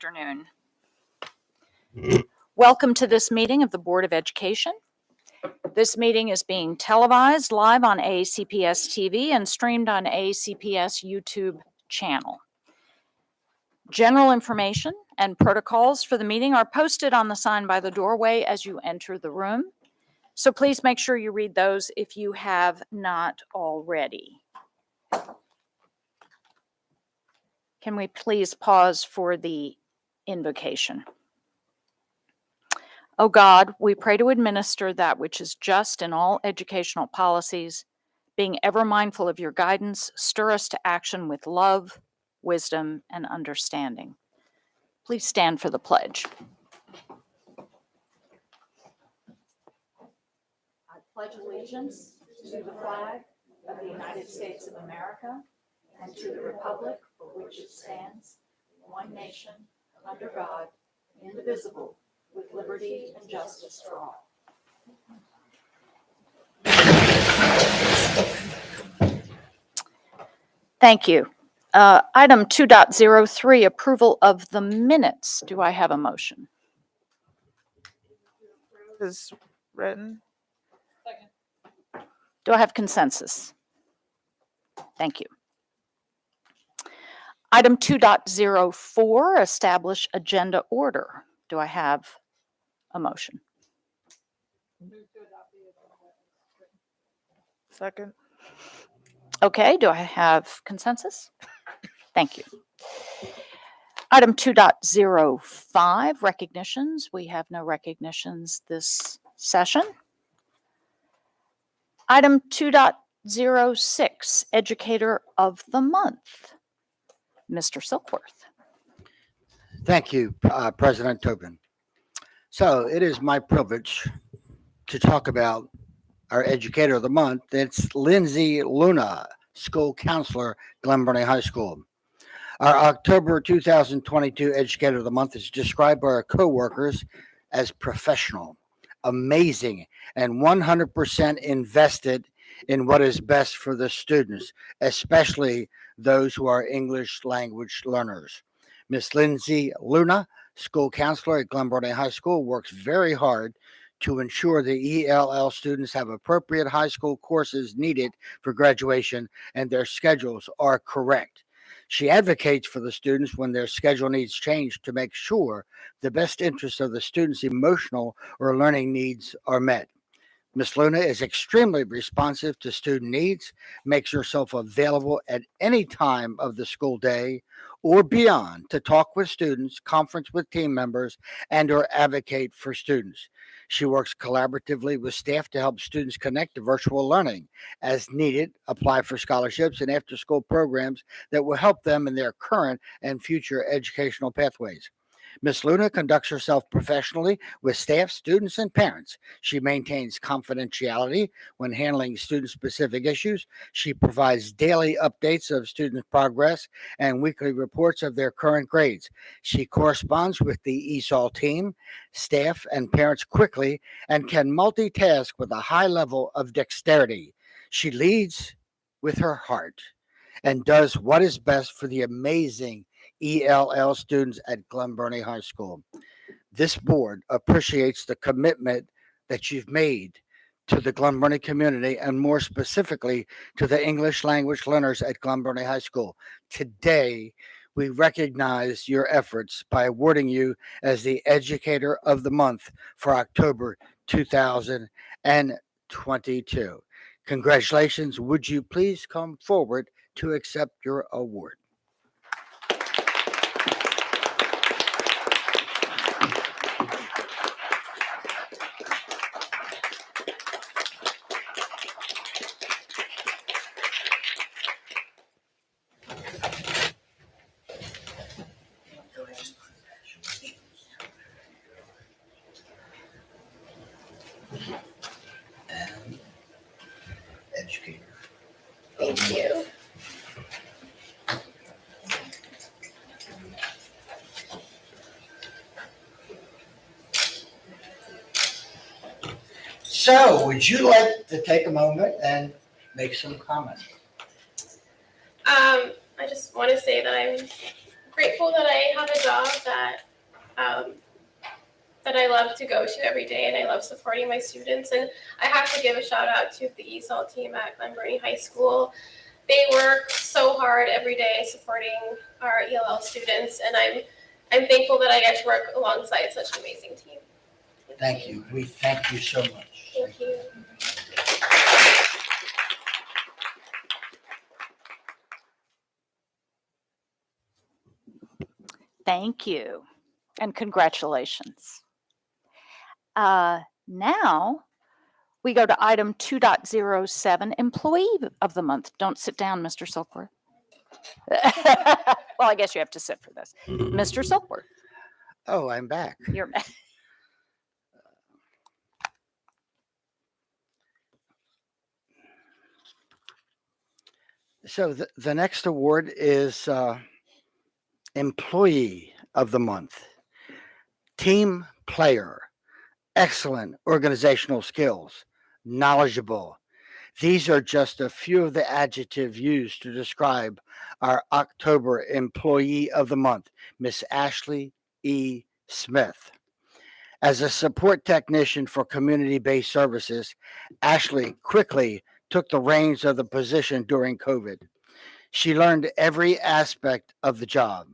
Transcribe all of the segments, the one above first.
afternoon. Welcome to this meeting of the Board of Education. This meeting is being televised live on ACPS TV and streamed on ACPS YouTube channel. General information and protocols for the meeting are posted on the sign by the doorway as you enter the room. So please make sure you read those if you have not already. Can we please pause for the invocation? O God, we pray to administer that which is just in all educational policies, being ever mindful of your guidance, stir us to action with love, wisdom, and understanding. Please stand for the pledge. I pledge allegiance to the flag of the United States of America and to the republic for which it stands, one nation, under God, indivisible, with liberty and justice for all. Thank you. Item 2.03, approval of the minutes. Do I have a motion? Is written. Do I have consensus? Thank you. Item 2.04, establish agenda order. Do I have a motion? Second. Okay, do I have consensus? Thank you. Item 2.05, recognitions. We have no recognitions this session. Item 2.06, Educator of the Month. Mr. Silkworth. Thank you, President Tobin. So it is my privilege to talk about our Educator of the Month. It's Lindsay Luna, school counselor, Glen Burnie High School. Our October 2022 Educator of the Month is described by our coworkers as professional, amazing, and 100% invested in what is best for the students, especially those who are English language learners. Miss Lindsay Luna, school counselor at Glen Burnie High School, works very hard to ensure the ELL students have appropriate high school courses needed for graduation and their schedules are correct. She advocates for the students when their schedule needs change to make sure the best interests of the students' emotional or learning needs are met. Ms. Luna is extremely responsive to student needs, makes herself available at any time of the school day or beyond to talk with students, conference with team members, and or advocate for students. She works collaboratively with staff to help students connect to virtual learning. As needed, apply for scholarships and after-school programs that will help them in their current and future educational pathways. Ms. Luna conducts herself professionally with staff, students, and parents. She maintains confidentiality when handling student-specific issues. She provides daily updates of student progress and weekly reports of their current grades. She corresponds with the ESOL team, staff, and parents quickly and can multitask with a high level of dexterity. She leads with her heart and does what is best for the amazing ELL students at Glen Burnie High School. This board appreciates the commitment that you've made to the Glen Burnie community and more specifically to the English language learners at Glen Burnie High School. Today, we recognize your efforts by awarding you as the Educator of the Month for October 2022. Congratulations. Would you please come forward to accept your award? And Educator. Thank you. So, would you like to take a moment and make some comments? I just want to say that I'm grateful that I have a job that I love to go to every day, and I love supporting my students. And I have to give a shout out to the ESOL team at Glen Burnie High School. They work so hard every day supporting our ELL students, and I'm thankful that I get to work alongside such an amazing team. Thank you. We thank you so much. Thank you. Thank you, and congratulations. Now, we go to item 2.07, Employee of the Month. Don't sit down, Mr. Silkworth. Well, I guess you have to sit for this. Mr. Silkworth, Oh, I'm back. you're So the next award is Employee of the Month. Team player, excellent organizational skills, knowledgeable. These are just a few of the adjectives used to describe our October Employee of the Month, Miss Ashley E. Smith. As a support technician for community-based services, Ashley quickly took the reins of the position during COVID. She learned every aspect of the job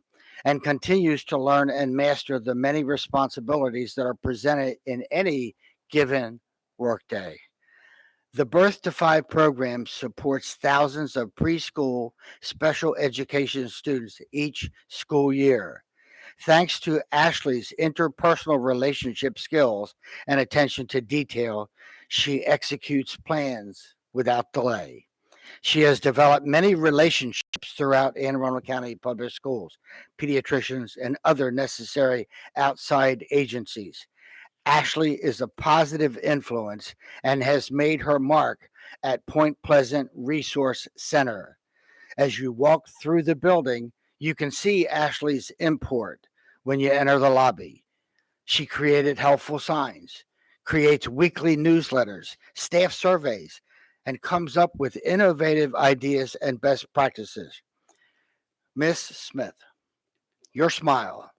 and continues to learn and master the many responsibilities that are presented in any given workday. The Birth to Five program supports thousands of preschool special education students each school year. Thanks to Ashley's interpersonal relationship skills and attention to detail, she executes plans without delay. She has developed many relationships throughout Anne Arundel County Public Schools, pediatricians, and other necessary outside agencies. Ashley is a positive influence and has made her mark at Point Pleasant Resource Center. As you walk through the building, you can see Ashley's import when you enter the lobby. She created helpful signs, creates weekly newsletters, staff surveys, and comes up with innovative ideas and best practices. Miss Smith, your smile,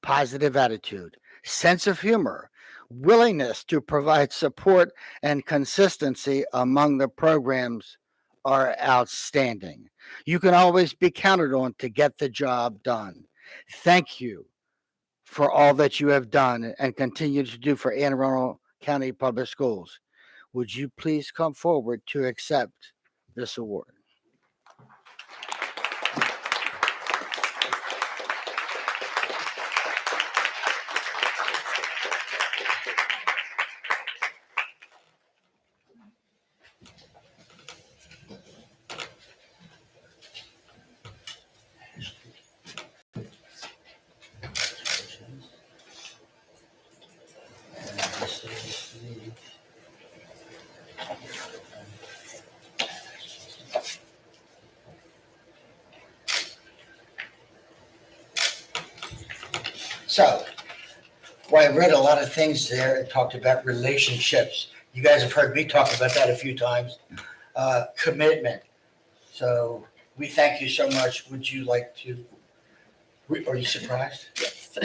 positive attitude, sense of humor, willingness to provide support, and consistency among the programs are outstanding. You can always be counted on to get the job done. Thank you for all that you have done and continue to do for Anne Arundel County Public Schools. Would you please come forward to accept this award? So, well, I read a lot of things there. It talked about relationships. You guys have heard me talk about that a few times. Commitment. So we thank you so much. Would you like to, are you surprised? Yes.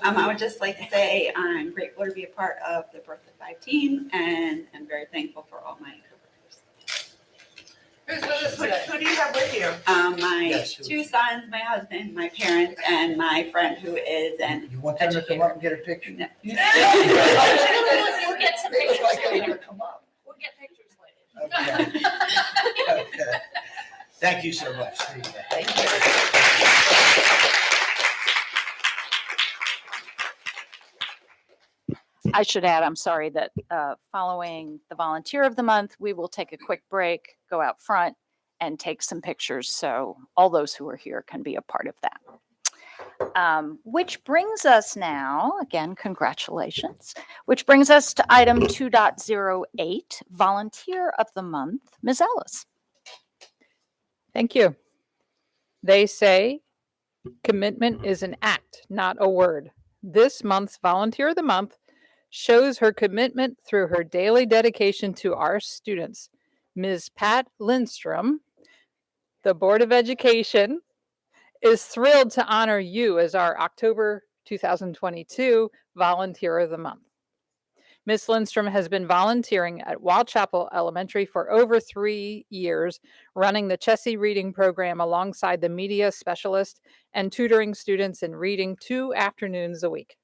I would just like to say I'm grateful to be a part of the Birth to Five team, and I'm very thankful for all my coworkers. Who do you have with you? My Yes. two sons, my husband, my parents, and my friend who is an You want them to come up and get a picture? No. We'll get some They look like they pictures want later. to come up. We'll get pictures later. Okay. Okay. Thank you so much. Thank you. I should add, I'm sorry that following the Volunteer of the Month, we will take a quick break, go out front, and take some pictures so all those who are here can be a part of that. Which brings us now, again, congratulations, which brings us to item 2.08, Volunteer of the Month, Ms. Ellis. Thank you. They say commitment is an act, not a word. This month's Volunteer of the Month shows her commitment through her daily dedication to our students. Ms. Pat Lindstrom, the Board of Education, is thrilled to honor you as our October 2022 Volunteer of the Month. Ms. Lindstrom has been volunteering at Wildchapel Elementary for over 3 years, running the Chessie Reading Program alongside the media specialist and tutoring students in reading 2 afternoons a week.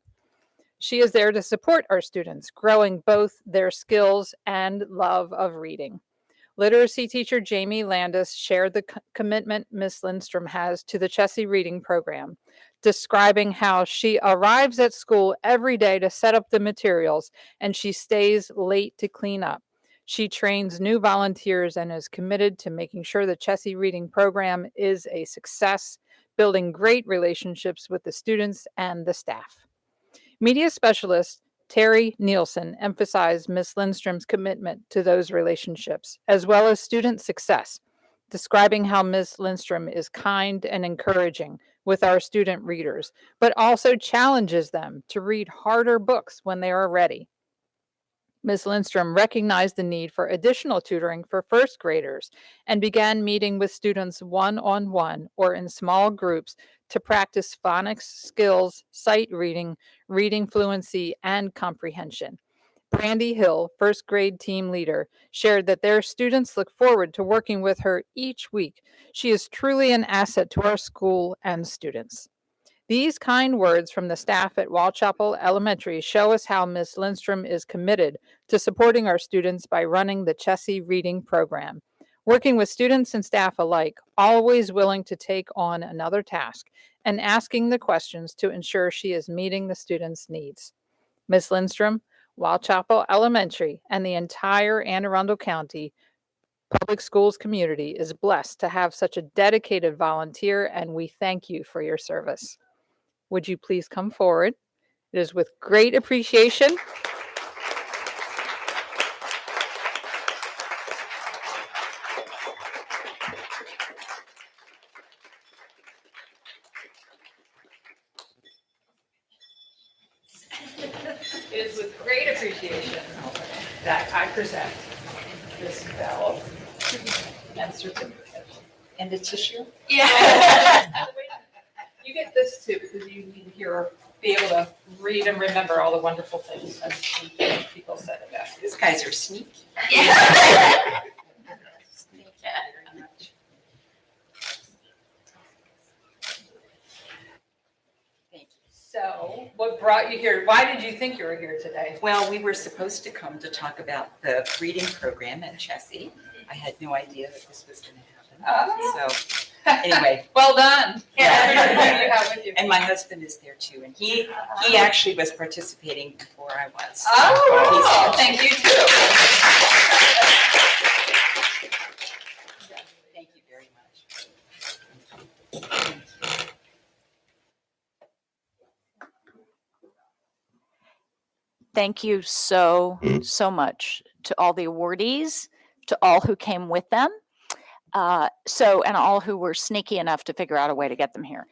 She is there to support our students, growing both their skills and love of reading. Literacy teacher Jamie Landis shared the commitment Ms. Lindstrom has to the Chessie Reading Program, describing how she arrives at school every day to set up the materials and she stays late to clean up. She trains new volunteers and is committed to making sure the Chessie Reading Program is a success, building great relationships with the students and the staff. Media specialist Terry Nielsen emphasized Ms. Lindstrom's commitment to those relationships, as well as student success, describing how Ms. Lindstrom is kind and encouraging with our student readers, but also challenges them to read harder books when they are ready. Ms. Lindstrom recognized the need for additional tutoring for first graders and began meeting with students one-on-one or in small groups to practice phonics skills, sight reading, reading fluency, and comprehension. Brandy Hill, first grade team leader, shared that their students look forward to working with her each week. She is truly an asset to our school and students. These kind words from the staff at Wildchapel Elementary show us how Ms. Lindstrom is committed to supporting our students by running the Chessie Reading Program, working with students and staff alike, always willing to take on another task and asking the questions to ensure she is meeting the students' needs. Ms. Lindstrom, Wildchapel Elementary, and the entire Anne Arundel County Public Schools community is blessed to have such a dedicated volunteer, and we thank you for your service. Would you please come forward? It is with great appreciation. It is with great appreciation that I present this bell and certificate. And the tissue? Yeah. You get this too, because you need to be able to read and remember all the wonderful things that people said about you. These guys are sneaky. So, what brought you here? Why did you think you were here today? Well, we were supposed to come to talk about the reading program at Chessie. I had no idea that this was going to happen. Oh. So anyway. Well done. Yeah. You have with you. And my husband is there too. And he actually was participating before I was. Oh, thank you too. Thank you very much. Thank you so much to all the awardees, to all who came with them, and all who were sneaky enough to figure out a way to get them here.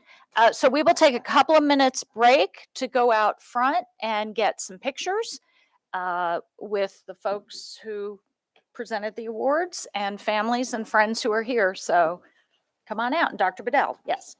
So we will take a couple of minutes break to go out front and get some pictures with the folks who presented the awards and families and friends who are here. So come on out. And Dr. Bedell, yes.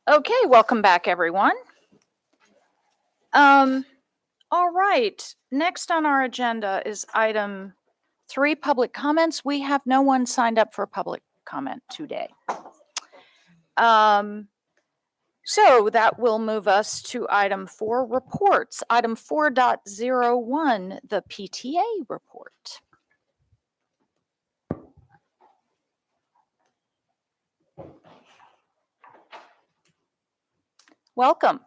Okay, welcome back, everyone. All right, next on our agenda is item 3, public comments. We have no one signed up for public comment today. So that will move us to item 4, reports. Item 4.01, the PTA report. Welcome.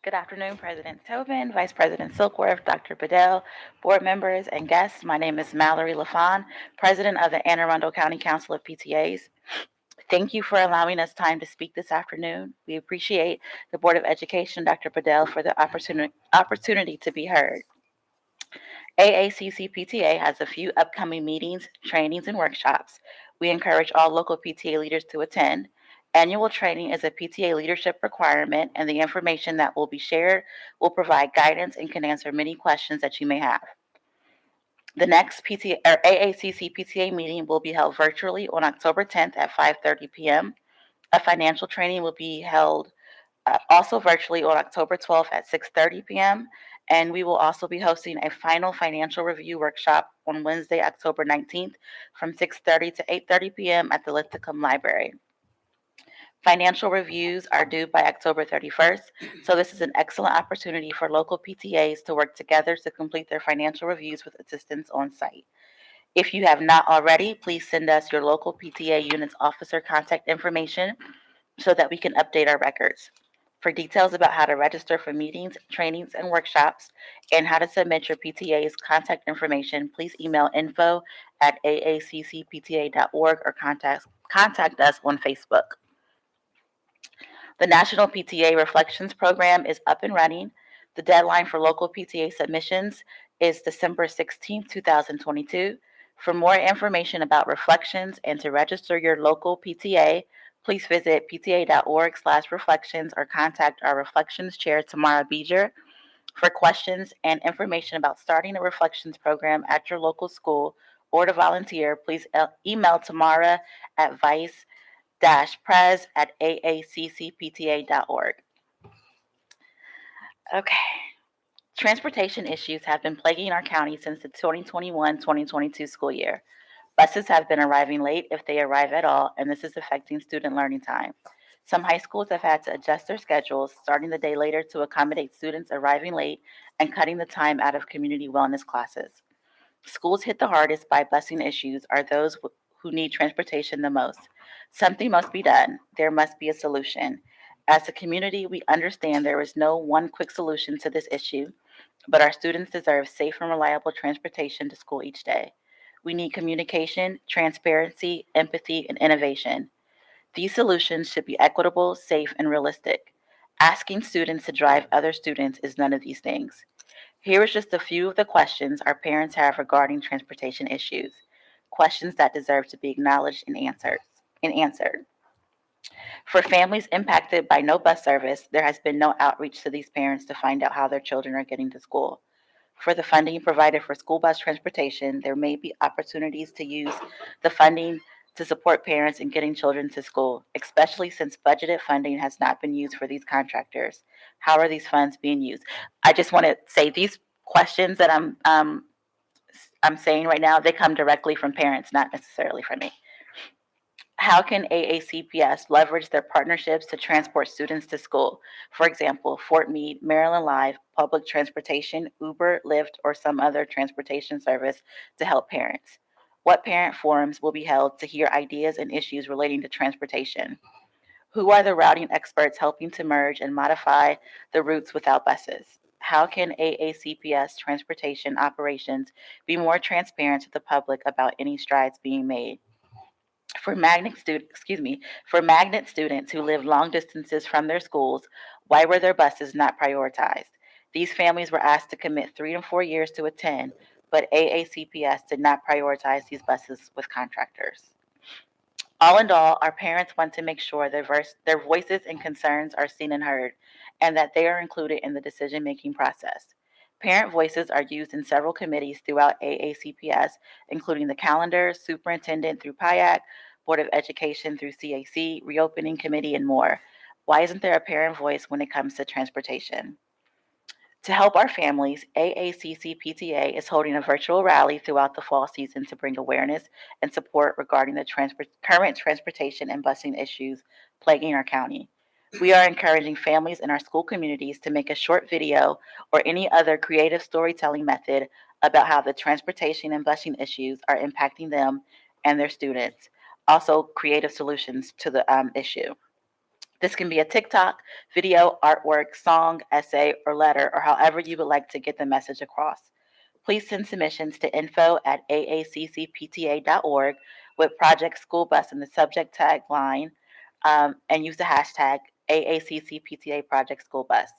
Good afternoon, President Tobin, Vice President Silkworth, Dr. Bedell, board members, and guests. My name is Mallory LaFawn, President of the Anne Arundel County Council of PTAs. Thank you for allowing us time to speak this afternoon. We appreciate the Board of Education, Dr. Bedell, for the opportunity to be heard. AACC PTA has a few upcoming meetings, trainings, and workshops. We encourage all local PTA leaders to attend. Annual training is a PTA leadership requirement, and the information that will be shared will provide guidance and can answer many questions that you may have. The next AACC PTA meeting will be held virtually on October 10th at 5:30 p.m. A financial training will be held also virtually on October 12th at 6:30 p.m. And we will also be hosting a final financial review workshop on Wednesday, October 19th from 6:30 to 8:30 p.m. at the Lithicum Library. Financial reviews are due by October 31st, so this is an excellent opportunity for local PTAs to work together to complete their financial reviews with assistance on site. If you have not already, please send us your local PTA unit's officer contact information so that we can update our records. For details about how to register for meetings, trainings, and workshops, and how to submit your PTA's contact information, please email info@aaccpta.org or contact us on Facebook. The National PTA Reflections Program is up and running. The deadline for local PTA submissions is December 16, 2022. For more information about reflections and to register your local PTA, please visit pta.org/reflections or contact our Reflections Chair, Tamara Beeger. For questions and information about starting a Reflections program at your local school or to volunteer, please email Tamara at vice-pres@aaccpta.org. Okay. Transportation issues have been plaguing our county since the 2021-2022 school year. Buses have been arriving late if they arrive at all, and this is affecting student learning time. Some high schools have had to adjust their schedules, starting the day later to accommodate students arriving late and cutting the time out of community wellness classes. Schools hit the hardest by busing issues are those who need transportation the most. Something must be done. There must be a solution. As a community, we understand there is no one quick solution to this issue, but our students deserve safe and reliable transportation to school each day. We need communication, transparency, empathy, and innovation. These solutions should be equitable, safe, and realistic. Asking students to drive other students is none of these things. Here is just a few of the questions our parents have regarding transportation issues, questions that deserve to be acknowledged and answered. For families impacted by no bus service, there has been no outreach to these parents to find out how their children are getting to school. For the funding provided for school bus transportation, there may be opportunities to use the funding to support parents in getting children to school, especially since budgeted funding has not been used for these contractors. How are these funds being used? I just want to say these questions that I'm saying right now, they come directly from parents, not necessarily from me. How can AACPS leverage their partnerships to transport students to school? For example, Fort Meade, Maryland Live, public transportation, Uber, Lyft, or some other transportation service to help parents. What parent forums will be held to hear ideas and issues relating to transportation? Who are the routing experts helping to merge and modify the routes without buses? How can AACPS transportation operations be more transparent to the public about any strides being made? For magnet students who live long distances from their schools, why were their buses not prioritized? These families were asked to commit 3 and 4 years to attend, but AACPS did not prioritize these buses with contractors. All in all, our parents want to make sure their voices and concerns are seen and heard, and that they are included in the decision-making process. Parent voices are used in several committees throughout AACPS, including the calendar, superintendent through PIAC, Board of Education through CAC, reopening committee, and more. Why isn't there a parent voice when it comes to transportation? To help our families, AACC PTA is holding a virtual rally throughout the fall season to bring awareness and support regarding the current transportation and busing issues plaguing our county. We are encouraging families in our school communities to make a short video or any other creative storytelling method about how the transportation and busing issues are impacting them and their students. Also, creative solutions to the issue. This can be a TikTok, video, artwork, song, essay, or letter, or however you would like to get the message across. Please send submissions to info@aaccpta.org with Project School Bus in the subject tag line, and use the hashtag AACCPTA Project School Bus.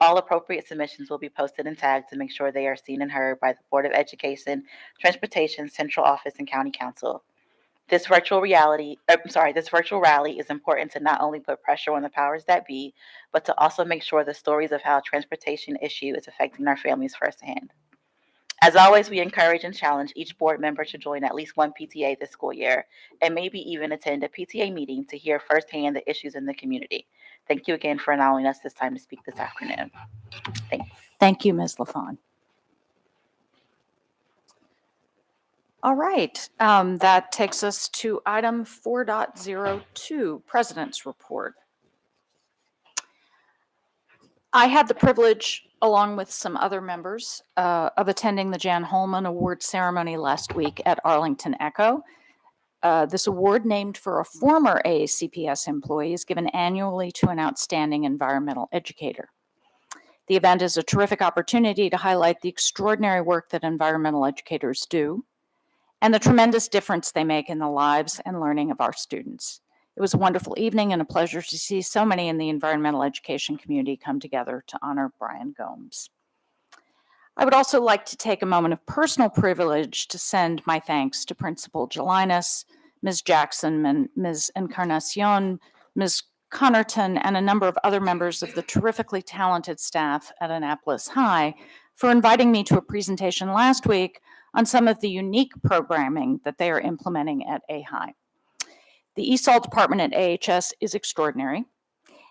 All appropriate submissions will be posted and tagged to make sure they are seen and heard by the Board of Education, Transportation, Central Office, and County Council. This virtual rally is important to not only put pressure on the powers that be, but to also make sure the stories of how transportation issue is affecting our families firsthand. As always, we encourage and challenge each board member to join at least one PTA this school year, and maybe even attend a PTA meeting to hear firsthand the issues in the community. Thank you again for allowing us this time to speak this afternoon. Thanks. Thank you, Ms. LaFawn. All right, that takes us to item 4.02, President's Report. I had the privilege, along with some other members, of attending the Jan Holman Award ceremony last week at Arlington Echo. This award, named for a former AACPS employee, is given annually to an outstanding environmental educator. The event is a terrific opportunity to highlight the extraordinary work that environmental educators do and the tremendous difference they make in the lives and learning of our students. It was a wonderful evening and a pleasure to see so many in the environmental education community come together to honor Brian Gomes. I would also like to take a moment of personal privilege to send my thanks to Principal Gelinas, Ms. Jackson, Ms. Encarnacion, Ms. Connerton, and a number of other members of the terrifically talented staff at Annapolis High for inviting me to a presentation last week on some of the unique programming that they are implementing at A-High. The ESOL department at AHS is extraordinary,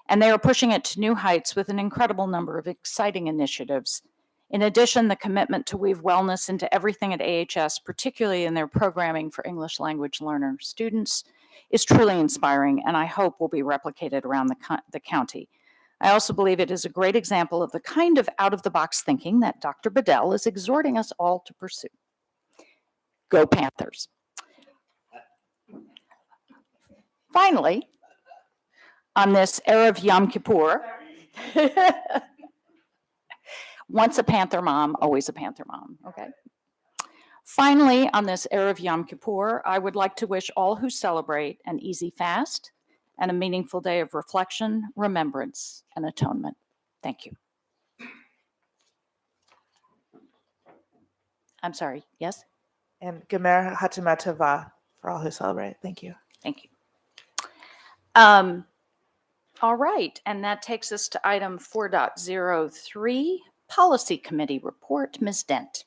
and they are pushing it to new heights with an incredible number of exciting initiatives. In addition, the commitment to weave wellness into everything at AHS, particularly in their programming for English language learner students, is truly inspiring, and I hope will be replicated around the county. I also believe it is a great example of the kind of out-of-the-box thinking that Dr. Bedell is exhorting us all to pursue. Go Panthers. Finally, on this Erev Yom Kippur, once a Panther mom, always a Panther mom, okay? Finally, on this Erev Yom Kippur, I would like to wish all who celebrate an easy fast and a meaningful day of reflection, remembrance, and atonement. Thank you. I'm sorry, yes? And Gemer Hatama Tova for all who celebrate. Thank you. Thank you. All right, and that takes us to item 4.03, Policy Committee Report. Ms. Dent.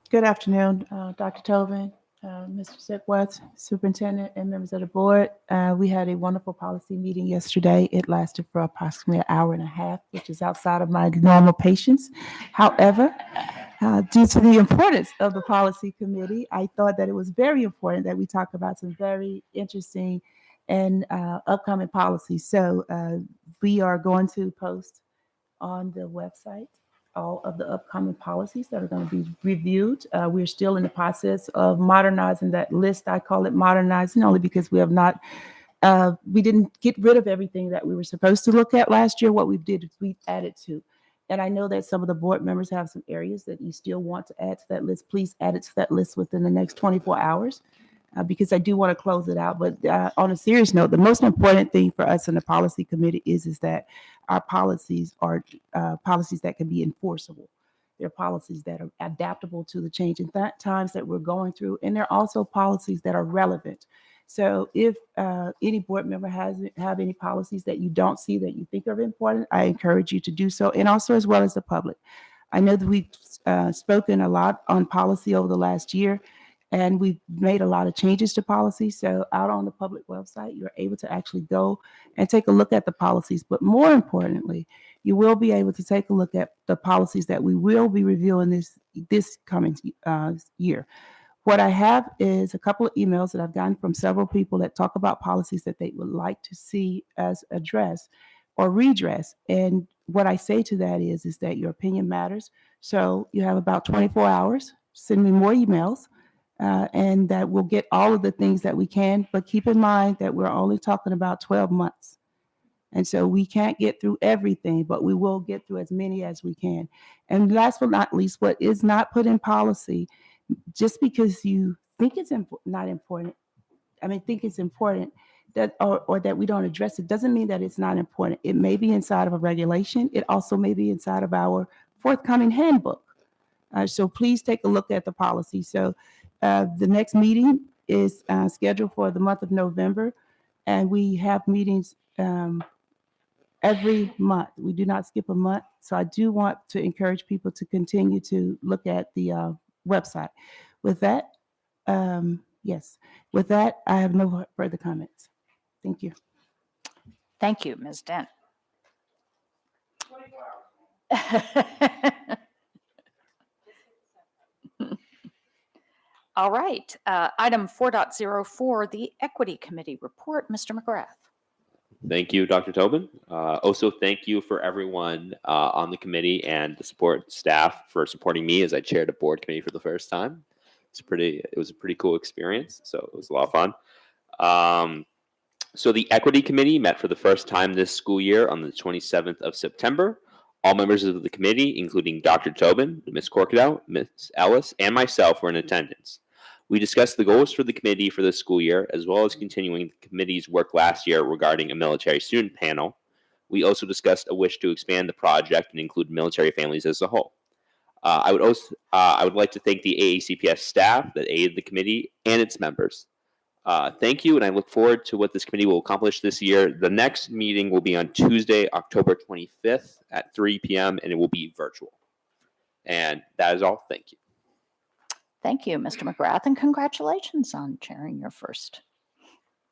Good afternoon, Dr. Tobin, Mr. Sickweth, Superintendent, and members of the board. We had a wonderful policy meeting yesterday. It lasted for approximately an hour and a half, which is outside of my normal patience. However, due to the importance of the policy committee, I thought that it was very important that we talk about some very interesting and upcoming policies. So we are going to post on the website all of the upcoming policies that are going to be reviewed. We're still in the process of modernizing that list. I call it modernizing only because we have not, we didn't get rid of everything that we were supposed to look at last year. What we did is we added to. And I know that some of the board members have some areas that you still want to add to that list. Please add it to that list within the next 24 hours because I do want to close it out. But on a serious note, the most important thing for us in the policy committee is that our policies are policies that can be enforceable. They're policies that are adaptable to the changing times that we're going through. And they're also policies that are relevant. So if any board member have any policies that you don't see that you think are important, I encourage you to do so, and also as well as the public. I know that we've spoken a lot on policy over the last year, and we've made a lot of changes to policy. So out on the public website, you're able to actually go and take a look at the policies. But more importantly, you will be able to take a look at the policies that we will be reviewing this coming year. What I have is a couple of emails that I've gotten from several people that talk about policies that they would like to see us address or redress. And what I say to that is that your opinion matters. So you have about 24 hours. Send me more emails. And that we'll get all of the things that we can, but keep in mind that we're only talking about 12 months. And so we can't get through everything, but we will get through as many as we can. And last but not least, what is not put in policy, just because you think it's not important, think it's important, that or that we don't address it, doesn't mean that it's not important. It may be inside of a regulation. It also may be inside of our forthcoming handbook. So please take a look at the policy. So the next meeting is scheduled for the month of November, and we have meetings every month. We do not skip a month. So I do want to encourage people to continue to look at the website. With that, with that, I have no further comments. Thank you. Thank you, Ms. Dent. All right, item 4.04, the Equity Committee report. Mr. McGrath. Thank you, Dr. Tobin. Also, thank you for everyone on the committee and the support staff for supporting me as I chaired a board committee for the first time. It was a pretty cool experience, so it was a lot of fun. So the Equity Committee met for the first time this school year on the 27th of September. All members of the committee, including Dr. Tobin, Ms. Corkadow, Ms. Ellis, and myself, were in attendance. We discussed the goals for the committee for this school year, as well as continuing the committee's work last year regarding a military student panel. We also discussed a wish to expand the project and include military families as a whole. I would like to thank the AACPS staff that aided the committee and its members. Thank you, and I look forward to what this committee will accomplish this year. The next meeting will be on Tuesday, October 25th at 3 p.m., and it will be virtual. And that is all. Thank you. Thank you, Mr. McGrath, and congratulations on chairing your first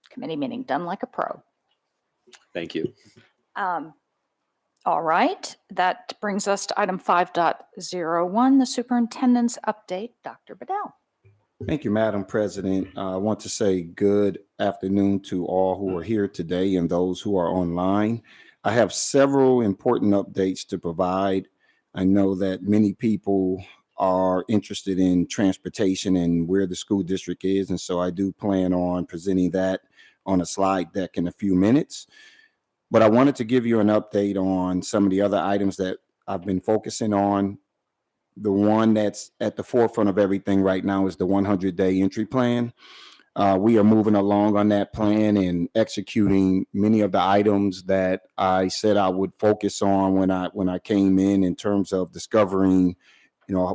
committee meeting. Done like a pro. Thank you. All right, that brings us to item 5.01, the superintendent's update. Dr. Bedell. Thank you, Madam President. I want to say good afternoon to all who are here today and those who are online. I have several important updates to provide. I know that many people are interested in transportation and where the school district is, and so I do plan on presenting that on a slide deck in a few minutes. But I wanted to give you an update on some of the other items that I've been focusing on. The one that's at the forefront of everything right now is the 100-day entry plan. We are moving along on that plan and executing many of the items that I said I would focus on when I came in terms of discovering,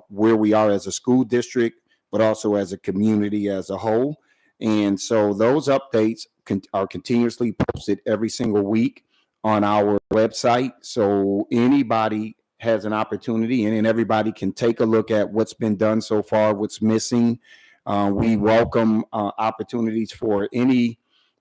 where we are as a school district, but also as a community as a whole. And so those updates are continuously posted every single week on our website. So anybody has an opportunity and everybody can take a look at what's been done so far, what's missing. We welcome opportunities for any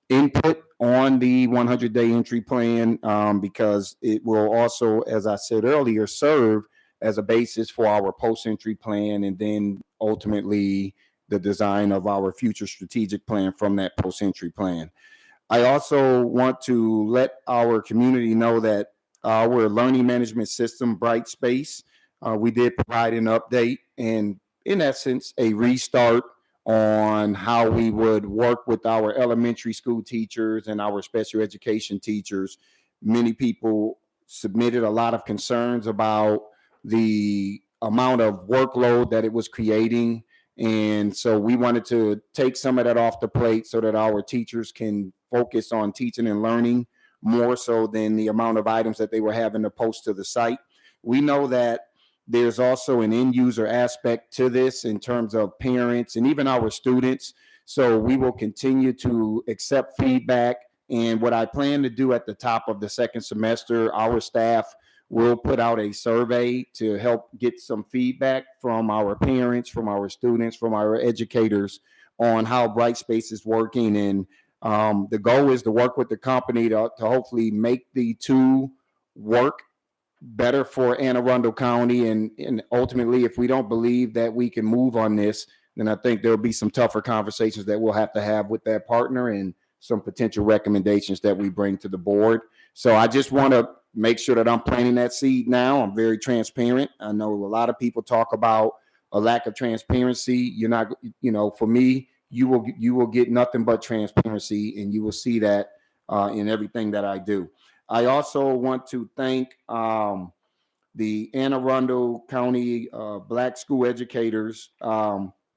input on the 100-day entry plan because it will also, as I said earlier, serve as a basis for our post-entry plan and then ultimately the design of our future strategic plan from that post-entry plan. I also want to let our community know that our learning management system, Brightspace, we did provide an update and, in essence, a restart on how we would work with our elementary school teachers and our special education teachers. Many people submitted a lot of concerns about the amount of workload that it was creating. And so we wanted to take some of that off the plate so that our teachers can focus on teaching and learning more so than the amount of items that they were having to post to the site. We know that there's also an end user aspect to this in terms of parents and even our students. So we will continue to accept feedback. And what I plan to do at the top of the second semester, our staff will put out a survey to help get some feedback from our parents, from our students, from our educators on how Brightspace is working. And the goal is to work with the company to hopefully make the two work better for Anne Arundel County. And ultimately, if we don't believe that we can move on this, then I think there'll be some tougher conversations that we'll have to have with that partner and some potential recommendations that we bring to the board. So I just want to make sure that I'm planting that seed now. I'm very transparent. I know a lot of people talk about a lack of transparency. You're not, for me, you will get nothing but transparency, and you will see that in everything that I do. I also want to thank the Anne Arundel County Black School Educators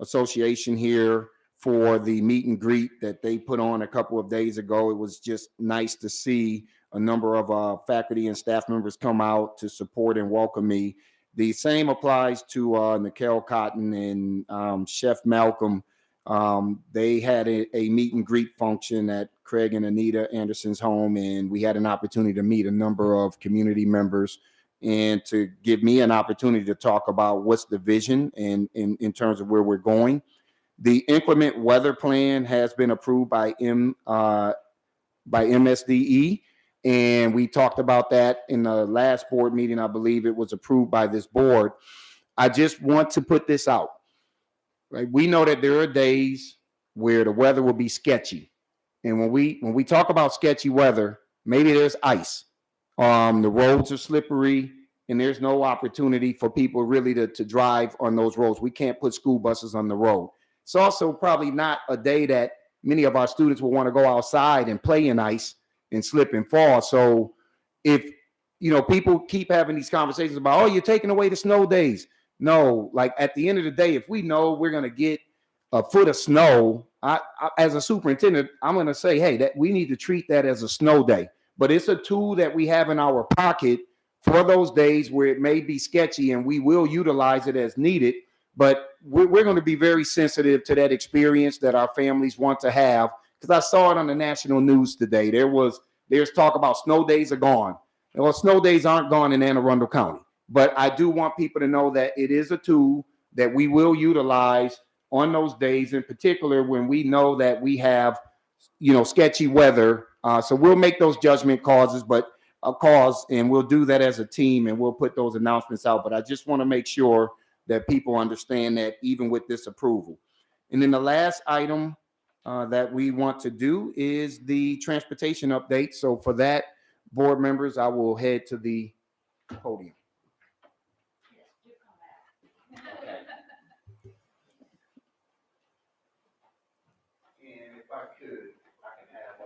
Association here for the meet and greet that they put on a couple of days ago. It was just nice to see a number of faculty and staff members come out to support and welcome me. The same applies to Nicole Cotton and Chef Malcolm. They had a meet and greet function at Craig and Anita Anderson's home, and we had an opportunity to meet a number of community members and to give me an opportunity to talk about what's the vision and in terms of where we're going. The inclement weather plan has been approved by MSDE, and we talked about that in the last board meeting. I believe it was approved by this board. I just want to put this out. Right? We know that there are days where the weather will be sketchy, and when we talk about sketchy weather, maybe there's ice. The roads are slippery, and there's no opportunity for people really to drive on those roads. We can't put school buses on the road. It's also probably not a day that many of our students will want to go outside and play in ice and slip and fall. So if, people keep having these conversations about, oh, you're taking away the snow days. No, like at the end of the day, if we know we're going to get a foot of snow, I as a superintendent, I'm going to say, hey, that we need to treat that as a snow day. But it's a tool that we have in our pocket for those days where it may be sketchy, and we will utilize it as needed. But we're going to be very sensitive to that experience that our families want to have, because I saw it on the national news today. There's talk about snow days are gone. Well, snow days aren't gone in Anne Arundel County. But I do want people to know that it is a tool that we will utilize on those days, in particular when we know that we have, sketchy weather. So we'll make those judgment calls, and we'll do that as a team, and we'll put those announcements out. But I just want to make sure that people understand that even with this approval. And then the last item that we want to do is the transportation update. So for that, board members, I will head to the podium. And if I could, I can have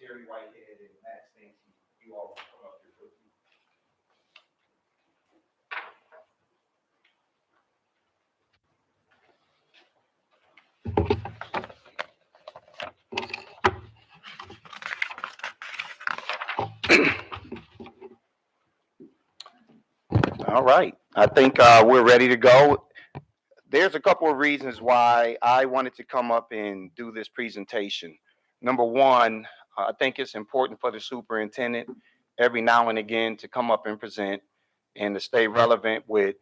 Terry Whitehead and Matt Stancy, you all come up here with me. All right, I think we're ready to go. There's a couple of reasons why I wanted to come up and do this presentation. Number one, I think it's important for the superintendent every now and again to come up and present and to stay relevant with,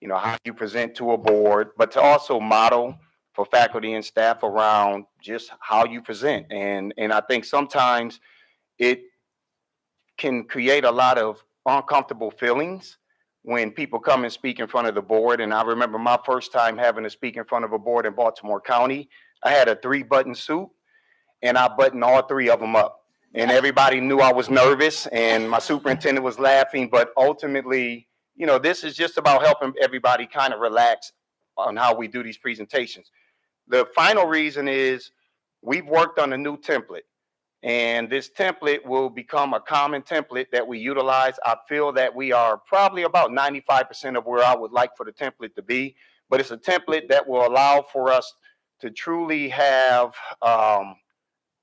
how you present to a board, but to also model for faculty and staff around just how you present. And I think sometimes it can create a lot of uncomfortable feelings when people come and speak in front of the board. And I remember my first time having to speak in front of a board in Baltimore County. I had a 3-button suit, and I buttoned all 3 of them up. And everybody knew I was nervous, and my superintendent was laughing. But ultimately, this is just about helping everybody kind of relax on how we do these presentations. The final reason is we've worked on a new template. And this template will become a common template that we utilize. I feel that we are probably about 95% of where I would like for the template to be, but it's a template that will allow for us to truly have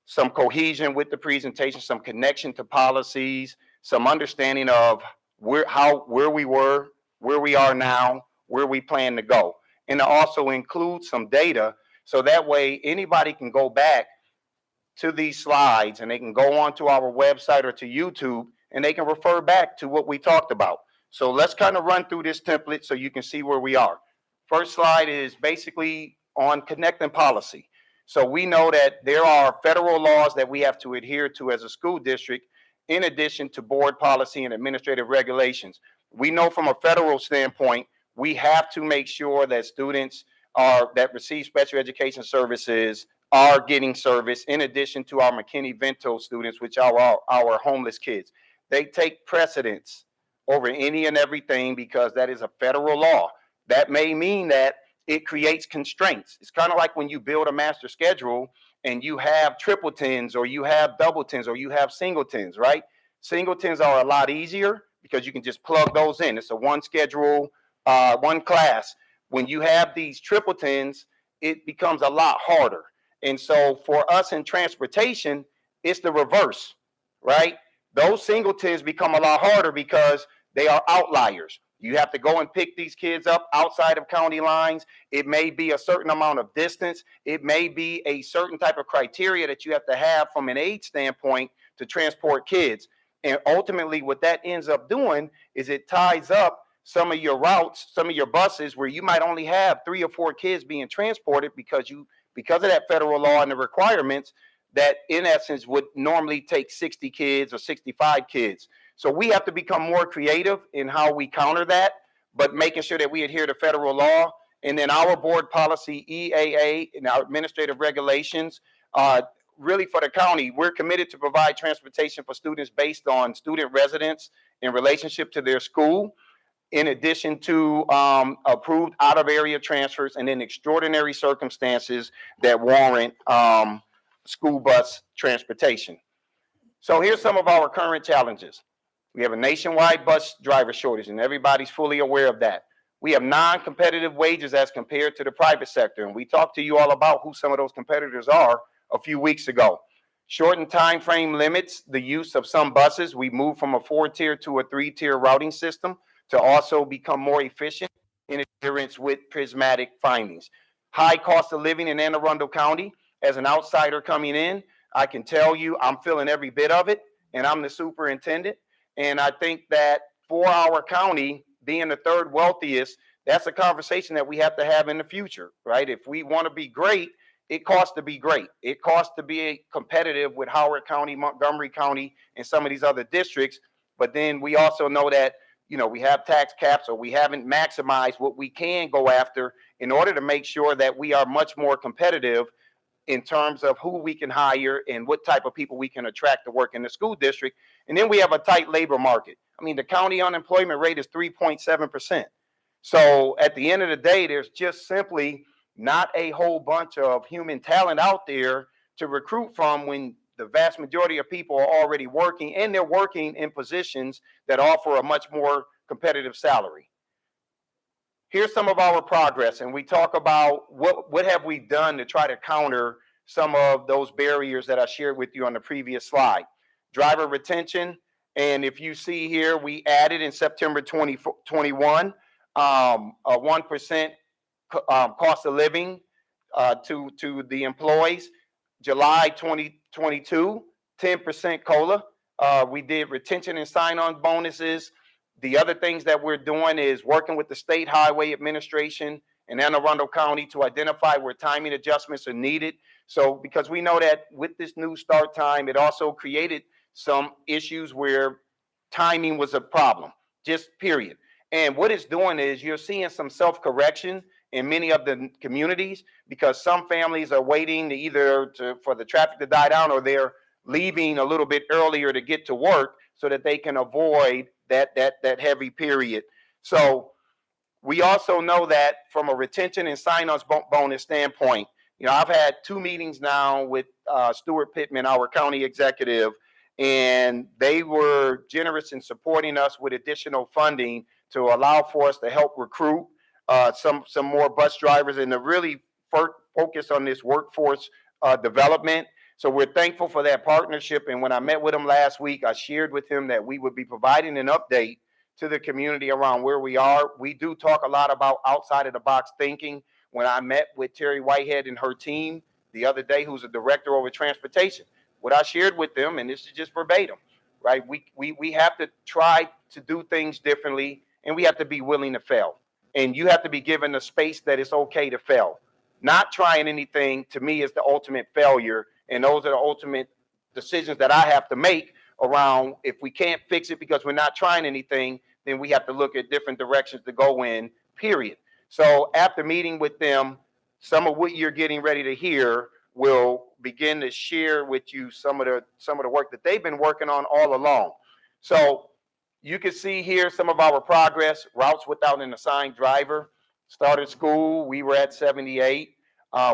some cohesion with the presentation, some connection to policies, some understanding of where we were, where we are now, where we plan to go. And to also include some data So that way anybody can go back to these slides and they can go onto our website or to YouTube and they can refer back to what we talked about. So let's kind of run through this template so you can see where we are. First slide is basically on connecting policy. So we know that there are federal laws that we have to adhere to as a school district, in addition to board policy and administrative regulations. We know from a federal standpoint, we have to make sure that students that receive special education services are getting service, in addition to our McKinney-Vento students, which are our homeless kids. They take precedence over any and everything because that is a federal law. That may mean that it creates constraints. It's kind of like when you build a master schedule and you have tripletons or you have doubletons or you have singletons, right? Singletons are a lot easier because you can just plug those in. It's a one schedule, one class. When you have these tripletons, it becomes a lot harder. And so for us in transportation, it's the reverse, right? Those singletons become a lot harder because they are outliers. You have to go and pick these kids up outside of county lines. It may be a certain amount of distance. It may be a certain type of criteria that you have to have from an age standpoint to transport kids. And ultimately what that ends up doing is it ties up some of your routes, some of your buses where you might only have 3 or 4 kids being transported because of that federal law and the requirements that in essence would normally take 60 kids or 65 kids. So we have to become more creative in how we counter that, but making sure that we adhere to federal law. And then our board policy, EAA, and our administrative regulations, really for the county, we're committed to provide transportation for students based on student residence in relationship to their school, in addition to approved out-of-area transfers and in extraordinary circumstances that warrant school bus transportation. So here's some of our current challenges. We have a nationwide bus driver shortage, and everybody's fully aware of that. We have non-competitive wages as compared to the private sector, and we talked to you all about who some of those competitors are a few weeks ago. Shortened time frame limits the use of some buses. We moved from a 4-tier to a 3-tier routing system to also become more efficient in adherence with prismatic findings. High cost of living in Anne Arundel County. As an outsider coming in, I can tell you I'm feeling every bit of it, and I'm the superintendent. And I think that for our county, being the 3rd wealthiest, that's a conversation that we have to have in the future, right? If we want to be great, it costs to be great. It costs to be competitive with Howard County, Montgomery County, and some of these other districts. But then we also know that, you know, we have tax caps, or we haven't maximized what we can go after in order to make sure that we are much more competitive in terms of who we can hire and what type of people we can attract to work in the school district. And then we have a tight labor market. I mean, the county unemployment rate is 3.7%. So at the end of the day, there's just simply not a whole bunch of human talent out there to recruit from when the vast majority of people are already working, and they're working in positions that offer a much more competitive salary. Here's some of our progress, and we talk about what have we done to try to counter some of those barriers that I shared with you on the previous slide. Driver retention, and if you see here, we added in September 2021 a 1% cost of living to the employees. July 2022, 10% COLA. We did retention and sign-on bonuses. The other things that we're doing is working with the State Highway Administration in Anne Arundel County to identify where timing adjustments are needed. So because we know that with this new start time, it also created some issues where timing was a problem, just period. And what it's doing is you're seeing some self-correction in many of the communities because some families are waiting to for the traffic to die down, or they're leaving a little bit earlier to get to work so that they can avoid that heavy period. So we also know that from a retention and sign-on bonus standpoint, you know, I've had 2 meetings now with Stuart Pittman, our county executive, and they were generous in supporting us with additional funding to allow for us to help recruit some more bus drivers and to really focus on this workforce development. So we're thankful for that partnership. And when I met with him last week, I shared with him that we would be providing an update to the community around where we are. We do talk a lot about outside of the box thinking when I met with Terry Whitehead and her team the other day, who's a director over transportation. What I shared with them, and this is just verbatim, right? We have to try to do things differently, and we have to be willing to fail. And you have to be given the space that it's okay to fail. Not trying anything, to me, is the ultimate failure. And those are the ultimate decisions that I have to make around, if we can't fix it because we're not trying anything, then we have to look at different directions to go in, period. So after meeting with them, some of what you're getting ready to hear will begin to share with you some of the work that they've been working on all along. So you can see here some of our progress. Routes without an assigned driver. Started school, we were at 78.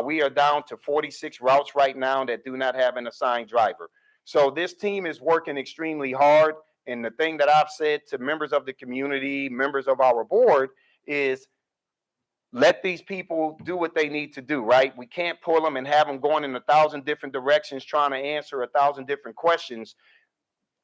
We are down to 46 routes right now that do not have an assigned driver. So this team is working extremely hard. And the thing that I've said to members of the community, members of our board, is let these people do what they need to do, right? We can't pull them and have them going in 1,000 different directions trying to answer 1,000 different questions.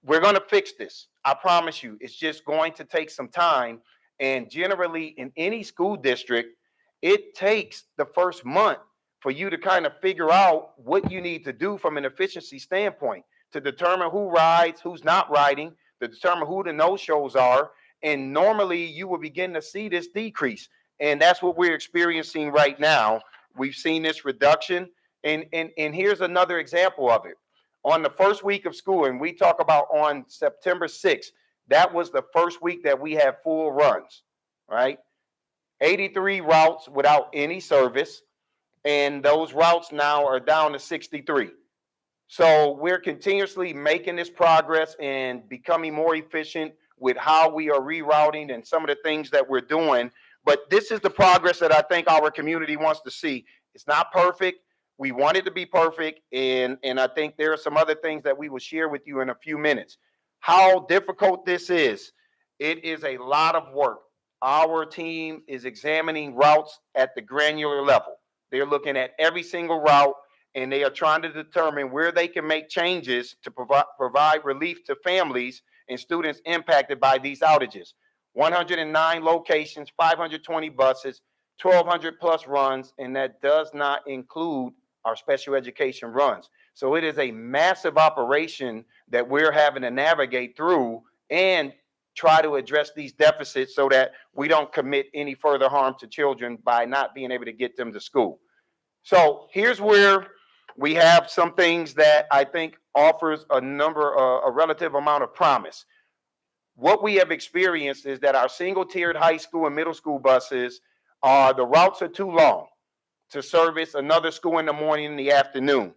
We're going to fix this. I promise you. It's just going to take some time. And generally, in any school district, it takes the first month for you to kind of figure out what you need to do from an efficiency standpoint to determine who rides, who's not riding, to determine who the no-shows are. And normally, you will begin to see this decrease. And that's what we're experiencing right now. We've seen this reduction. And here's another example of it. On the first week of school, and we talk about on September 6th, that was the first week that we had full runs, right? 83 routes without any service. And those routes now are down to 63. So we're continuously making this progress and becoming more efficient with how we are rerouting and some of the things that we're doing. But this is the progress that I think our community wants to see. It's not perfect. We want it to be perfect. And I think there are some other things that we will share with you in a few minutes. How difficult this is. It is a lot of work. Our team is examining routes at the granular level. They're looking at every single route, and they are trying to determine where they can make changes to provide relief to families and students impacted by these outages. 109 locations, 520 buses, 1,200 plus runs, and that does not include our special education runs. So it is a massive operation that we're having to navigate through and try to address these deficits so that we don't commit any further harm to children by not being able to get them to school. So here's where we have some things that I think offers a relative amount of promise. What we have experienced is that our single-tiered high school and middle school buses, the routes are too long to service another school in the morning and the afternoon.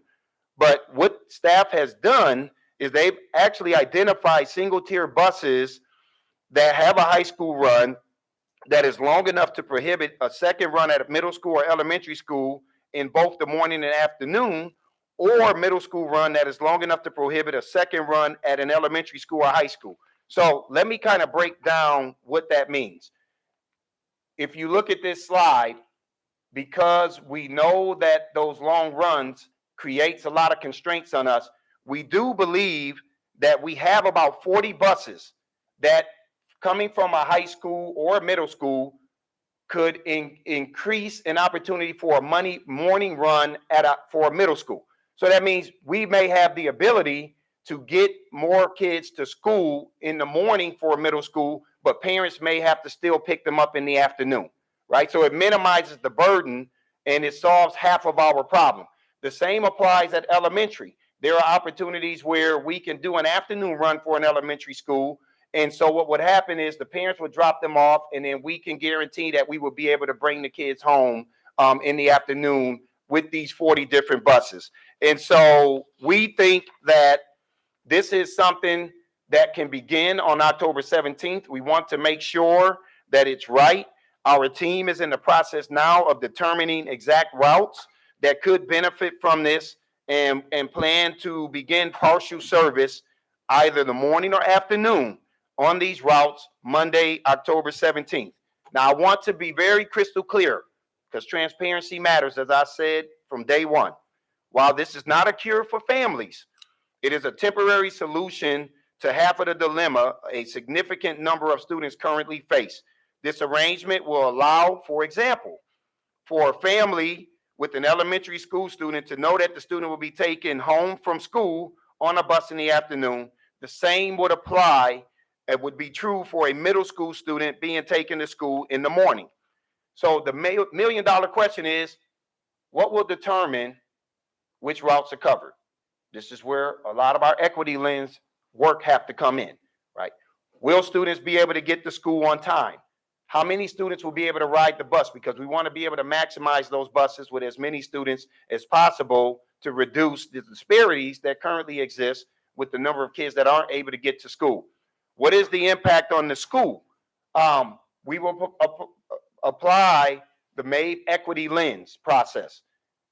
But what staff has done is they've actually identified single-tier buses that have a high school run that is long enough to prohibit a second run at a middle school or elementary school in both the morning and afternoon, or a middle school run that is long enough to prohibit a second run at an elementary school or high school. So let me kind of break down what that means. If you look at this slide, because we know that those long runs creates a lot of constraints on us, we do believe that we have about 40 buses that, coming from a high school or a middle school, could increase an opportunity for a morning run for a middle school. So that means we may have the ability to get more kids to school in the morning for a middle school, but parents may have to still pick them up in the afternoon, right? So it minimizes the burden and it solves half of our problem. The same applies at elementary. There are opportunities where we can do an afternoon run for an elementary school. And so what would happen is the parents would drop them off, and then we can guarantee that we will be able to bring the kids home in the afternoon with these 40 different buses. And so we think that this is something that can begin on October 17th. We want to make sure that it's right. Our team is in the process now of determining exact routes that could benefit from this and plan to begin partial service either the morning or afternoon on these routes Monday, October 17th. Now, I want to be very crystal clear because transparency matters, as I said from day one. While this is not a cure for families, it is a temporary solution to half of the dilemma a significant number of students currently face. This arrangement will allow, for example, for a family with an elementary school student to know that the student will be taken home from school on a bus in the afternoon. The same would apply, it would be true for a middle school student being taken to school in the morning. So the million-dollar question is, what will determine which routes are covered? This is where a lot of our equity lens work have to come in, right? Will students be able to get to school on time? How many students will be able to ride the bus? Because we want to be able to maximize those buses with as many students as possible to reduce the disparities that currently exist with the number of kids that aren't able to get to school. What is the impact on the school? We will apply the MAVE equity lens process.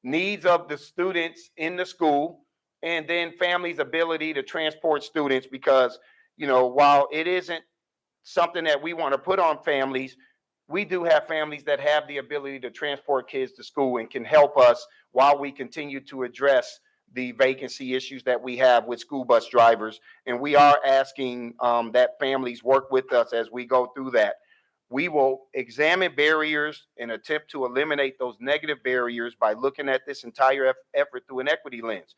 Needs of the students in the school, and then families' ability to transport students, because, while it isn't something that we want to put on families, we do have families that have the ability to transport kids to school and can help us while we continue to address the vacancy issues that we have with school bus drivers. And we are asking that families work with us as we go through that. We will examine barriers and attempt to eliminate those negative barriers by looking at this entire effort through an equity lens.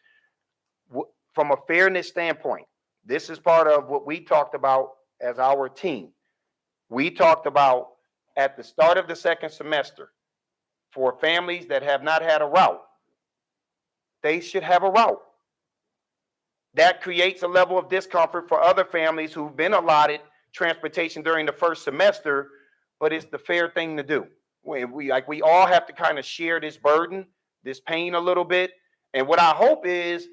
From a fairness standpoint, this is part of what we talked about as our team. We talked about at the start of the second semester, for families that have not had a route, they should have a route. That creates a level of discomfort for other families who've been allotted transportation during the first semester, but it's the fair thing to do. We all have to kind of share this burden, this pain a little bit. And what I hope is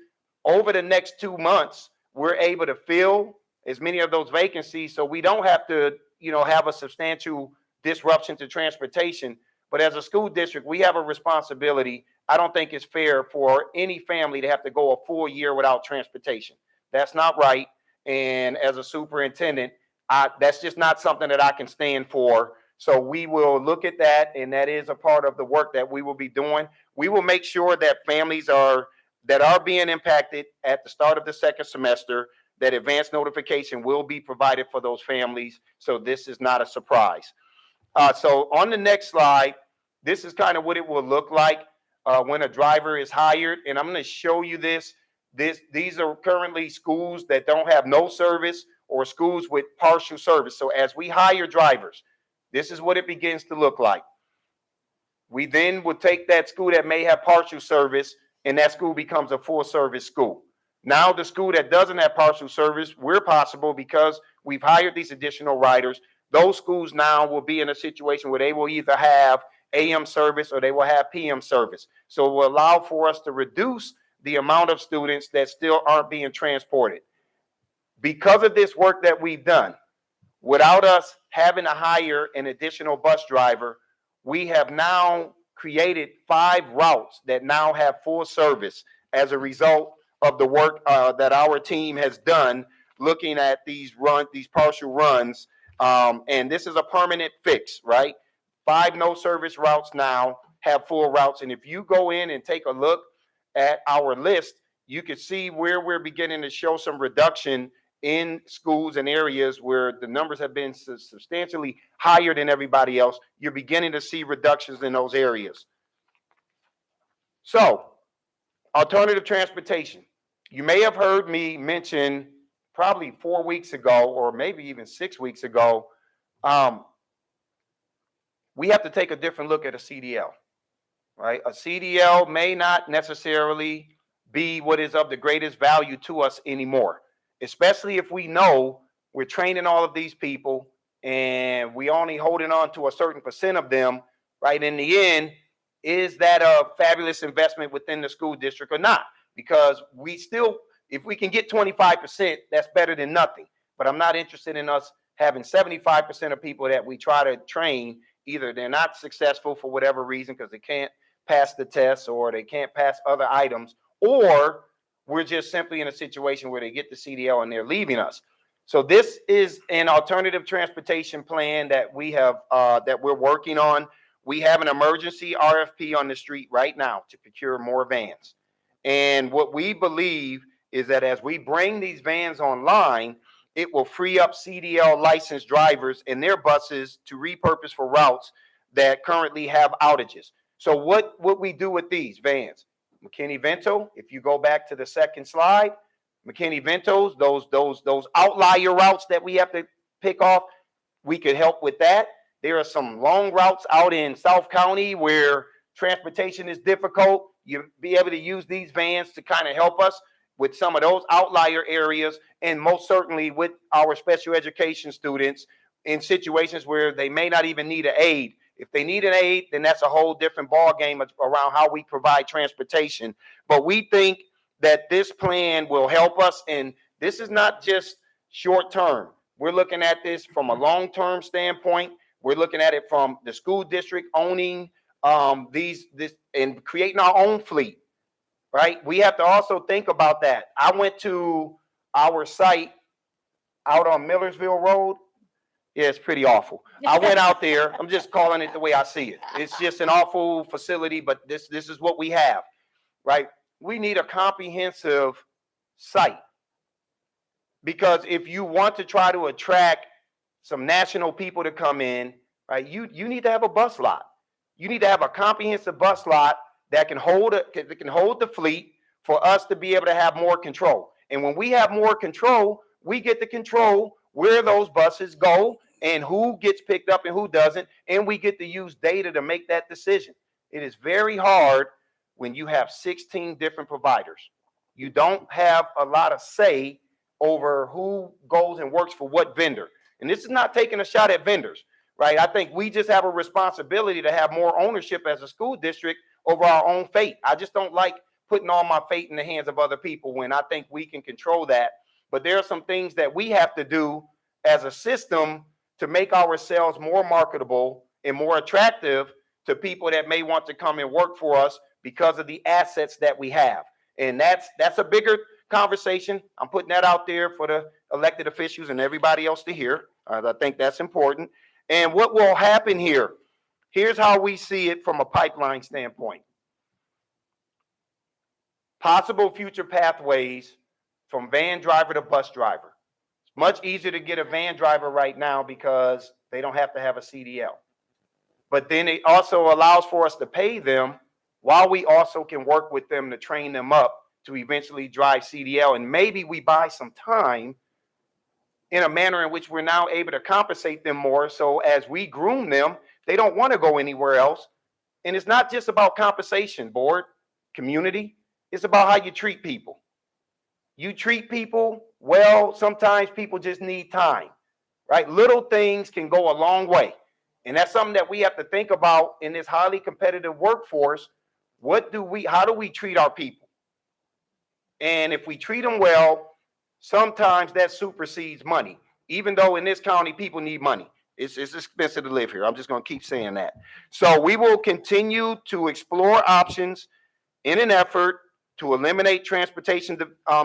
over the next 2 months, we're able to fill as many of those vacancies so we don't have to, have a substantial disruption to transportation. But as a school district, we have a responsibility. I don't think it's fair for any family to have to go a full year without transportation. That's not right. And as a superintendent, that's just not something that I can stand for. So we will look at that, and that is a part of the work that we will be doing. We will make sure that families that are being impacted at the start of the second semester, that advance notification will be provided for those families. So this is not a surprise. So on the next slide, this is kind of what it will look like when a driver is hired. And I'm going to show you this. These are currently schools that don't have no service or schools with partial service. So as we hire drivers, this is what it begins to look like. We then will take that school that may have partial service, and that school becomes a full service school. Now the school that doesn't have partial service, we're possible because we've hired these additional riders. Those schools now will be in a situation where they will either have AM service or they will have PM service. So it will allow for us to reduce the amount of students that still aren't being transported. Because of this work that we've done, without us having to hire an additional bus driver, we have now created 5 routes that now have full service as a result of the work that our team has done looking at these partial runs. And this is a permanent fix, right? 5 no service routes now have full routes. And if you go in and take a look at our list, you can see where we're beginning to show some reduction in schools and areas where the numbers have been substantially higher than everybody else. You're beginning to see reductions in those areas. So, alternative transportation. You may have heard me mention probably 4 weeks ago, or maybe even 6 weeks ago, we have to take a different look at a CDL, right? A CDL may not necessarily be what is of the greatest value to us anymore, especially if we know we're training all of these people and we only holding on to a certain percent of them, right? In the end, is that a fabulous investment within the school district or not? Because we still, if we can get 25%, that's better than nothing. But I'm not interested in us having 75% of people that we try to train, either they're not successful for whatever reason because they can't pass the test or they can't pass other items, or we're just simply in a situation where they get the CDL and they're leaving us. So this is an alternative transportation plan that we have, that we're working on. We have an emergency RFP on the street right now to procure more vans. And what we believe is that as we bring these vans online, it will free up CDL licensed drivers and their buses to repurpose for routes that currently have outages. So what we do with these vans? McKinney-Vento, if you go back to the second slide, McKinney-Ventos, those outlier routes that we have to pick off, we could help with that. There are some long routes out in South County where transportation is difficult. You'll be able to use these vans to kind of help us with some of those outlier areas, and most certainly with our special education students in situations where they may not even need an aid. If they need an aid, then that's a whole different ballgame around how we provide transportation. But we think that this plan will help us, and this is not just short term. We're looking at this from a long-term standpoint. We're looking at it from the school district owning this and creating our own fleet, right? We have to also think about that. I went to our site out on Millersville Road. Yeah, it's pretty awful. I went out there. I'm just calling it the way I see it. It's just an awful facility, but this is what we have, right? We need a comprehensive site, because if you want to try to attract some national people to come in, right, you need to have a bus lot. You need to have a comprehensive bus lot that can hold the fleet for us to be able to have more control. And when we have more control, we get to control where those buses go and who gets picked up and who doesn't, and we get to use data to make that decision. It is very hard when you have 16 different providers. You don't have a lot of say over who goes and works for what vendor. And this is not taking a shot at vendors, right? I think we just have a responsibility to have more ownership as a school district over our own fate. I just don't like putting all my fate in the hands of other people when I think we can control that. But there are some things that we have to do as a system to make ourselves more marketable and more attractive to people that may want to come and work for us because of the assets that we have. And that's a bigger conversation. I'm putting that out there for the elected officials and everybody else to hear. I think that's important. And what will happen here? Here's how we see it from a pipeline standpoint. Possible future pathways from van driver to bus driver. It's much easier to get a van driver right now because they don't have to have a CDL. But then it also allows for us to pay them while we also can work with them to train them up to eventually drive CDL. And maybe we buy some time in a manner in which we're now able to compensate them more. So as we groom them, they don't want to go anywhere else. And it's not just about compensation, board, community. It's about how you treat people. You treat people well. Sometimes people just need time, right? Little things can go a long way. And that's something that we have to think about in this highly competitive workforce. How do we treat our people? And if we treat them well, sometimes that supersedes money. Even though in this county, people need money. It's expensive to live here. I'm just going to keep saying that. So we will continue to explore options in an effort to eliminate transportation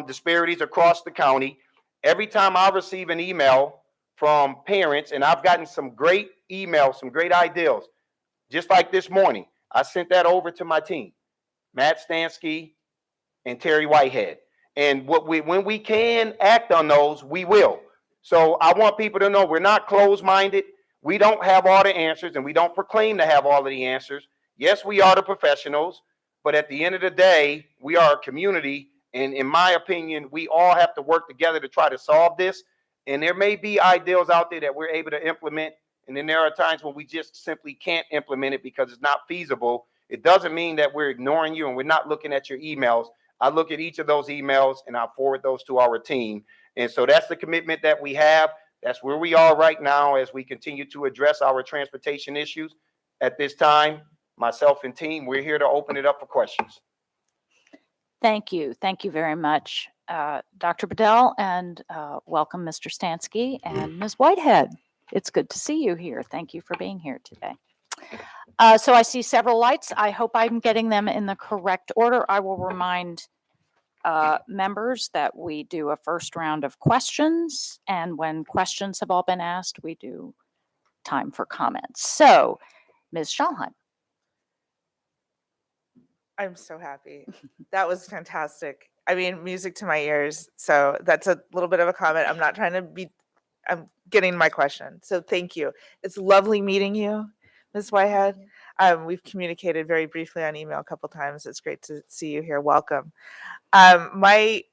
disparities across the county. Every time I receive an email from parents, and I've gotten some great emails, some great ideas, just like this morning, I sent that over to my team, Matt Stansky and Terry Whitehead. And when we can act on those, we will. So I want people to know we're not closed-minded. We don't have all the answers, and we don't proclaim to have all of the answers. Yes, we are the professionals, but at the end of the day, we are a community. And in my opinion, we all have to work together to try to solve this. And there may be ideas out there that we're able to implement. And then there are times when we just simply can't implement it because it's not feasible. It doesn't mean that we're ignoring you and we're not looking at your emails. I look at each of those emails and I forward those to our team. And so that's the commitment that we have. That's where we are right now as we continue to address our transportation issues. At this time, myself and team, we're here to open it up for questions. Thank you. Thank you very much, Dr. Bedell, and welcome, Mr. Stansky and Ms. Whitehead. It's good to see you here. Thank you for being here today. So I see several lights. I hope I'm getting them in the correct order. I will remind members that we do a first round of questions, and when questions have all been asked, we do time for comments. So, Ms. Schalheim. I'm so happy. That was fantastic. I mean, music to my ears. So that's a little bit of a comment. I'm not trying to I'm getting my question. So thank you. It's lovely meeting you. Ms. Whitehead. We've communicated very briefly on email a couple times. It's great to see you here. Welcome. I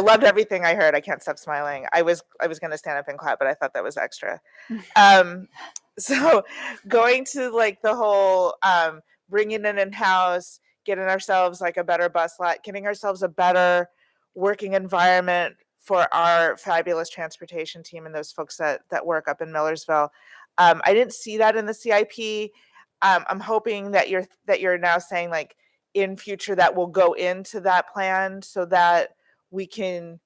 loved everything I heard. I can't stop smiling. I was going to stand up and clap, but I thought that was extra. So going to like the whole bringing it in-house, getting ourselves like a better bus lot, getting ourselves a better working environment for our fabulous transportation team and those folks that work up in Millersville. I didn't see that in the CIP. I'm hoping that you're now saying like in future that will go into that plan so that we can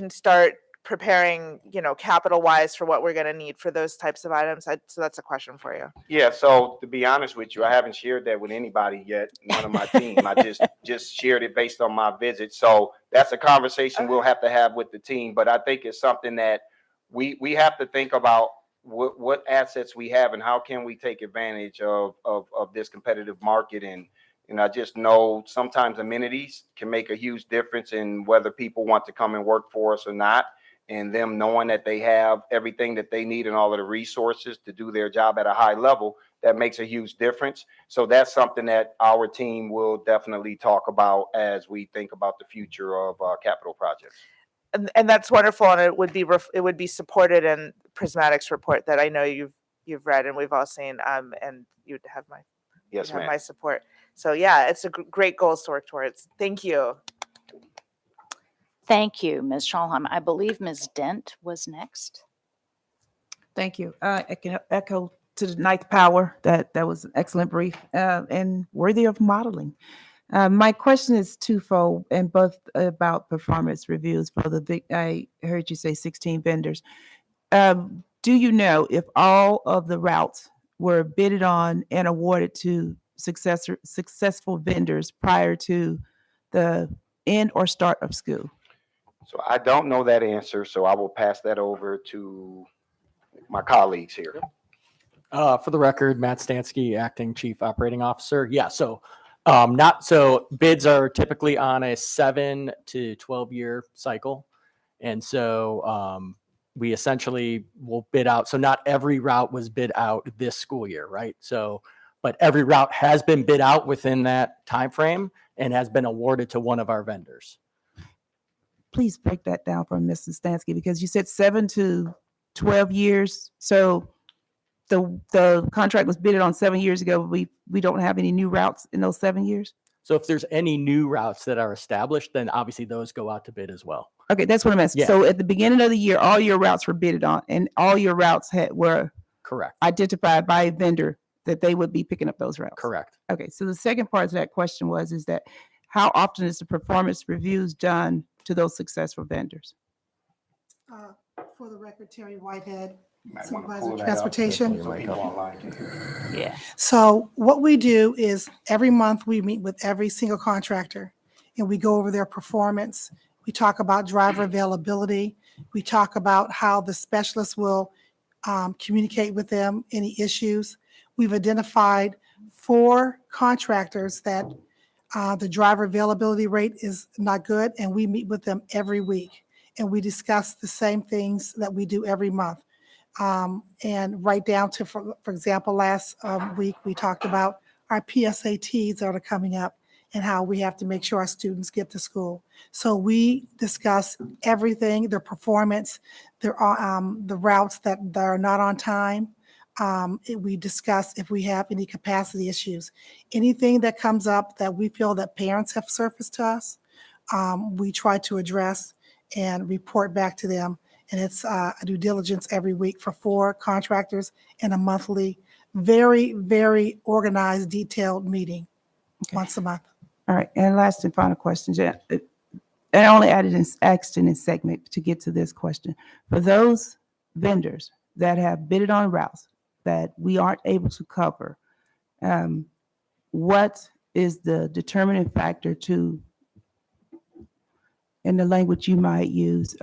start preparing, capital wise for what we're going to need for those types of items. So that's a question for you. Yeah, so to be honest with you, I haven't shared that with anybody yet, none of my team. I just shared it based on my visit. So that's a conversation we'll have to have with the team. But I think it's something that we have to think about what assets we have and how can we take advantage of this competitive market. And I just know sometimes amenities can make a huge difference in whether people want to come and work for us or not. And them knowing that they have everything that they need and all of the resources to do their job at a high level, that makes a huge difference. So that's something that our team will definitely talk about as we think about the future of capital projects. And that's wonderful, and it would be supported in Prismatic's report that I know you've read and we've all seen, and you'd have my support. So yeah, it's a great goal to work towards. Thank you. Thank you, Ms. Scholheim. I believe Ms. Dent was next. Thank you. I can echo to the ninth power that was an excellent brief and worthy of modeling. My question is twofold, and both about performance reviews for I heard you say 16 vendors. Do you know if all of the routes were bidded on and awarded to successful vendors prior to the end or start of school? So I don't know that answer, so I will pass that over to my colleagues here. For the record, Matt Stansky, Acting Chief Operating Officer. Yeah, so bids are typically on a 7 to 12-year cycle. And so we essentially will bid out. So not every route was bid out this school year, right? So, but every route has been bid out within that time frame and has been awarded to one of our vendors. Please break that down for Mrs. Stansky, because you said 7 to 12 years. So the contract was bidded on 7 years ago. We don't have any new routes in those 7 years. So if there's any new routes that are established, then obviously those go out to bid as well. Okay, that's what I'm asking. Yeah. So at the beginning of the year, all your routes were bidded on, and all your routes were correct, identified by a vendor that they would be picking up those routes. Correct. Okay, so the second part of that question is that how often is the performance reviews done to those successful vendors? For the record, Terry Whitehead, Might wanna Supervisor pull of that up Transportation. so people online can hear. Yeah. So what we do is every month we meet with every single contractor and we go over their performance. We talk about driver availability. We talk about how the specialists will communicate with them, any issues. We've identified 4 contractors that the driver availability rate is not good, and we meet with them every week. And we discuss the same things that we do every month. And right down to, for example, last week, we talked about our PSATs that are coming up and how we have to make sure our students get to school. So we discuss everything, their performance, the routes that are not on time. We discuss if we have any capacity issues. Anything that comes up that we feel that parents have surfaced to us, we try to address and report back to them. And it's a due diligence every week for 4 contractors and a monthly, very, very organized, detailed meeting once a month. All right, and last and final question, Jen. I only asked in this segment to get to this question. For those vendors that have bidded on routes that we aren't able to cover, what is the determining factor to, in the language you might use,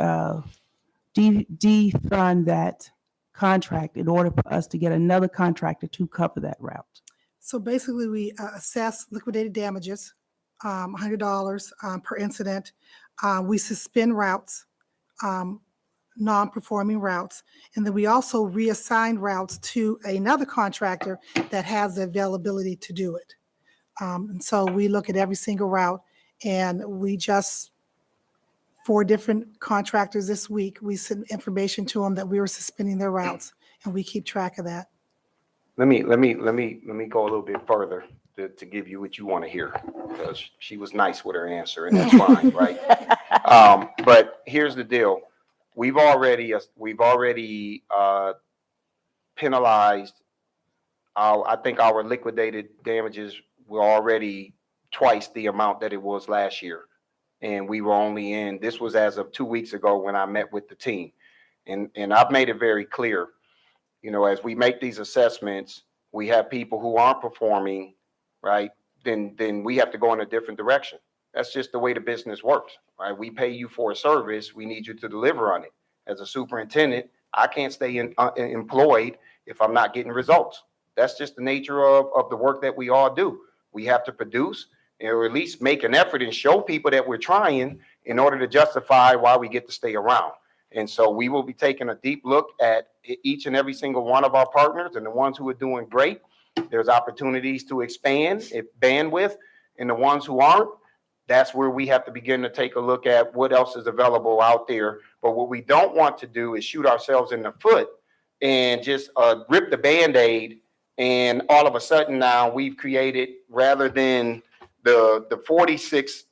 defund that contract in order for us to get another contractor to cover that route? So basically, we assess liquidated damages, $100 per incident. We suspend routes non-performing routes. And then we also reassigned routes to another contractor that has the availability to do it. And so we look at every single route, and we just, 4 different contractors this week, we sent information to them that we were suspending their routes, and we keep track of that. Let me go a little bit further to give you what you want to hear, because she was nice with her answer, and that's fine, right? But here's the deal: we've already penalized. I think our liquidated damages were already twice the amount that it was last year, and we were only in. This was as of 2 weeks ago when I met with the team, and I've made it very clear. You know, as we make these assessments, we have people who aren't performing, right? Then we have to go in a different direction. That's just the way the business works, right? We pay you for a service. We need you to deliver on it. As a superintendent, I can't stay employed if I'm not getting results. That's just the nature of the work that we all do. We have to produce, or at least make an effort and show people that we're trying in order to justify why we get to stay around. And so we will be taking a deep look at each and every single one of our partners, and the ones who are doing great, there's opportunities to expand bandwidth, and the ones who aren't, that's where we have to begin to take a look at what else is available out there. But what we don't want to do is shoot ourselves in the foot and just rip the Band-Aid, and all of a sudden now we've created, rather than the 46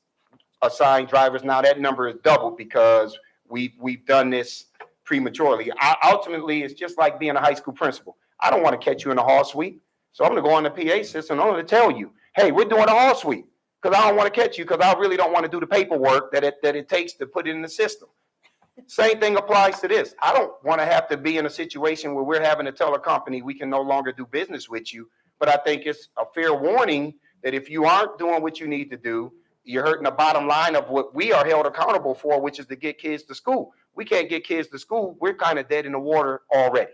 assigned drivers, now that number is doubled because we've done this prematurely. Ultimately, it's just like being a high school principal. I don't want to catch you in a hall sweep, so I'm going to go on the PA system. I'm going to tell you, hey, we're doing a hall sweep, because I don't want to catch you, because I really don't want to do the paperwork that it takes to put it in the system. Same thing applies to this. I don't want to have to be in a situation where we're having to tell a company we can no longer do business with you. But I think it's a fair warning that if you aren't doing what you need to do, you're hurting the bottom line of what we are held accountable for, which is to get kids to school. We can't get kids to school. We're kind of dead in the water already.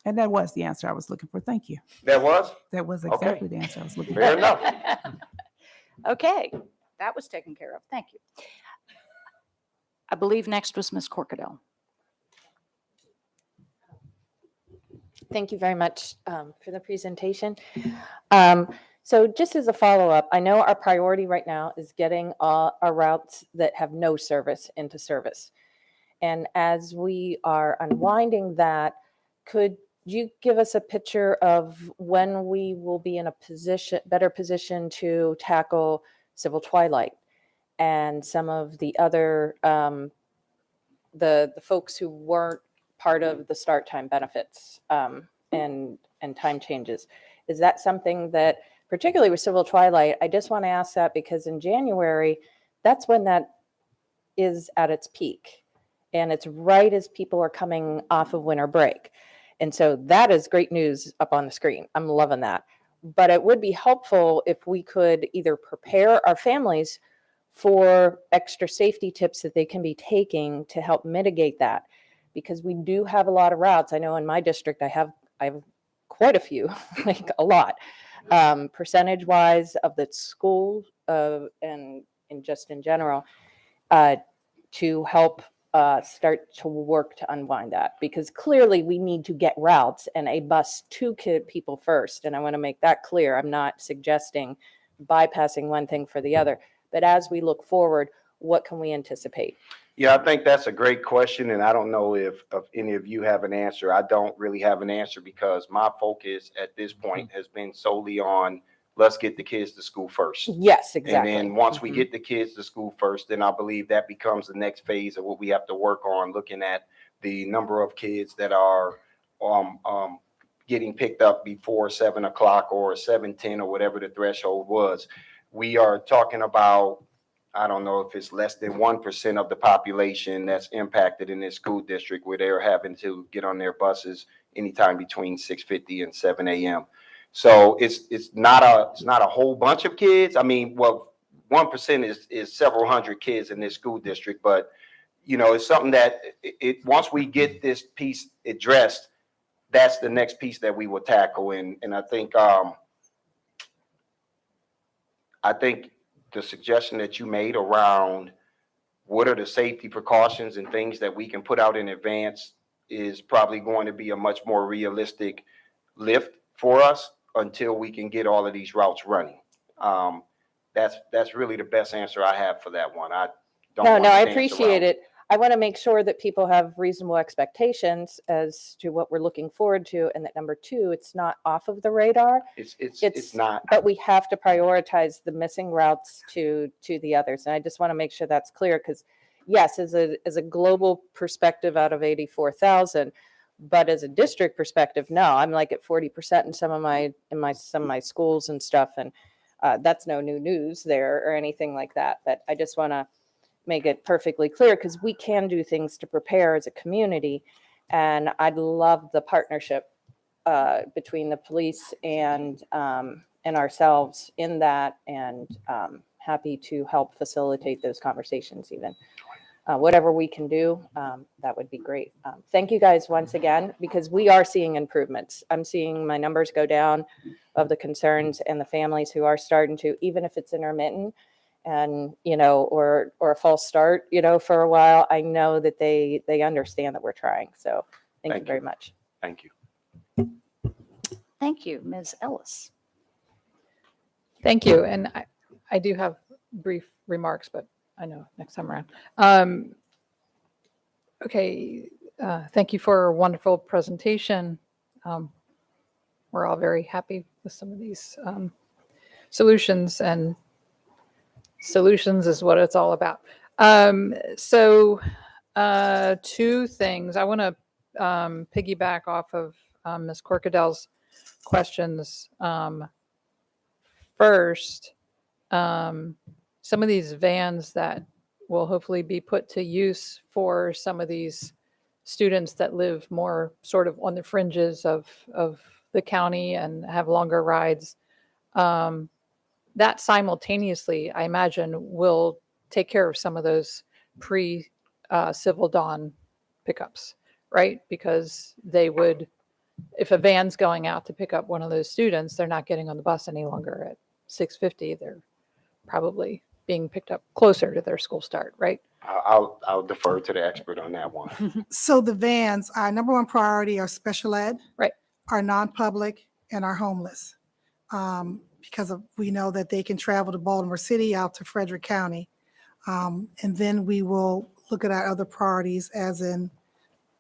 And that was the answer I was looking for. Thank you. That was? That was exactly the answer I was looking for. Fair enough. Okay, that was taken care of. Thank you. I believe next was Ms. Corkadell. Thank you very much for the presentation. So just as a follow-up, I know our priority right now is getting our routes that have no service into service. And as we are unwinding that, could you give us a picture of when we will be in a better position to tackle Civil Twilight and some of the other, the folks who weren't part of the start time benefits and time changes? Is that something that, particularly with Civil Twilight, I just want to ask that because in January, that's when that is at its peak. And it's right as people are coming off of winter break. And so that is great news up on the screen. I'm loving that. But it would be helpful if we could either prepare our families for extra safety tips that they can be taking to help mitigate that. Because we do have a lot of routes. I know in my district, I have quite a few, like a lot, percentage-wise of the school and just in general, to help start to work to unwind that. Because clearly we need to get routes and a bus to people first. And I want to make that clear. I'm not suggesting bypassing one thing for the other. But as we look forward, what can we anticipate? Yeah, I think that's a great question, and I don't know if any of you have an answer. I don't really have an answer because my focus at this point has been solely on let's get the kids to school first. Yes, exactly. And then once we get the kids to school first, then I believe that becomes the next phase of what we have to work on, looking at the number of kids that are getting picked up before 7 o'clock or 7:10 or whatever the threshold was. We are talking about, I don't know if it's less than 1% of the population that's impacted in this school district where they're having to get on their buses anytime between 6:50 and 7 a.m. So it's not a whole bunch of kids. I mean, well, 1% is several hundred kids in this school district, but you know, it's something that once we get this piece addressed, that's the next piece that we will tackle. And I think the suggestion that you made around what are the safety precautions and things that we can put out in advance is probably going to be a much more realistic lift for us until we can get all of these routes running. That's really the best answer I have for that one. I don't No, want no, to I dance appreciate around it. I want to make sure that people have reasonable expectations as to what we're looking forward to, and that number two, it's not off of the radar. It's not. But we have to prioritize the missing routes to the others. And I just want to make sure that's clear, because yes, as a global perspective out of 84,000, but as a district perspective, no, I'm like at 40% in some of my schools and stuff. And that's no new news there or anything like that. But I just want to make it perfectly clear, because we can do things to prepare as a community. And I'd love the partnership between the police and ourselves in that, and happy to help facilitate those conversations even. Whatever we can do, that would be great. Thank you guys once again, because we are seeing improvements. I'm seeing my numbers go down of the concerns and the families who are starting to, even if it's intermittent and, or a false start, for a while, I know that they understand that we're trying. So thank you very much. Thank you. Thank you, Ms. Ellis. Thank you. And I do have brief remarks, but I know next time around. Okay. Thank you for a wonderful presentation. We're all very happy with some of these solutions, and solutions is what it's all about. So two things. I want to piggyback off of Ms. Corkadell's questions. First, some of these vans that will hopefully be put to use for some of these students that live more sort of on the fringes of the county and have longer rides, that simultaneously, I imagine, will take care of some of those pre-civil dawn pickups, right? Because they would, if a van's going out to pick up one of those students, they're not getting on the bus any longer at 6:50. They're probably being picked up closer to their school start, right? I'll defer to the expert on that one. So the vans, our number one priority are special ed, right? Our non-public, and our homeless. Because we know that they can travel to Baltimore City, out to Frederick County. And then we will look at our other priorities, as in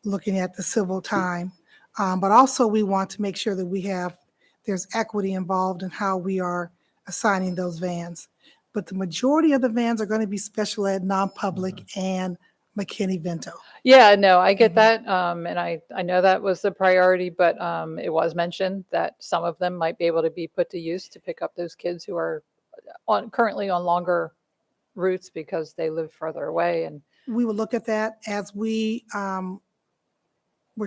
looking at the civil time. But also we want to make sure that there's equity involved in how we are assigning those vans. But the majority of the vans are going to be special ed, non-public, and McKinney-Vento. Yeah, no, I get that. And I know that was the priority, but it was mentioned that some of them might be able to be put to use to pick up those kids who are currently on longer routes because they live further away. And we will look at that as we're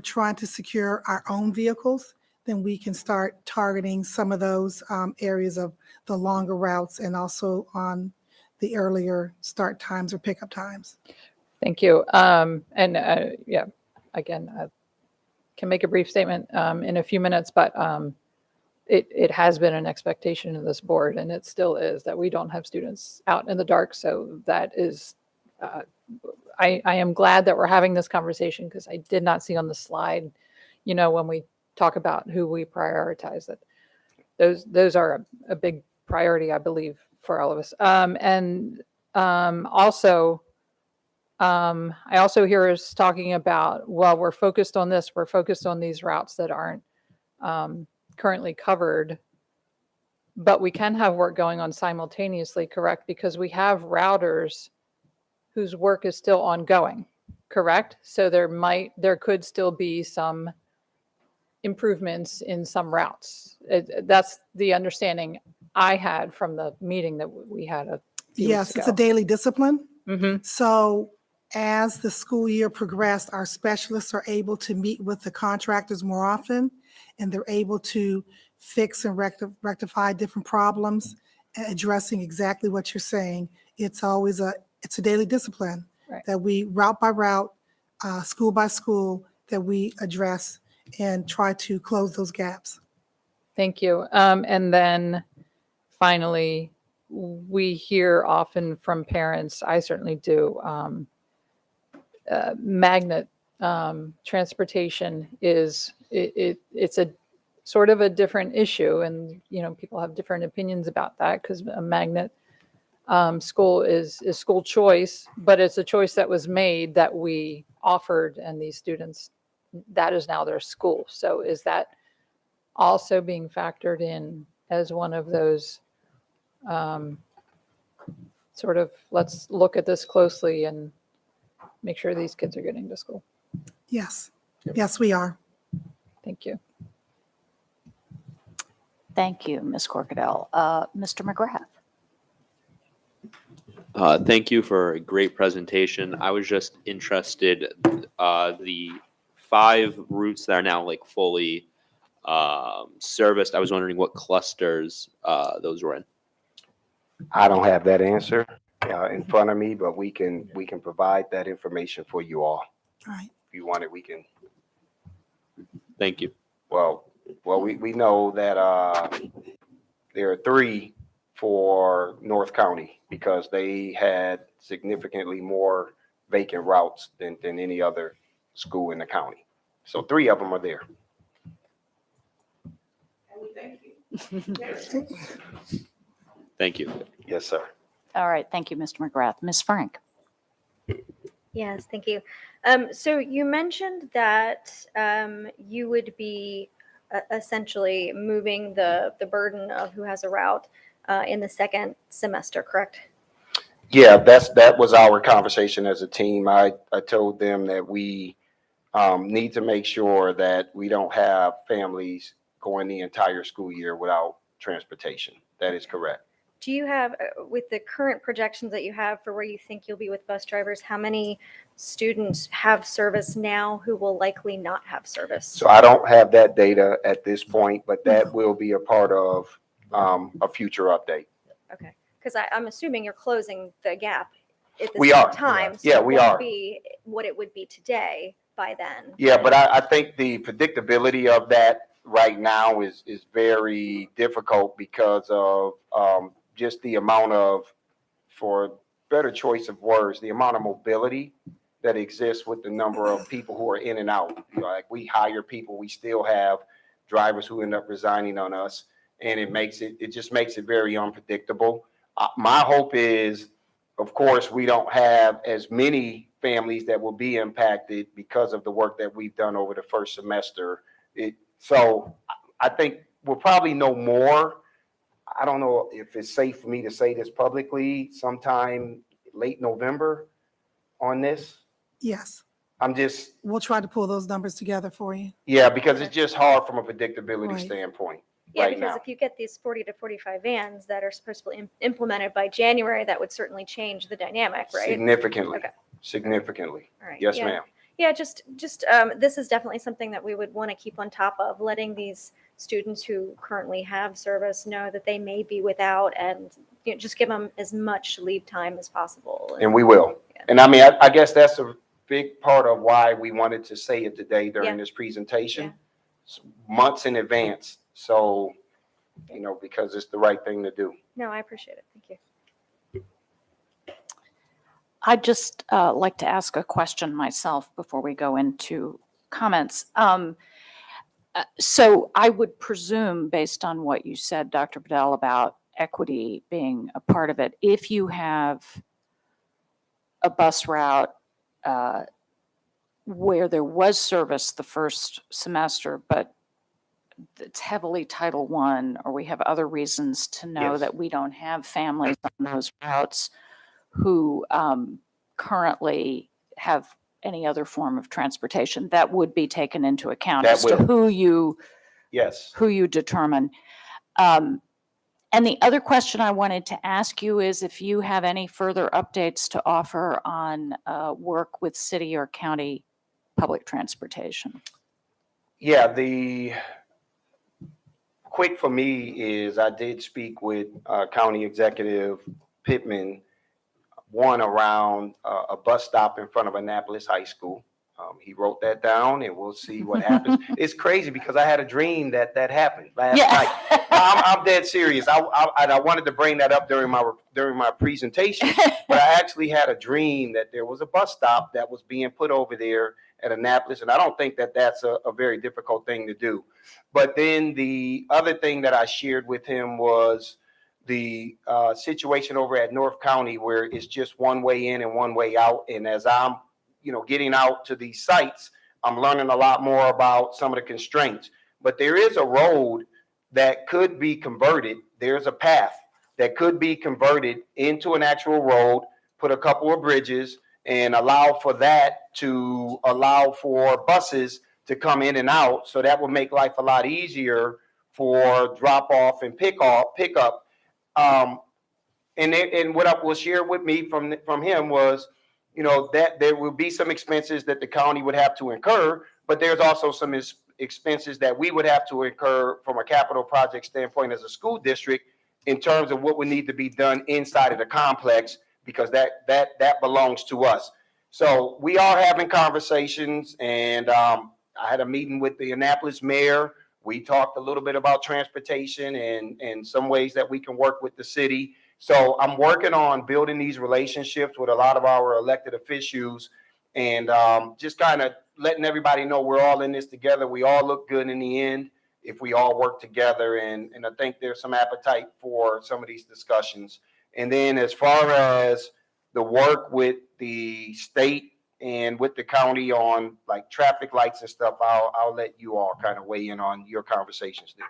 trying to secure our own vehicles. Then we can start targeting some of those areas of the longer routes, and also on the earlier start times or pickup times. Thank you. Yeah, again, I can make a brief statement in a few minutes, but it has been an expectation of this board, and it still is, that we don't have students out in the dark. So that is, I am glad that we're having this conversation, because I did not see on the slide, when we talk about who we prioritize, that those are a big priority, I believe, for all of us. I also hear us talking about, well, we're focused on this, we're focused on these routes that aren't currently covered, but we can have work going on simultaneously, correct? Because we have routers whose work is still ongoing, correct? So there could still be some improvements in some routes. That's the understanding I had from the meeting that we had a few weeks Yes, ago. it's a daily discipline. Mm-hmm. So as the school year progressed, our specialists are able to meet with the contractors more often, and they're able to fix and rectify different problems, addressing exactly what you're saying. It's always a daily discipline, right, that we route by route, school by school, that we address and try to close those gaps. Thank you. And then finally, we hear often from parents, I certainly do, magnet transportation is, it's a sort of a different issue. And, people have different opinions about that because a magnet school is school choice, but it's a choice that was made that we offered, and these students, that is now their school. So is that also being factored in as one of those sort of, let's look at this closely and make sure these kids are getting to school? Yes. Yes, we are. Thank you. Thank you, Ms. Corkadell. Mr. McGrath. Thank you for a great presentation. I was just interested, the 5 routes that are now like fully serviced. I was wondering what clusters those were in. I don't have that answer in front of me, but we can provide that information for you all. All right. If you want it, we can. Thank you. Well, we know that there are 3 for North County because they had significantly more vacant routes than any other school in the county. So 3 of them are there. Thank you. Yes, sir. All right. Thank you, Mr. McGrath. Ms. Frank. Yes, thank you. So you mentioned that you would be essentially moving the burden of who has a route in the second semester, correct? Yeah, that was our conversation as a team. I told them that we need to make sure that we don't have families going the entire school year without transportation. That is correct. Do you have, with the current projections that you have for where you think you'll be with bus drivers, how many students have service now who will likely not have service? So I don't have that data at this point, but that will be a part of a future update. Okay, because I'm assuming you're closing the gap at the We same are. time. Yeah, so it we won't are. Be what it would be today by then. Yeah, but I think the predictability of that right now is very difficult because of just the amount of, for better choice of words, the amount of mobility that exists with the number of people who are in and out. Like we hire people, we still have drivers who end up resigning on us, and it just makes it very unpredictable. My hope is, of course, we don't have as many families that will be impacted because of the work that we've done over the first semester. So I think we'll probably know more. I don't know if it's safe for me to say this publicly, sometime late November on this. Yes. We'll try to pull those numbers together for you. Yeah, because it's just hard from a predictability Right. standpoint Yeah, right because now. if you get these 40 to 45 vans that are supposed to be implemented by January, that would certainly change the dynamic, right? Significantly. Okay. Significantly. All right. Yes, Yeah. ma'am. Yeah, just this is definitely something that we would want to keep on top of, letting these students who currently have service know that they may be without, and just give them as much leave time as possible. And we will. And I mean, I guess that's a big part of why we wanted to say it today during this presentation, months in advance. So, because it's the right thing to do. No, I appreciate it. Thank you. I'd just like to ask a question myself before we go into comments. So I would presume, based on what you said, Dr. Bedell, about equity being a part of it, if you have a bus route where there was service the first semester, but it's heavily Title I, or we have other reasons to know that we don't have families on those routes who currently have any other form of transportation, that would be taken into account That as to will. who you determine. And the other question I wanted to ask you is if you have any further updates to offer on work with city or county public transportation. Yeah, the quick for me is I did speak with County Executive Pittman, one around a bus stop in front of Annapolis High School. He wrote that down, and we'll see what happens. It's crazy because I had a dream that happened last night. I'm dead serious. I wanted to bring that up during my presentation, but I actually had a dream that there was a bus stop that was being put over there at Annapolis, and I don't think that that's a very difficult thing to do. But then the other thing that I shared with him was the situation over at North County, where it's just one way in and one way out. And as I'm, getting out to these sites, I'm learning a lot more about some of the constraints. But there is a road that could be converted. There's a path that could be converted into an actual road, put a couple of bridges, and allow for that to allow for buses to come in and out. So that would make life a lot easier for drop off and pick up. And what was shared with me from him was, that there will be some expenses that the county would have to incur, but there's also some expenses that we would have to incur from a capital project standpoint as a school district in terms of what would need to be done inside of the complex, because that belongs to us. So we are having conversations, and I had a meeting with the Annapolis mayor. We talked a little bit about transportation and some ways that we can work with the city. So I'm working on building these relationships with a lot of our elected officials, and just kind of letting everybody know we're all in this together. We all look good in the end if we all work together. And I think there's some appetite for some of these discussions. And then as far as the work with the state and with the county on like traffic lights and stuff, I'll let you all kind of weigh in on your conversations there.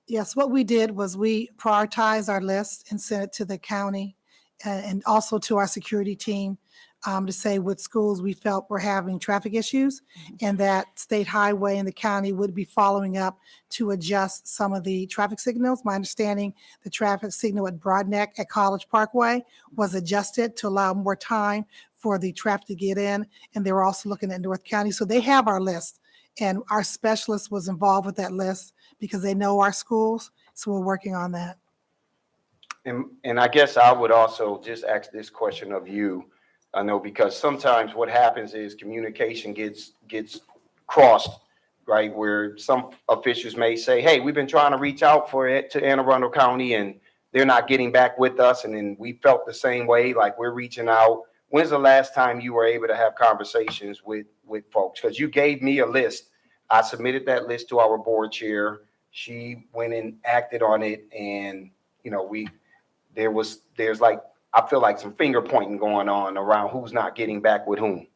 Yes, what we did was we prioritized our list and sent it to the county and also to our security team to say what schools we felt were having traffic issues, and that State Highway and the county would be following up to adjust some of the traffic signals. My understanding, the traffic signal at Broadneck at College Parkway was adjusted to allow more time for the traffic to get in, and they were also looking at North County. So they have our list, and our specialist was involved with that list because they know our schools, so we're working on that. And I guess I would also just ask this question of you. I know because sometimes what happens is communication gets crossed, right? Where some officials may say, hey, we've been trying to reach out for it to Anne Arundel County and they're not getting back with us. And then we felt the same way, like we're reaching out. When's the last time you were able to have conversations with folks? Because you gave me a list. I submitted that list to our board chair. She went and acted on it. And, there's like, I feel like some finger pointing going on around who's not getting back with whom.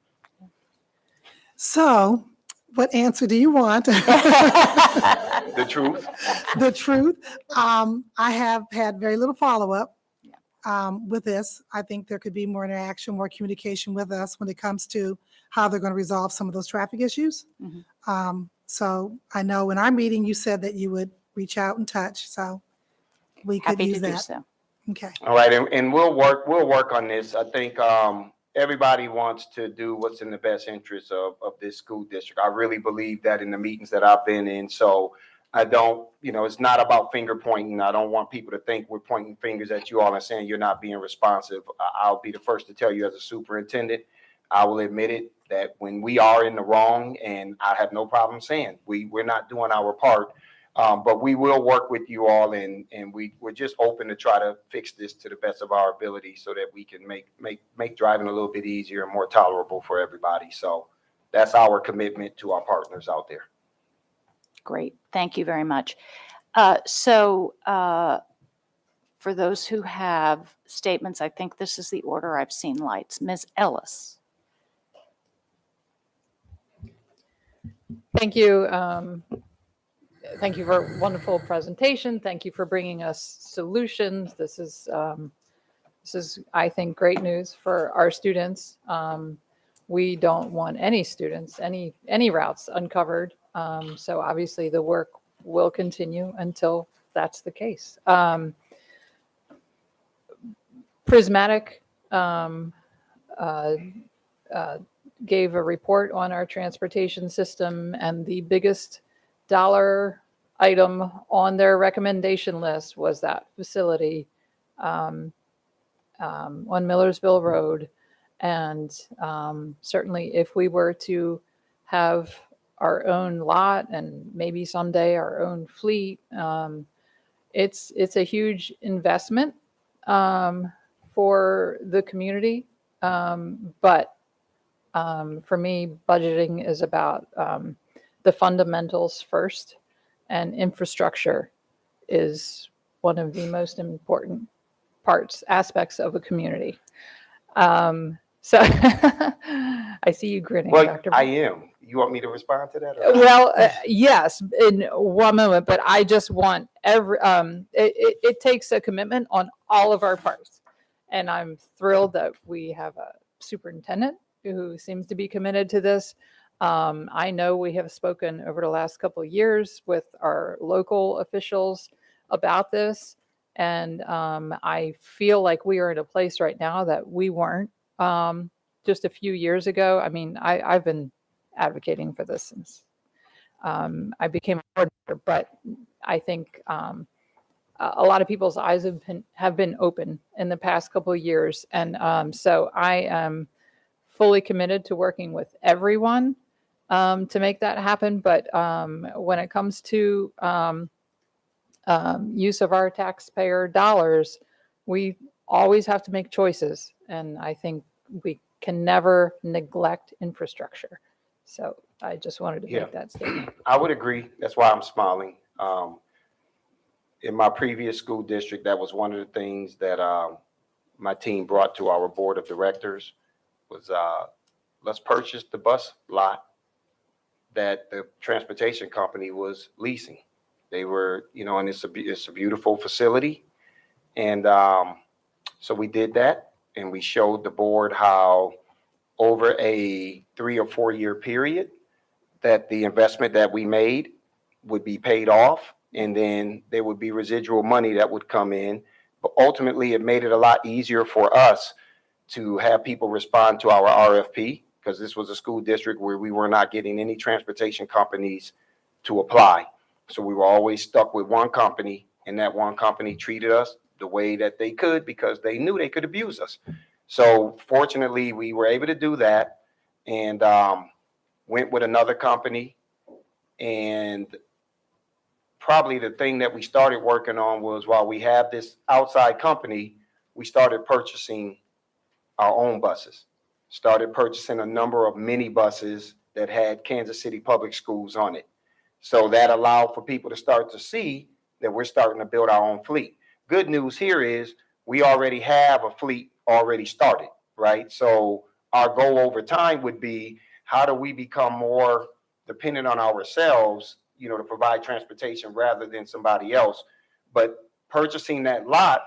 So what answer do you want? The truth. The truth. I have had very little follow-up with this. I think there could be more interaction, more communication with us when it comes to how they're going to resolve some of those traffic issues. So I know in our meeting, you said that you would reach out and touch, so we could Happy use to do that. so. Okay. All right, and we'll work on this. I think everybody wants to do what's in the best interest of this school district. I really believe that in the meetings that I've been in. So I don't, it's not about finger pointing. I don't want people to think we're pointing fingers at you all and saying you're not being responsive. I'll be the first to tell you as a superintendent, I will admit it, that when we are in the wrong, and I have no problem saying we're not doing our part. But we will work with you all, and we're just open to try to fix this to the best of our ability so that we can make driving a little bit easier and more tolerable for everybody. So that's our commitment to our partners out there. Great. Thank you very much. For those who have statements, I think this is the order I've seen lights. Ms. Ellis. Thank you. Thank you for a wonderful presentation. Thank you for bringing us solutions. This is, I think, great news for our students. We don't want any students, any routes uncovered. So obviously the work will continue until that's the case. Prismatic gave a report on our transportation system, and the biggest dollar item on their recommendation list was that facility on Millersville Road. And certainly if we were to have our own lot and maybe someday our own fleet. It's a huge investment for the community. But for me, budgeting is about the fundamentals first, and infrastructure is one of the most important aspects of a community. So I see you grinning, Well, Dr. I am. You want me to respond to that? Or? Well, yes, in one moment, but I just want it takes a commitment on all of our parts. And I'm thrilled that we have a superintendent who seems to be committed to this. I know we have spoken over the last couple of years with our local officials about this. And I feel like we are in a place right now that we weren't just a few years ago. I mean, I've been advocating for this since I became a board member, but I think a lot of people's eyes have been open in the past couple of years. And so I am fully committed to working with everyone to make that happen. But when it comes to use of our taxpayer dollars, we always have to make choices. And I think we can never neglect infrastructure. So I just wanted to make that statement. I would agree. That's why I'm smiling. In my previous school district, that was one of the things that my team brought to our board of directors was let's purchase the bus lot that the transportation company was leasing. They were, and it's a beautiful facility. And so we did that, and we showed the board how over a 3 or 4 year period that the investment that we made would be paid off, and then there would be residual money that would come in. But ultimately, it made it a lot easier for us to have people respond to our RFP, because this was a school district where we were not getting any transportation companies to apply. So we were always stuck with one company, and that one company treated us the way that they could because they knew they could abuse us. So fortunately, we were able to do that, and went with another company. And probably the thing that we started working on was, while we have this outside company, we started purchasing our own buses, started purchasing a number of mini buses that had Kansas City Public Schools on it. So that allowed for people to start to see that we're starting to build our own fleet. Good news here is we already have a fleet already started, right? So our goal over time would be, how do we become more dependent on ourselves, to provide transportation rather than somebody else? But purchasing that lot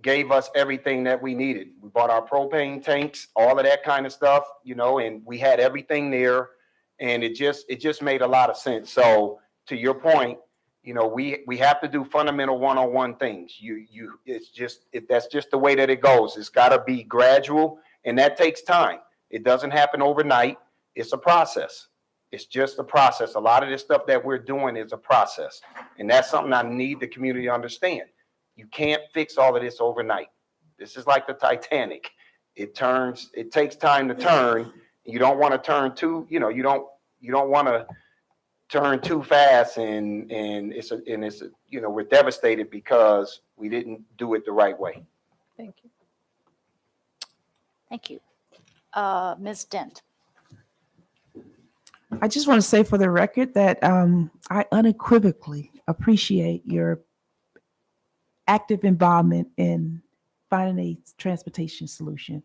gave us everything that we needed. We bought our propane tanks, all of that kind of stuff, and we had everything there, and it just made a lot of sense. So to your point, we have to do fundamental one-on-one things. That's just the way that it goes. It's got to be gradual, and that takes time. It doesn't happen overnight. It's a process. It's just a process. A lot of this stuff that we're doing is a process, and that's something I need the community to understand. You can't fix all of this overnight. This is like the Titanic. It takes time to turn. You don't want to turn too, you don't want to turn too fast, and we're devastated because we didn't do it the right way. Thank you. Thank you. Ms. Dent. I just want to say for the record that I unequivocally appreciate your active involvement in finding a transportation solution.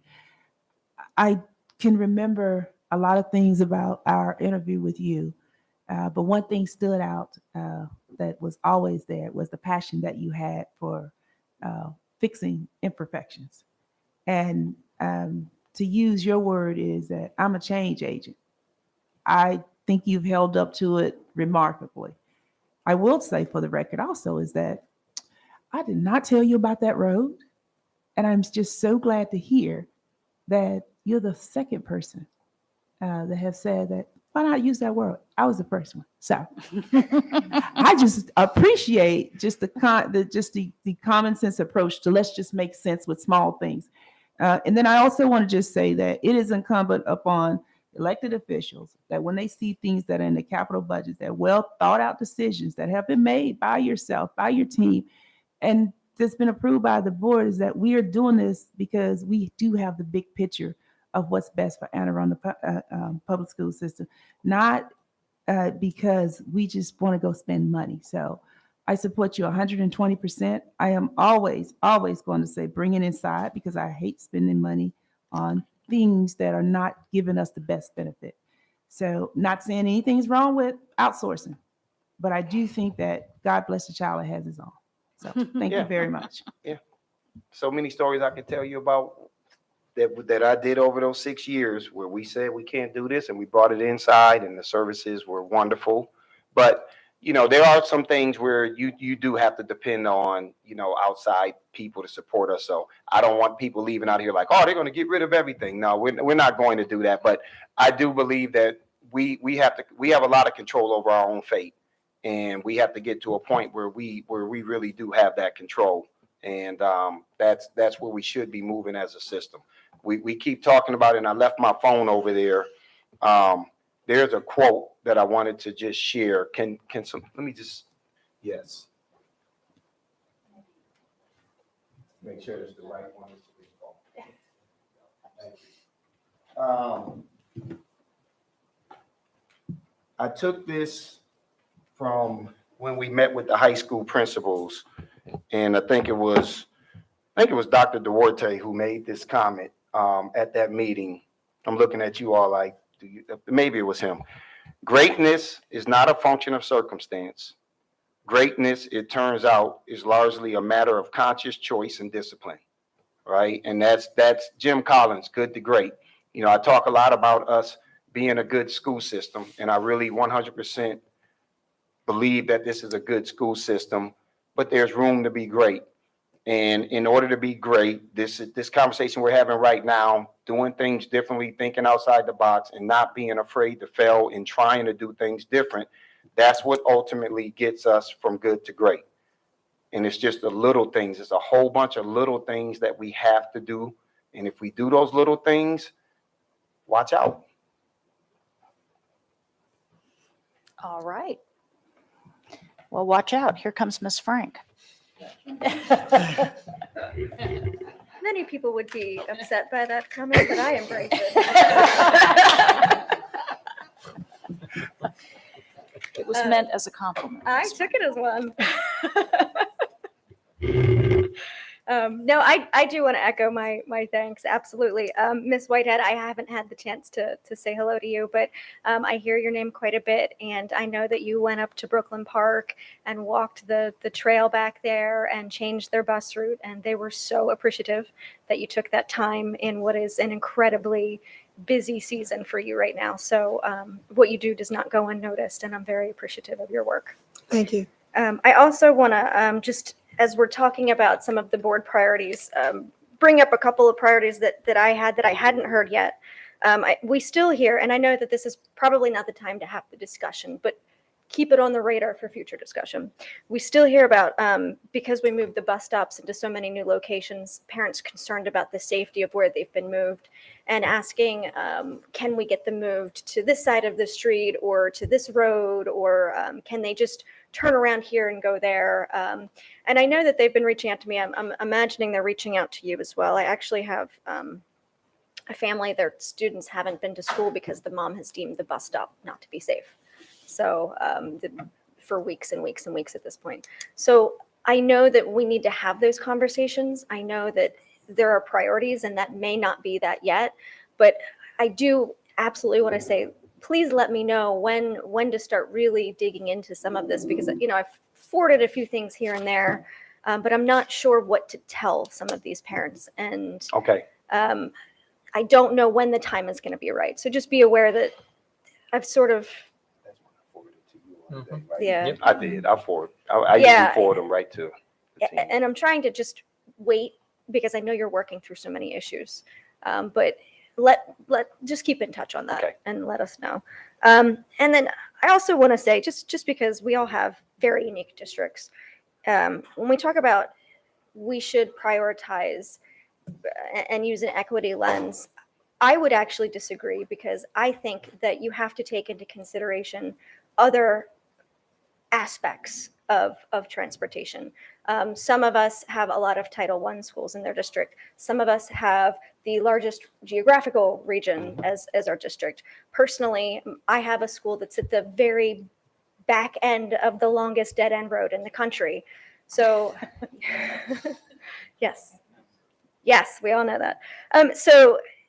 I can remember a lot of things about our interview with you, but one thing stood out that was always there was the passion that you had for fixing imperfections. And to use your word is that I'm a change agent. I think you've held up to it remarkably. I will say for the record also is that I did not tell you about that road. And I'm just so glad to hear that you're the second person that have said that, why not use that word? I was the first one. So I just appreciate just the common sense approach to let's just make sense with small things. And then I also want to just say that it is incumbent upon elected officials, that when they see things that are in the capital budgets, that well thought out decisions that have been made by yourself, by your team, and that's been approved by the board, is that we are doing this because we do have the big picture of what's best for Anne Arundel public school system, not because we just want to go spend money. So I support you 120%. I am always going to say bring it inside, because I hate spending money on things that are not giving us the best benefit. So not saying anything's wrong with outsourcing, but I do think that God bless the child that has his own. So thank Yeah. you very much. Yeah. So many stories I can tell you about that I did over those 6 years, where we said we can't do this and we brought it inside and the services were wonderful. But, there are some things where you do have to depend on, outside people to support us. So I don't want people leaving out here like, oh, they're going to get rid of everything. No, we're not going to do that. But I do believe that we have a lot of control over our own fate. And we have to get to a point where we really do have that control. And that's where we should be moving as a system. We keep talking about it, and I left my phone over there. There's a quote that I wanted to just share. Let me just, yes. Make sure it's the right one. Thank you. I took this from when we met with the high school principals, and I think it was Dr. Duarte who made this comment at that meeting. I'm looking at you all like, maybe it was him. Greatness is not a function of circumstance. Greatness, it turns out, is largely a matter of conscious choice and discipline, right? And that's Jim Collins, Good to Great. I talk a lot about us being a good school system, and I really 100% believe that this is a good school system, but there's room to be great. And in order to be great, this conversation we're having right now, doing things differently, thinking outside the box, and not being afraid to fail and trying to do things different, that's what ultimately gets us from good to great. And it's just the little things. It's a whole bunch of little things that we have to do. And if we do those little things, watch out. All right. Well, watch out. Here comes Miss Frank. Many people would be upset by that comment, but I embrace it. It was meant as a compliment. I took it as one. No, I do want to echo my thanks. Absolutely. Miss Whitehead, I haven't had the chance to say hello to you, but I hear your name quite a bit. And I know that you went up to Brooklyn Park and walked the trail back there and changed their bus route. And they were so appreciative that you took that time in what is an incredibly busy season for you right now. So what you do does not go unnoticed. And I'm very appreciative of your work. Thank you. I also want to just, as we're talking about some of the board priorities, bring up a couple of priorities that I had that I hadn't heard yet. We still hear, and I know that this is probably not the time to have the discussion, but keep it on the radar for future discussion. We still hear about, because we moved the bus stops into so many new locations, parents concerned about the safety of where they've been moved and asking, can we get them moved to this side of the street or to this road, or can they just turn around here and go there? And I know that they've been reaching out to me. I'm imagining they're reaching out to you as well. I actually have a family, their students haven't been to school because the mom has deemed the bus stop not to be safe. So for weeks and weeks and weeks at this point. So I know that we need to have those conversations. I know that there are priorities and that may not be that yet, but I do absolutely want to say, please let me know when to start really digging into some of this, because, I've forwarded a few things here and there, but I'm not sure what to tell some of these parents. And Okay. I don't know when the time is going to be right. So just be aware that I've sort of, yeah. I did. I usually forward them right to the team. And I'm trying to just wait because I know you're working through so many issues. But let just keep in touch on that and let us know. And then I also want to say, just because we all have very unique districts, when we talk about we should prioritize and use an equity lens, I would actually disagree because I think that you have to take into consideration other aspects of transportation. Some of us have a lot of Title I schools in their district. Some of us have the largest geographical region as our district. Personally, I have a school that's at the very back end of the longest dead end road in the country. So, yes, we all know that.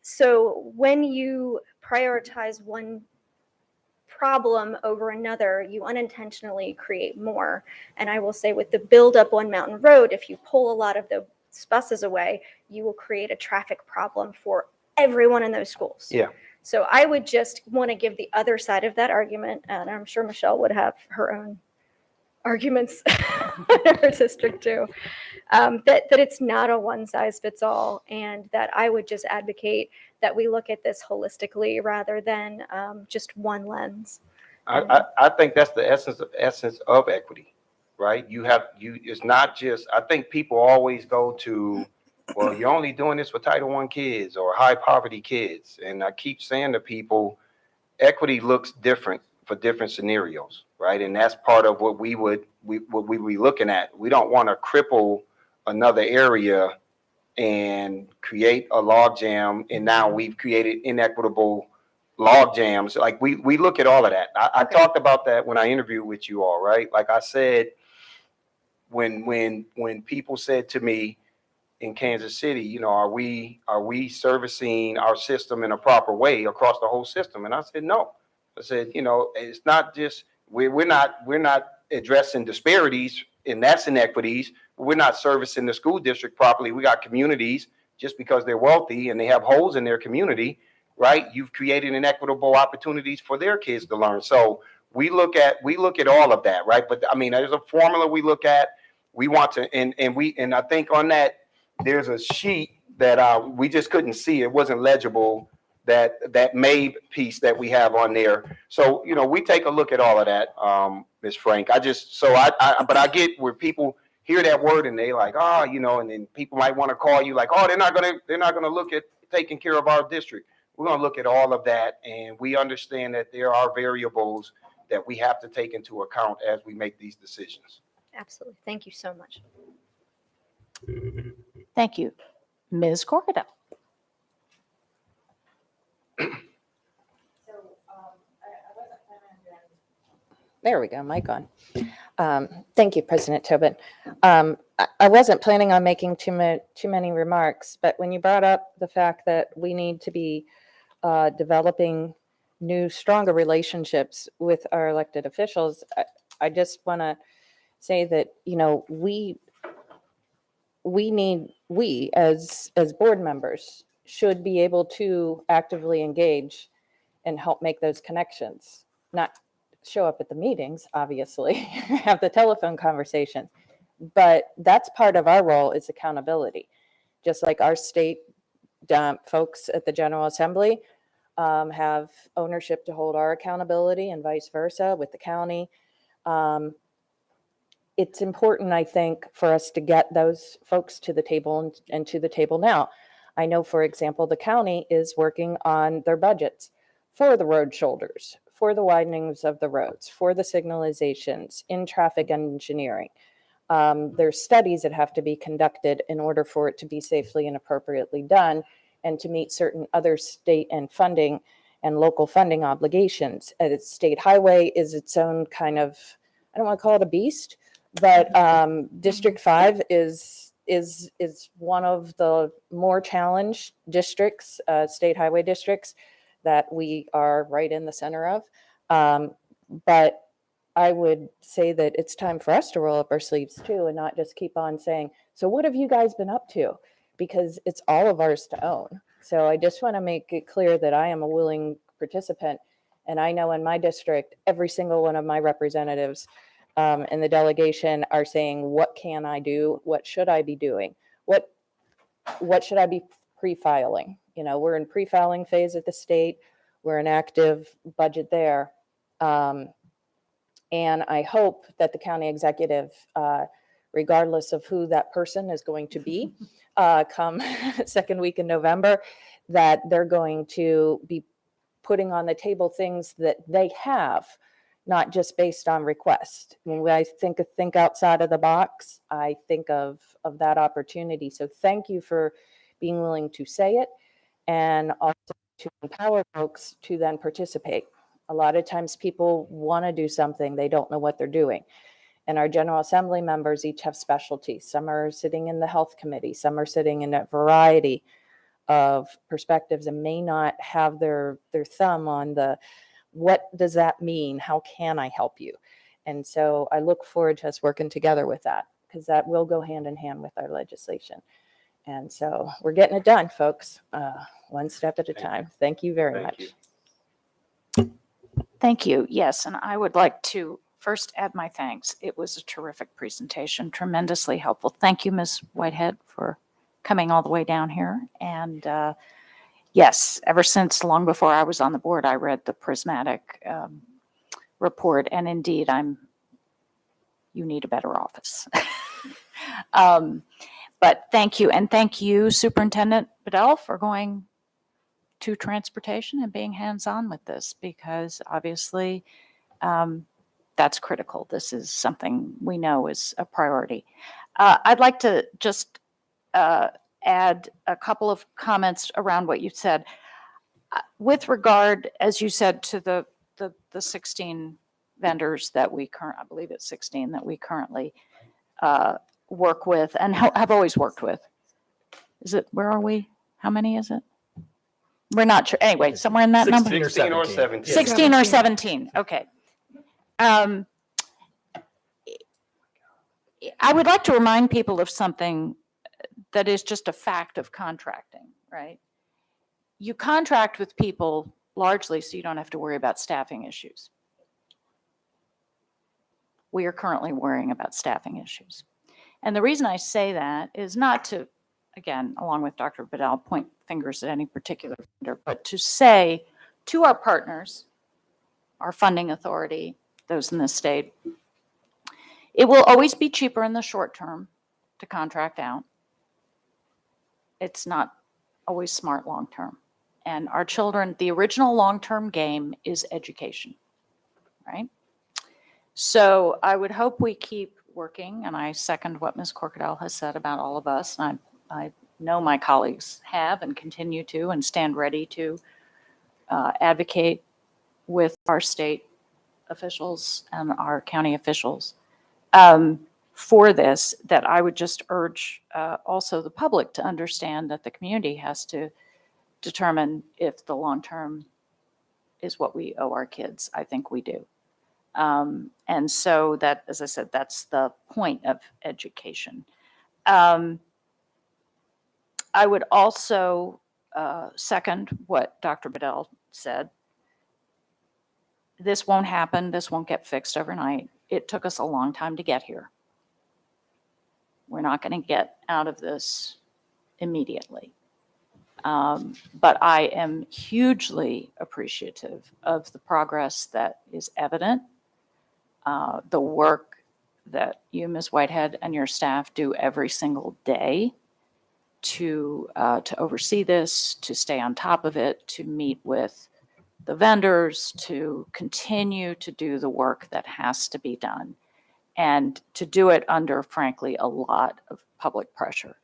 So when you prioritize one problem over another, you unintentionally create more. And I will say with the buildup on Mountain Road, if you pull a lot of the buses away, you will create a traffic problem for everyone in those schools. Yeah. So I would just want to give the other side of that argument, and I'm sure Michelle would have her own arguments in her district too, that it's not a one size fits all, and that I would just advocate that we look at this holistically rather than just one lens. I think that's the essence of equity, right? It's not just, I think people always go to, well, you're only doing this for Title I kids or high poverty kids. And I keep saying to people, equity looks different for different scenarios, right? And that's part of what we would be looking at. We don't want to cripple another area and create a log jam, and now we've created inequitable log jams. Like we look at all of that. I talked about that when I interviewed with you all, right? Like I said, when people said to me in Kansas City, you know, are we servicing our system in a proper way across the whole system? And I said, no. I said, you know, it's not just we're not addressing disparities, and that's inequities. We're not servicing the school district properly. We got communities, just because they're wealthy and they have holes in their community, right? You've created inequitable opportunities for their kids to learn. So we look at all of that, right? But I mean, there's a formula we look at. We want to, and I think on that there's a sheet that we just couldn't see. It wasn't legible. That MABE piece that we have on there. So, you know, we take a look at all of that, Ms. Frank. But I get where people hear that word and they like, oh, you know, and then people might want to call you like, oh, they're not gonna look at taking care of our district. We're gonna look at all of that, and we understand that there are variables that we have to take into account as we make these decisions. Absolutely. Thank you so much. Thank you. Ms. Corkadell. There we go, mic on. Thank you, President Tobin. I wasn't planning on making too many remarks, but when you brought up the fact that we need to be developing new, stronger relationships with our elected officials, I just want to say that, you know, we as board members should be able to actively engage and help make those connections, not show up at the meetings, obviously, have the telephone conversation. But that's part of our role is accountability. Just like our state folks at the General Assembly have ownership to hold our accountability and vice versa with the county. It's important, I think, for us to get those folks to the table and to the table now. I know, for example, the county is working on their budgets for the road shoulders, for the widenings of the roads, for the signalizations, in traffic engineering. There's studies that have to be conducted in order for it to be safely and appropriately done and to meet certain other state and funding and local funding obligations. State highway is its own kind of, I don't want to call it a beast, but District 5 is one of the more challenged districts, state highway districts that we are right in the center of. But I would say that it's time for us to roll up our sleeves too and not just keep on saying, so what have you guys been up to? Because it's all of ours to own. So I just want to make it clear that I am a willing participant. And I know in my district, every single one of my representatives in the delegation are saying, what can I do? What should I be doing? What should I be pre-filing? You know, we're in pre-filing phase at the state. We're in active budget there. And I hope that the county executive, regardless of who that person is going to be, come second week in November, that they're going to be putting on the table things that they have, not just based on request. When I think outside of the box, I think of that opportunity. So thank you for being willing to say it, and also to empower folks to then participate. A lot of times people want to do something, they don't know what they're doing. And our General Assembly members each have specialties. Some are sitting in the Health Committee, some are sitting in a variety of perspectives and may not have their thumb on the, what does that mean? How can I help you? And so I look forward to us working together with that, because that will go hand in hand with our legislation. And so we're getting it done, folks, one step at a time. Thank you very much. Thank you. Yes, and I would like to first add my thanks. It was a terrific presentation, tremendously helpful. Thank you, Ms. Whitehead, for coming all the way down here. And yes, ever since long before I was on the board, I read the Prismatic report, and indeed, you need a better office. But thank you, and thank you, Superintendent Bedell, for going to transportation and being hands-on with this, because obviously that's critical. This is something we know is a priority. I'd like to just add a couple of comments around what you said. With regard, as you said, to the 16 vendors that we I believe it's 16 that we currently work with and have always worked with. Is it, where are we? How many is it? We're not sure. Anyway, somewhere in that number? 16 or 17. 16 or 17. Okay. I would like to remind people of something that is just a fact of contracting, right? You contract with people largely so you don't have to worry about staffing issues. We are currently worrying about staffing issues. And the reason I say that is not to, again, along with Dr. Bedell, point fingers at any particular vendor, but to say to our partners, our funding authority, those in the state, it will always be cheaper in the short term to contract out. It's not always smart long term. And our children, the original long-term game is education, right? So I would hope we keep working, and I second what Ms. Corkadell has said about all of us. And I know my colleagues have and continue to and stand ready to advocate with our state officials and our county officials for this, that I would just urge also the public to understand that the community has to determine if the long-term is what we owe our kids. I think we do. And so that, as I said, that's the point of education. I would also second what Dr. Bedell said. This won't happen. This won't get fixed overnight. It took us a long time to get here. We're not going to get out of this immediately. But I am hugely appreciative of the progress that is evident, the work that you, Ms. Whitehead, and your staff do every single day to oversee this, to stay on top of it, to meet with the vendors, to continue to do the work that has to be done, and to do it under, frankly, a lot of public pressure.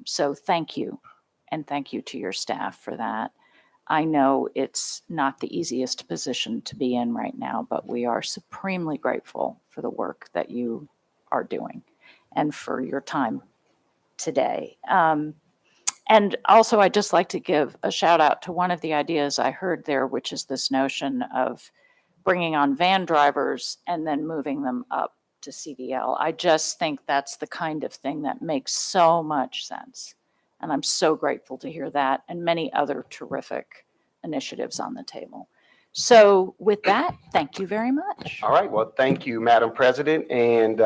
So thank you, and thank you to your staff for that. I know it's not the easiest position to be in right now, but we are supremely grateful for the work that you are doing and for your time today. And also, I'd just like to give a shout out to one of the ideas I heard there, which is this notion of bringing on van drivers and then moving them up to CDL. I just think that's the kind of thing that makes so much sense. And I'm so grateful to hear that and many other terrific initiatives on the table. So with that, thank you very much. All right. Well, thank you, Madam President. And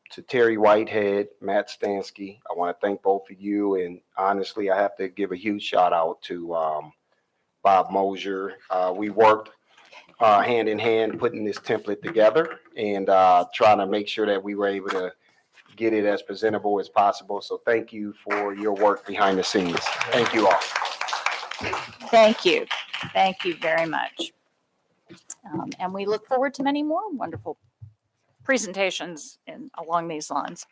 to Terry Whitehead, Matt Stansky, I want to thank both of you. And honestly, I have to give a huge shout out to Bob Mosier. We worked hand in hand putting this template together and trying to make sure that we were able to get it as presentable as possible. So thank you for your work behind the scenes. Thank you all. Thank you. Thank you very much. And we look forward to many more wonderful presentations along these lines.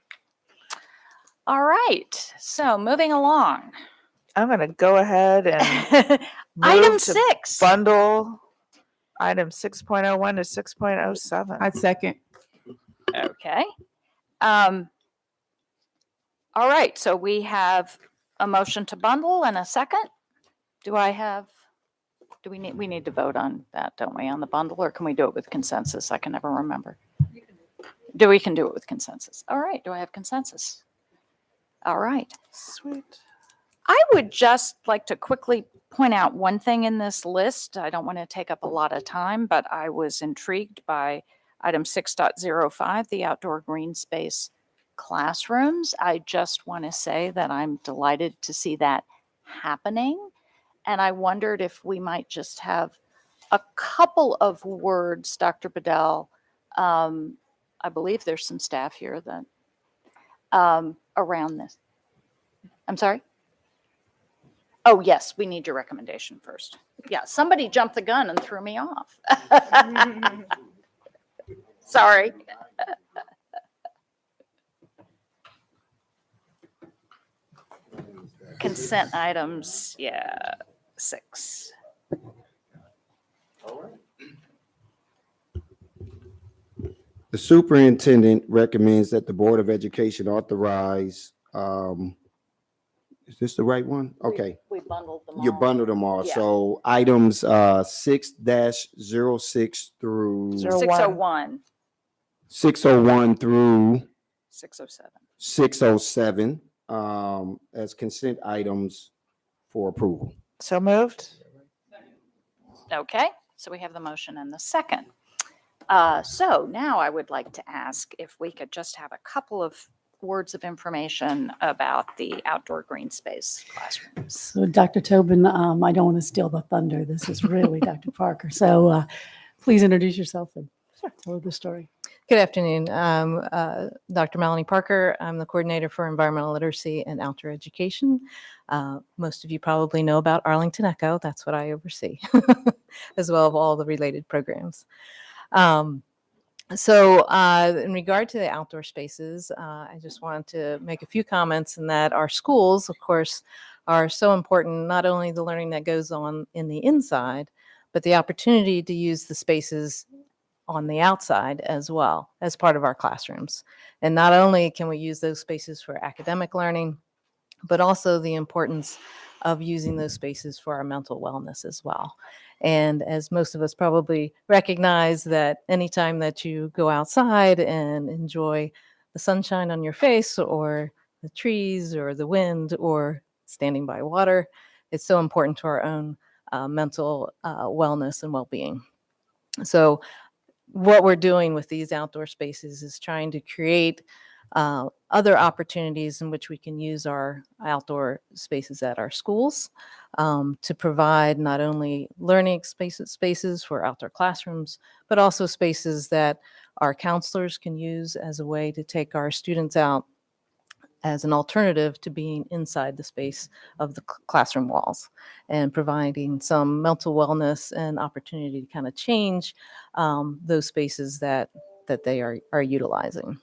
All right, so moving along. I'm going to go ahead and Item move to 6. bundle item 6.01 to 6.07. I second. Okay. All right, so we have a motion to bundle and a second. Do we need to vote on that, don't we, on the bundle, or can we do it with consensus? I can never remember. We can do it with consensus. All right, do I have consensus? All right. Sweet. I would just like to quickly point out one thing in this list. I don't want to take up a lot of time, but I was intrigued by item 6.05, the outdoor green space classrooms. I just want to say that I'm delighted to see that happening. And I wondered if we might just have a couple of words, Dr. Bedell. I believe there's some staff here that around this. I'm sorry? Oh, yes, we need your recommendation first. Yeah, somebody jumped the gun and threw me off. Sorry. Consent items, yeah, 6. The superintendent recommends that the Board of Education authorize, is this the right one? Okay. We bundled them all. You bundled them all. Yeah. So items 6-06 through 601. 601 through 607. 607 as consent items for approval. So moved. Okay, so we have the motion and the second. So now I would like to ask if we could just have a couple of words of information about the outdoor green space classrooms. So Dr. Tobin, I don't want to steal the thunder. This is really Dr. Parker. So please introduce yourself and tell the story. Good afternoon. Dr. Melanie Parker. I'm the coordinator for environmental literacy and outdoor education. Most of you probably know about Arlington Echo. That's what I oversee, as well as all the related programs. So in regard to the outdoor spaces, I just wanted to make a few comments in that our schools, of course, are so important, not only the learning that goes on in the inside, but the opportunity to use the spaces on the outside as well as part of our classrooms. And not only can we use those spaces for academic learning, but also the importance of using those spaces for our mental wellness as well. And as most of us probably recognize that anytime that you go outside and enjoy the sunshine on your face or the trees or the wind or standing by water, it's so important to our own mental wellness and well-being. So what we're doing with these outdoor spaces is trying to create other opportunities in which we can use our outdoor spaces at our schools to provide not only learning spaces for outdoor classrooms, but also spaces that our counselors can use as a way to take our students out as an alternative to being inside the space of the classroom walls and providing some mental wellness and opportunity to kind of change those spaces that they are utilizing.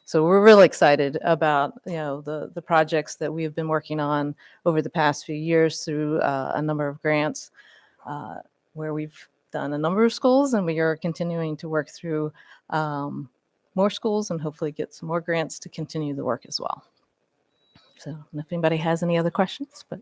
So we're really excited about the projects that we have been working on over the past few years through a number of grants where we've done a number of schools, and we are continuing to work through more schools and hopefully get some more grants to continue the work as well. So if anybody has any other questions, but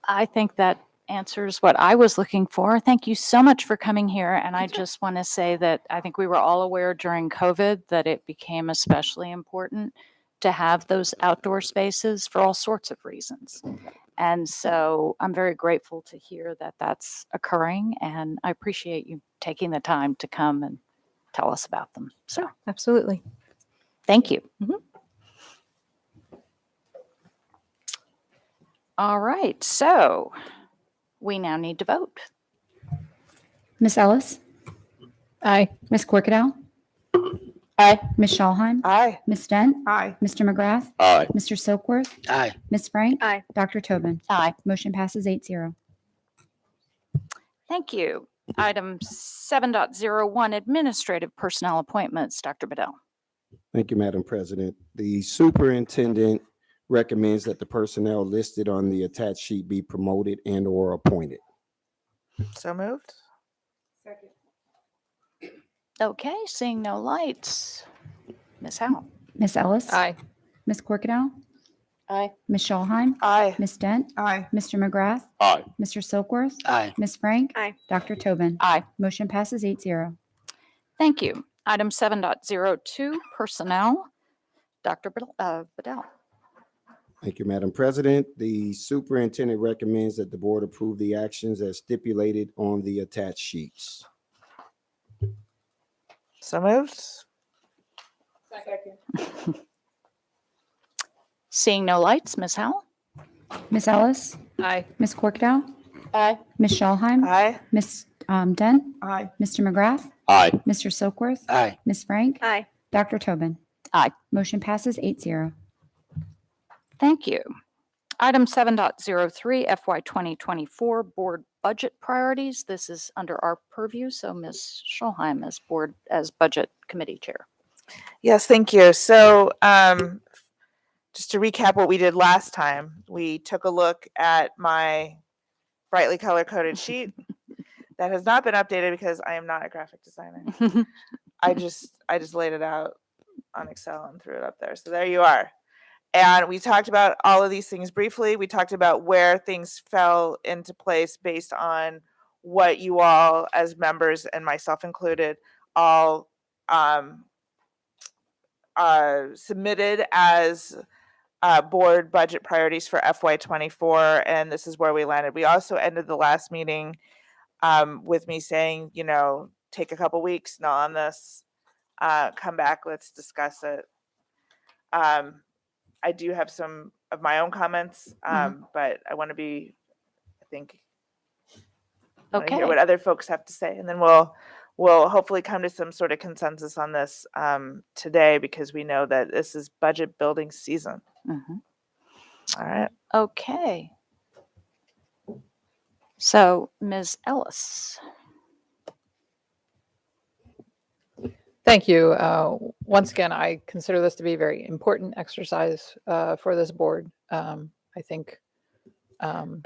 I think that answers what I was looking for. Thank you so much for coming here. And I just want to say that I think we were all aware during COVID that it became especially important to have those outdoor spaces for all sorts of reasons. And so I'm very grateful to hear that that's occurring, and I appreciate you taking the time to come and tell us about them. So absolutely. Thank you. All right, so we now need to vote. Miss Ellis? Aye. Miss Corkadell? Aye. Ms. Schallheim. Aye. Ms. Dent. Aye. Mr. McGrath. Aye. Mr. Silkworth. Aye. Ms. Frank. Aye. Dr. Tobin. Aye. Motion passes 8-0. Thank you. Item 7.01, administrative personnel appointments. Dr. Bedell. Thank you, Madam President. The superintendent recommends that the personnel listed on the attached sheet be promoted and/or appointed. So moved. Okay, seeing no lights. Ms. Howell. Ms. Ellis. Aye. Ms. Corkadell. Aye. Ms. Schallheim. Aye. Ms. Dent. Aye. Mr. McGrath. Aye. Mr. Silkworth. Aye. Ms. Frank. Aye. Dr. Tobin. Aye. Motion passes 8-0. Thank you. Item 7.02, personnel. Dr. Bedell. Thank you, Madam President. The superintendent recommends that the board approve the actions as stipulated on the attached sheets. So moved. Seeing no lights, Ms. Howell. Ms. Ellis. Aye. Ms. Corkadell. Aye. Ms. Schallheim. Aye. Ms. Dent. Aye. Mr. McGrath. Aye. Mr. Silkworth. Aye. Ms. Frank. Aye. Dr. Tobin. Aye. Motion passes 8-0. Thank you. Item 7.03, FY 2024 board budget priorities. This is under our purview, so Ms. Schulheim as budget committee chair. Yes, thank you. So just to recap what we did last time, we took a look at my brightly color-coded sheet that has not been updated because I am not a graphic designer. I just laid it out on Excel and threw it up there. So there you are. And we talked about all of these things briefly. We talked about where things fell into place based on what you all, as members and myself included, all submitted as board budget priorities for FY24, and this is where we landed. We also ended the last meeting with me saying, take a couple weeks, not on this, come back, let's discuss it. I do have some of my own comments, but I want to be, I think, Okay. hear what other folks have to say, and then we'll hopefully come to some sort of consensus on this today, because we know that this is budget building season. All right. Okay. So, Ms. Ellis. Thank you. Once again, I consider this to be a very important exercise for this board. I think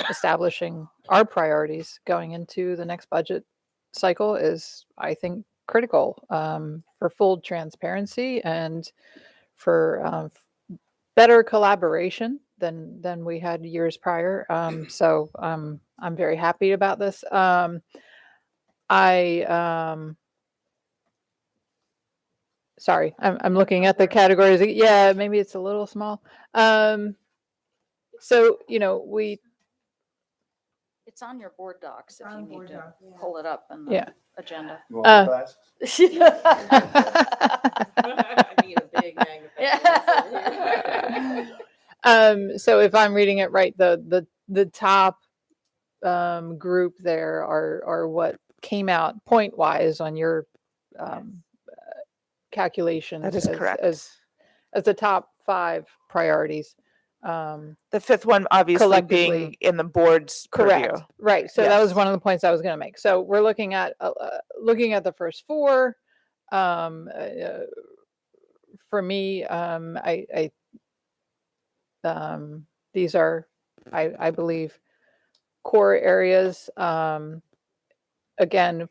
establishing our priorities going into the next budget cycle is, I think, critical for full transparency and for better collaboration than we had years prior. So I'm very happy about this. Sorry, I'm looking at the categories. Yeah, maybe it's a little small. So, It's on your board docs if you need to pull it up in the Yeah. agenda. You want my glasses? I need a big magnifying. So if I'm reading it right, the top group there are what came out point wise on your calculations. That is correct. As the top 5 priorities. The fifth one obviously being collectively. in the board's Correct. purview. Right. So that was Yes. one of the points I was going to make. So we're looking at the first 4. For me, these are, I believe, core areas. Again,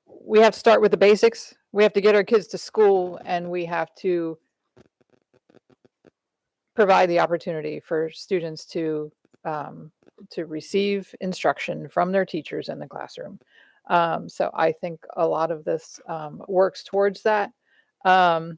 we have to start with the basics. We have to get our kids to school, and we have to provide the opportunity for students to receive instruction from their teachers in the classroom. So I think a lot of this works towards that. As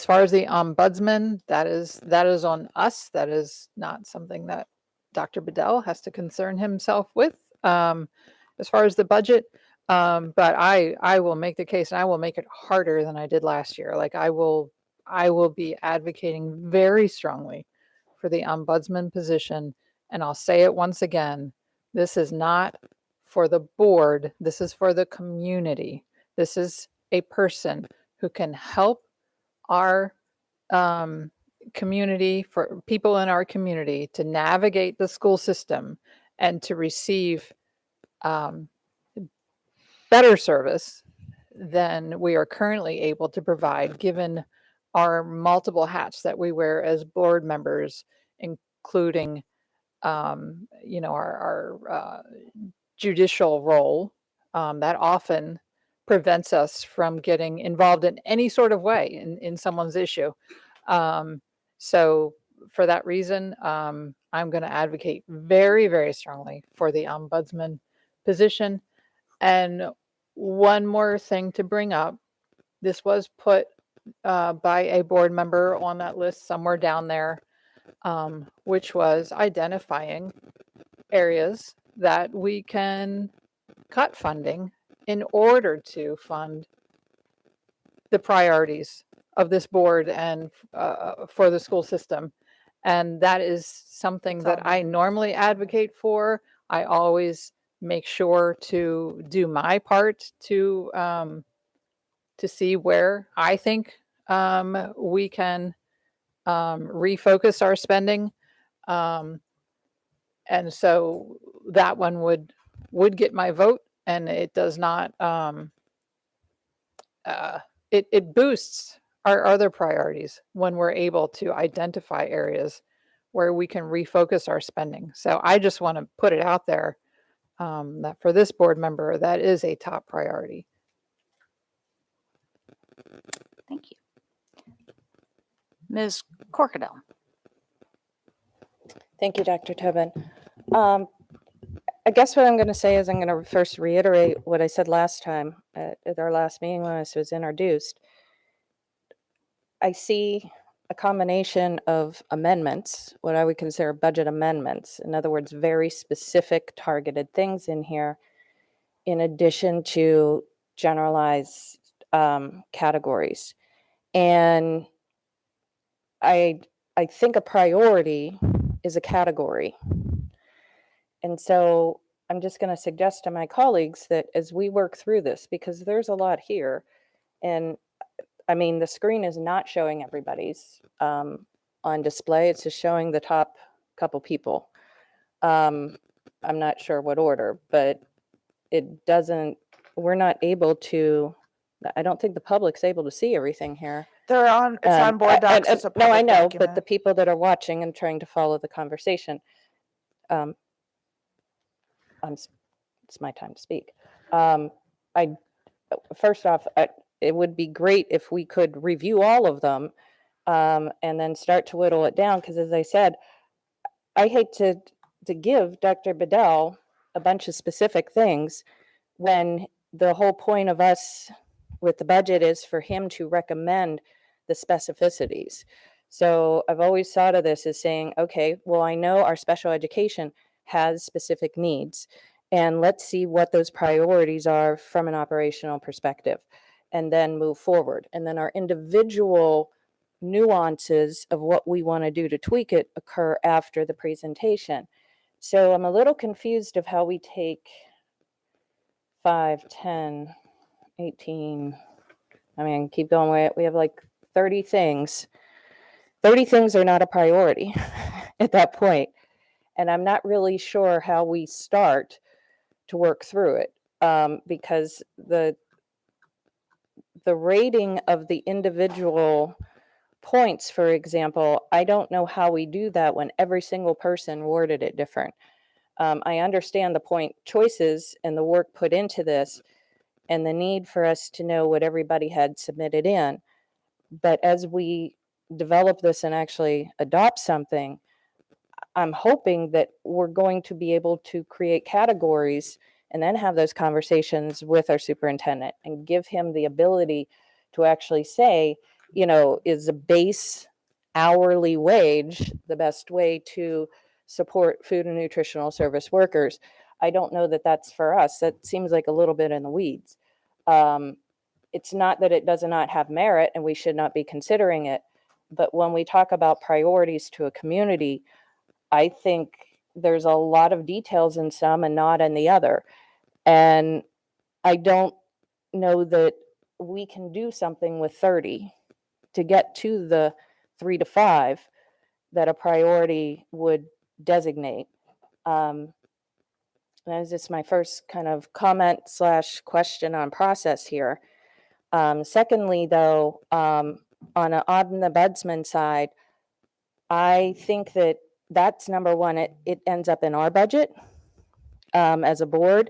far as the ombudsman, that is on us. That is not something that Dr. Bedell has to concern himself with. As far as the budget, but I will make the case, and I will make it harder than I did last year. Like I will be advocating very strongly for the ombudsman position. And I'll say it once again, this is not for the board. This is for the community. This is a person who can help our community, for people in our community to navigate the school system and to receive better service than we are currently able to provide, given our multiple hats that we wear as board members, including our judicial role that often prevents us from getting involved in any sort of way in someone's issue. So for that reason, I'm going to advocate very, very strongly for the ombudsman position. And one more thing to bring up, this was put by a board member on that list somewhere down there, which was identifying areas that we can cut funding in order to fund the priorities of this board and for the school system. And that is something that I normally advocate for. I always make sure to do my part to see where I think we can refocus our spending. And so that one would get my vote, and it does not, it boosts our other priorities when we're able to identify areas where we can refocus our spending. So I just want to put it out there that for this board member, that is a top priority. Thank you. Ms. Corkadell. Thank you, Dr. Tobin. I guess what I'm going to say is I'm going to first reiterate what I said last time at our last meeting when this was introduced. I see a combination of amendments, what I would consider budget amendments. In other words, very specific targeted things in here, in addition to generalized categories. And I think a priority is a category. And so I'm just going to suggest to my colleagues that as we work through this, because there's a lot here, and I mean, the screen is not showing everybody's on display. It's just showing the top couple people. I'm not sure what order, but it doesn't, we're not able to, I don't think the public's able to see everything here. They're on, it's on board docs. It's a No, I public know, but document. the people that are watching and trying to follow the conversation, it's my time to speak. First off, it would be great if we could review all of them and then start to whittle it down. Because as I said, I hate to give Dr. Bedell a bunch of specific things when the whole point of us with the budget is for him to recommend the specificities. So I've always thought of this as saying, okay, well, I know our special education has specific needs, and let's see what those priorities are from an operational perspective, and then move forward. And then our individual nuances of what we want to do to tweak it occur after the presentation. So I'm a little confused of how we take 5, 10, 18, I mean, keep going. We have like 30 things. 30 things are not a priority at that point. And I'm not really sure how we start to work through it because the rating of the individual points, for example, I don't know how we do that when every single person worded it different. I understand the point choices and the work put into this and the need for us to know what everybody had submitted in. But as we develop this and actually adopt something, I'm hoping that we're going to be able to create categories and then have those conversations with our superintendent and give him the ability to actually say, you know, is a base hourly wage the best way to support food and nutritional service workers? I don't know that that's for us. That seems like a little bit in the weeds. It's not that it does not have merit and we should not be considering it, but when we talk about priorities to a community, I think there's a lot of details in some and not in the other. And I don't know that we can do something with 30 to get to the 3 to 5 that a priority would designate. That is just my first kind of comment / question on process here. Secondly, though, on an ombudsman side, I think that that's number one. It ends up in our budget as a board,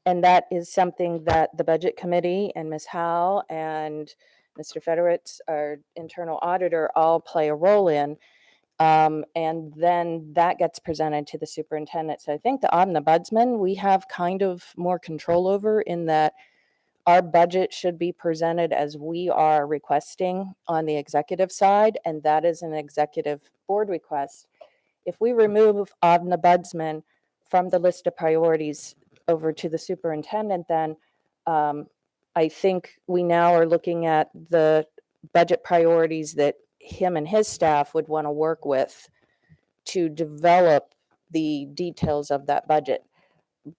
and that is something that the budget committee and Ms. Howe and Mr. Federitz, our internal auditor, all play a role in. And then that gets presented to the superintendent. So I think the ombudsman, we have kind of more control over, in that our budget should be presented as we are requesting on the executive side, and that is an executive board request. If we remove ombudsman from the list of priorities over to the superintendent, then I think we now are looking at the budget priorities that him and his staff would want to work with to develop the details of that budget.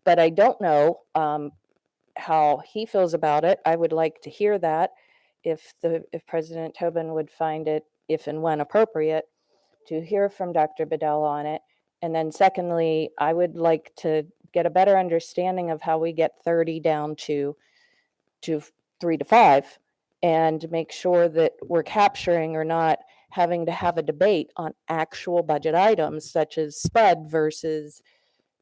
But I don't know how he feels about it. I would like to hear that, if President Tobin would find it, if and when appropriate, to hear from Dr. Bedell on it. And then secondly, I would like to get a better understanding of how we get 30 down to 3 to 5, and make sure that we're capturing or not having to have a debate on actual budget items such as SPUD versus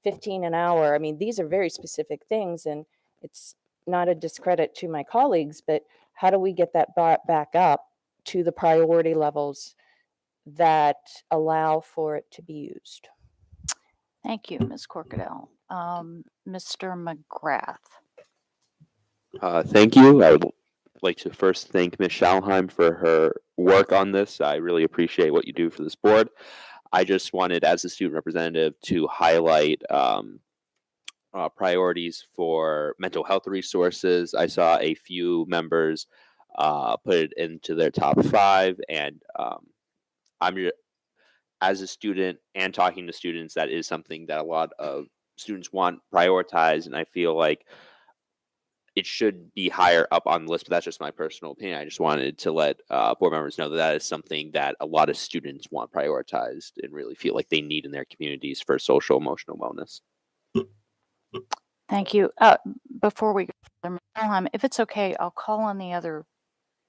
15 an hour. I mean, these are very specific things, and it's not a discredit to my colleagues, but how do we get that back up to the priority levels that allow for it to be used? Thank you, Ms. Corkadell. Mr. McGrath. Thank you. I would like to first thank Ms. Schalheim for her work on this. I really appreciate what you do for this board. I just wanted, as a student representative, to highlight priorities for mental health resources. I saw a few members put it into their top 5, and as a student and talking to students, that is something that a lot of students want prioritized, and I feel like it should be higher up on the list, but that's just my personal opinion. I just wanted to let board members know that that is something that a lot of students want prioritized and really feel like they need in their communities for social emotional wellness. Thank you. Before we go further, Ms. Schalheim, if it's okay, I'll call on the other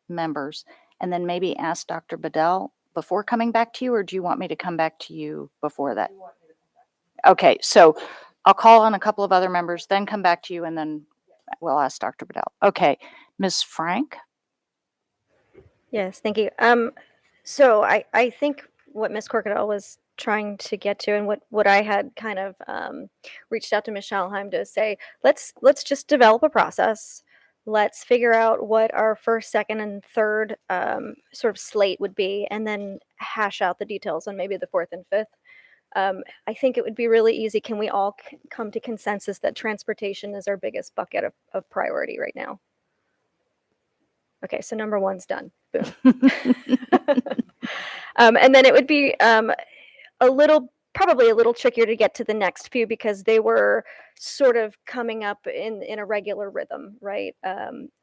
members and then maybe ask Dr. Bedell before coming back to you, or do you want me to come back to you before that? Okay, so I'll call on a couple of other members, then come back to you, and then we'll ask Dr. Bedell. Okay, Ms. Frank? Yes, thank you. So I think what Ms. Corkadell was trying to get to, and what I had kind of reached out to Ms. Schalheim to say, let's just develop a process. Let's figure out what our first, second, and third sort of slate would be, and then hash out the details on maybe the fourth and fifth. I think it would be really easy. Can we all come to consensus that transportation is our biggest bucket of priority right now? Okay, so number 1's done. Boom. And then it would be probably a little trickier to get to the next few, because they were sort of coming up in a regular rhythm, right?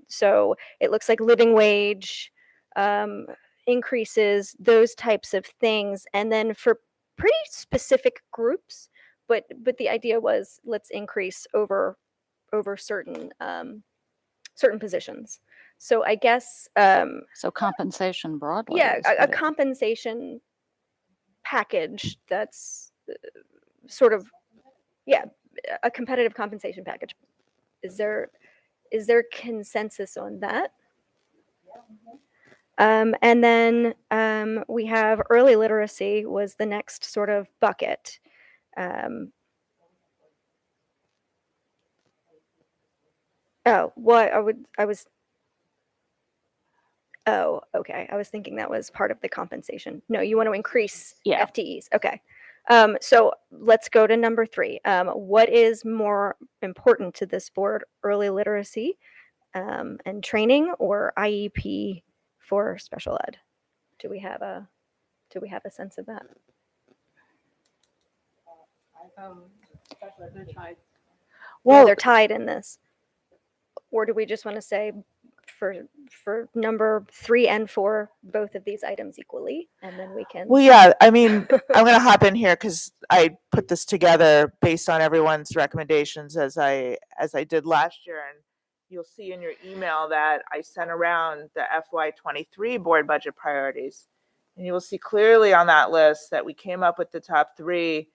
So it looks like living wage increases, those types of things. And then for pretty specific groups, but the idea was, let's increase over certain positions. So I guess so compensation broadly. Yeah, a compensation package that's sort of, yeah, a competitive compensation package. Is there consensus on that? And then we have early literacy was the next sort of bucket. Oh, okay. I was thinking that was part of the compensation. No, you want to increase FTEs. Okay. So let's go to number 3. What is more important to this board, early literacy and training, or IEP for special ed? Do we have a sense of that? Well, they're tied in this. Or do we just want to say for number 3 and 4, both of these items equally, and then we can. Well, yeah, I mean, I'm going to hop in here because I put this together based on everyone's recommendations as I did last year. And you'll see in your email that I sent around the FY23 board budget priorities. And you will see clearly on that list that we came up with the top 3,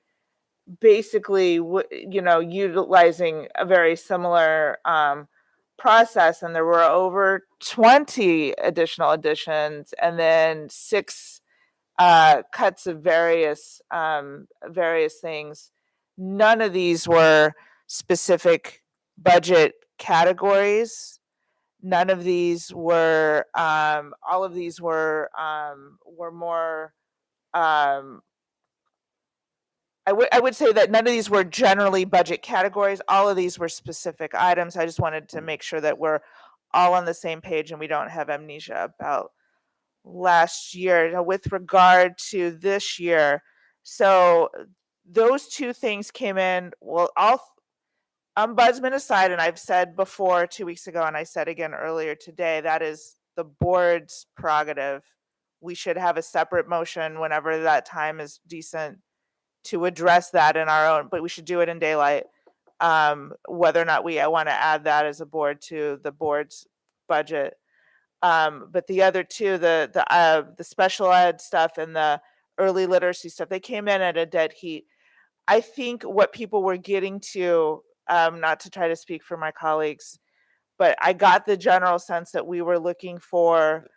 basically, utilizing a very similar process. And there were over 20 additional additions and then 6 cuts of various things. None of these were specific budget categories. None of these were. All of these were more. I would say that none of these were generally budget categories. All of these were specific items. I just wanted to make sure that we're all on the same page and we don't have amnesia about last year. Now, with regard to this year, so those 2 things came in. Well, ombudsman aside, and I've said before 2 weeks ago, and I said again earlier today, that is the board's prerogative. We should have a separate motion whenever that time is decent to address that in our own, but we should do it in daylight. Whether or not I want to add that as a board to the board's budget. But the other 2, the special ed stuff and the early literacy stuff, they came in at a dead heat. I think what people were getting to, not to try to speak for my colleagues, but I got the general sense that we were looking for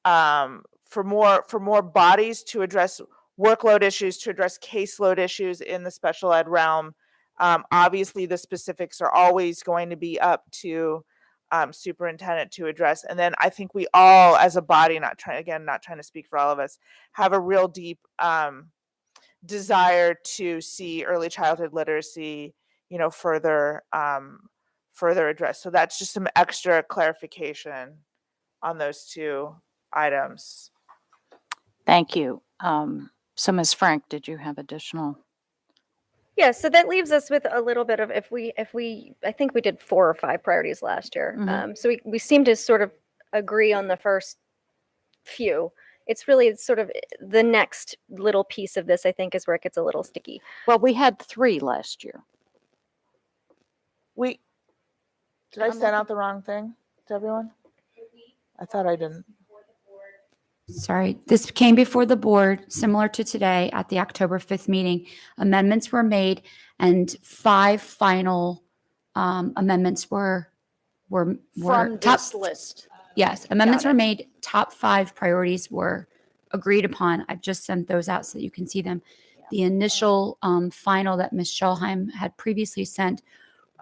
more bodies to address workload issues, to address caseload issues in the special ed realm. Obviously, the specifics are always going to be up to superintendent to address. And then I think we all, as a body, not trying to speak for all of us, have a real deep desire to see early childhood literacy, further addressed. So that's just some extra clarification on those 2 items. Thank you. So Ms. Frank, did you have additional? Yeah, so that leaves us with a little bit of, if we I think we did 4 or 5 priorities last year. So we seem to sort of agree on the first few. It's really sort of the next little piece of this, I think, is where it gets a little sticky. Well, we had 3 last year. Did I send out the wrong thing to everyone? I thought I didn't. Sorry, this came before the board, similar to today at the October 5th meeting. Amendments were made and 5 final amendments were From this list. Yes, amendments Got were it. made. Top 5 priorities were agreed upon. I've just sent those out so that you can see them. The initial final that Ms. Schulheim had previously sent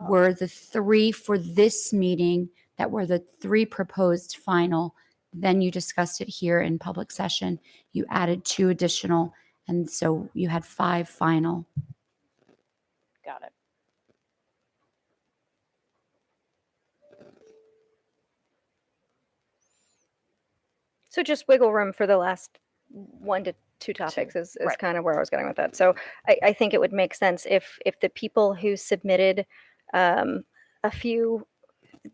were the 3 for this meeting that were the 3 proposed final. Then you discussed it here in public session. You added 2 additional, and so you had 5 final. Got it. So just wiggle room for the last 1 to 2 topics is right. kind of where I was going with that. So I think it would make sense if the people who submitted a few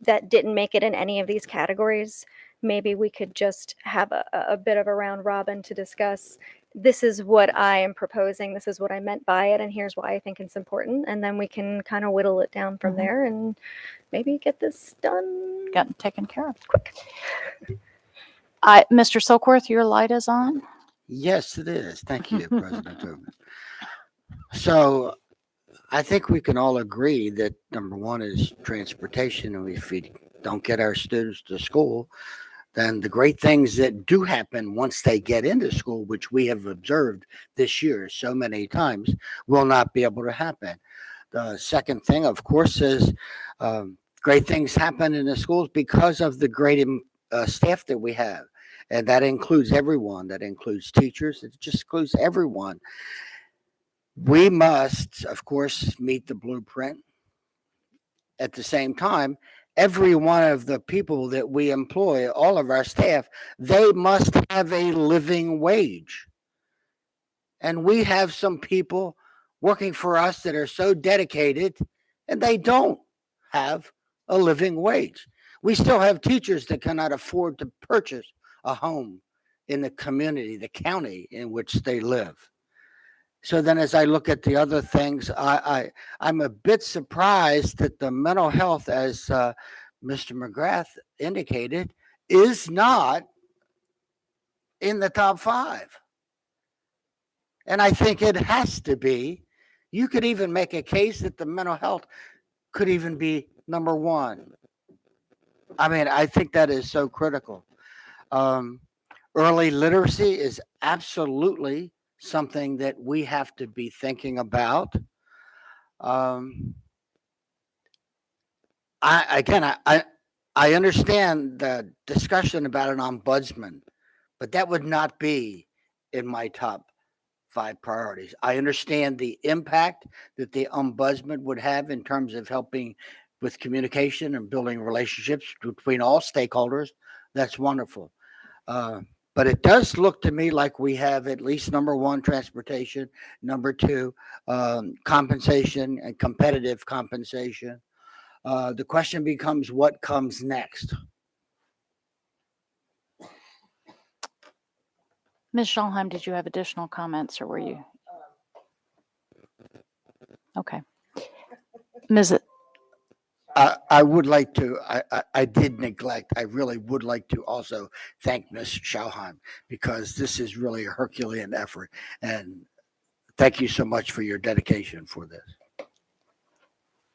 that didn't make it in any of these categories, maybe we could just have a bit of a round robin to discuss. This is what I am proposing. This is what I meant by it. And here's why I think it's important. And then we can kind of whittle it down from there and maybe get this done. Gotten taken care of. Quick. Mr. Silkworth, your light is on. Yes, it is. Thank you, President Tobin. So I think we can all agree that number 1 is transportation. And if we don't get our students to school, then the great things that do happen once they get into school, which we have observed this year so many times, will not be able to happen. The second thing, of course, is great things happen in the schools because of the great staff that we have. And that includes everyone. That includes teachers. It just includes everyone. We must, of course, meet the blueprint. At the same time, every one of the people that we employ, all of our staff, they must have a living wage. And we have some people working for us that are so dedicated and they don't have a living wage. We still have teachers that cannot afford to purchase a home in the community, the county in which they live. So then as I look at the other things, I'm a bit surprised that the mental health, as Mr. McGrath indicated, is not in the top 5. And I think it has to be. You could even make a case that the mental health could even be number 1. I mean, I think that is so critical. Early literacy is absolutely something that we have to be thinking about. I understand the discussion about an ombudsman, but that would not be in my top 5 priorities. I understand the impact that the ombudsman would have in terms of helping with communication and building relationships between all stakeholders. That's wonderful. But it does look to me like we have at least number 1, transportation, number 2, compensation and competitive compensation. The question becomes what comes next? Ms. Schalheim, did you have additional comments or were you? Okay. Ms. I would like to, I did neglect, I really would like to also thank Ms. Schalheim because this is really a Herculean effort. And thank you so much for your dedication for this.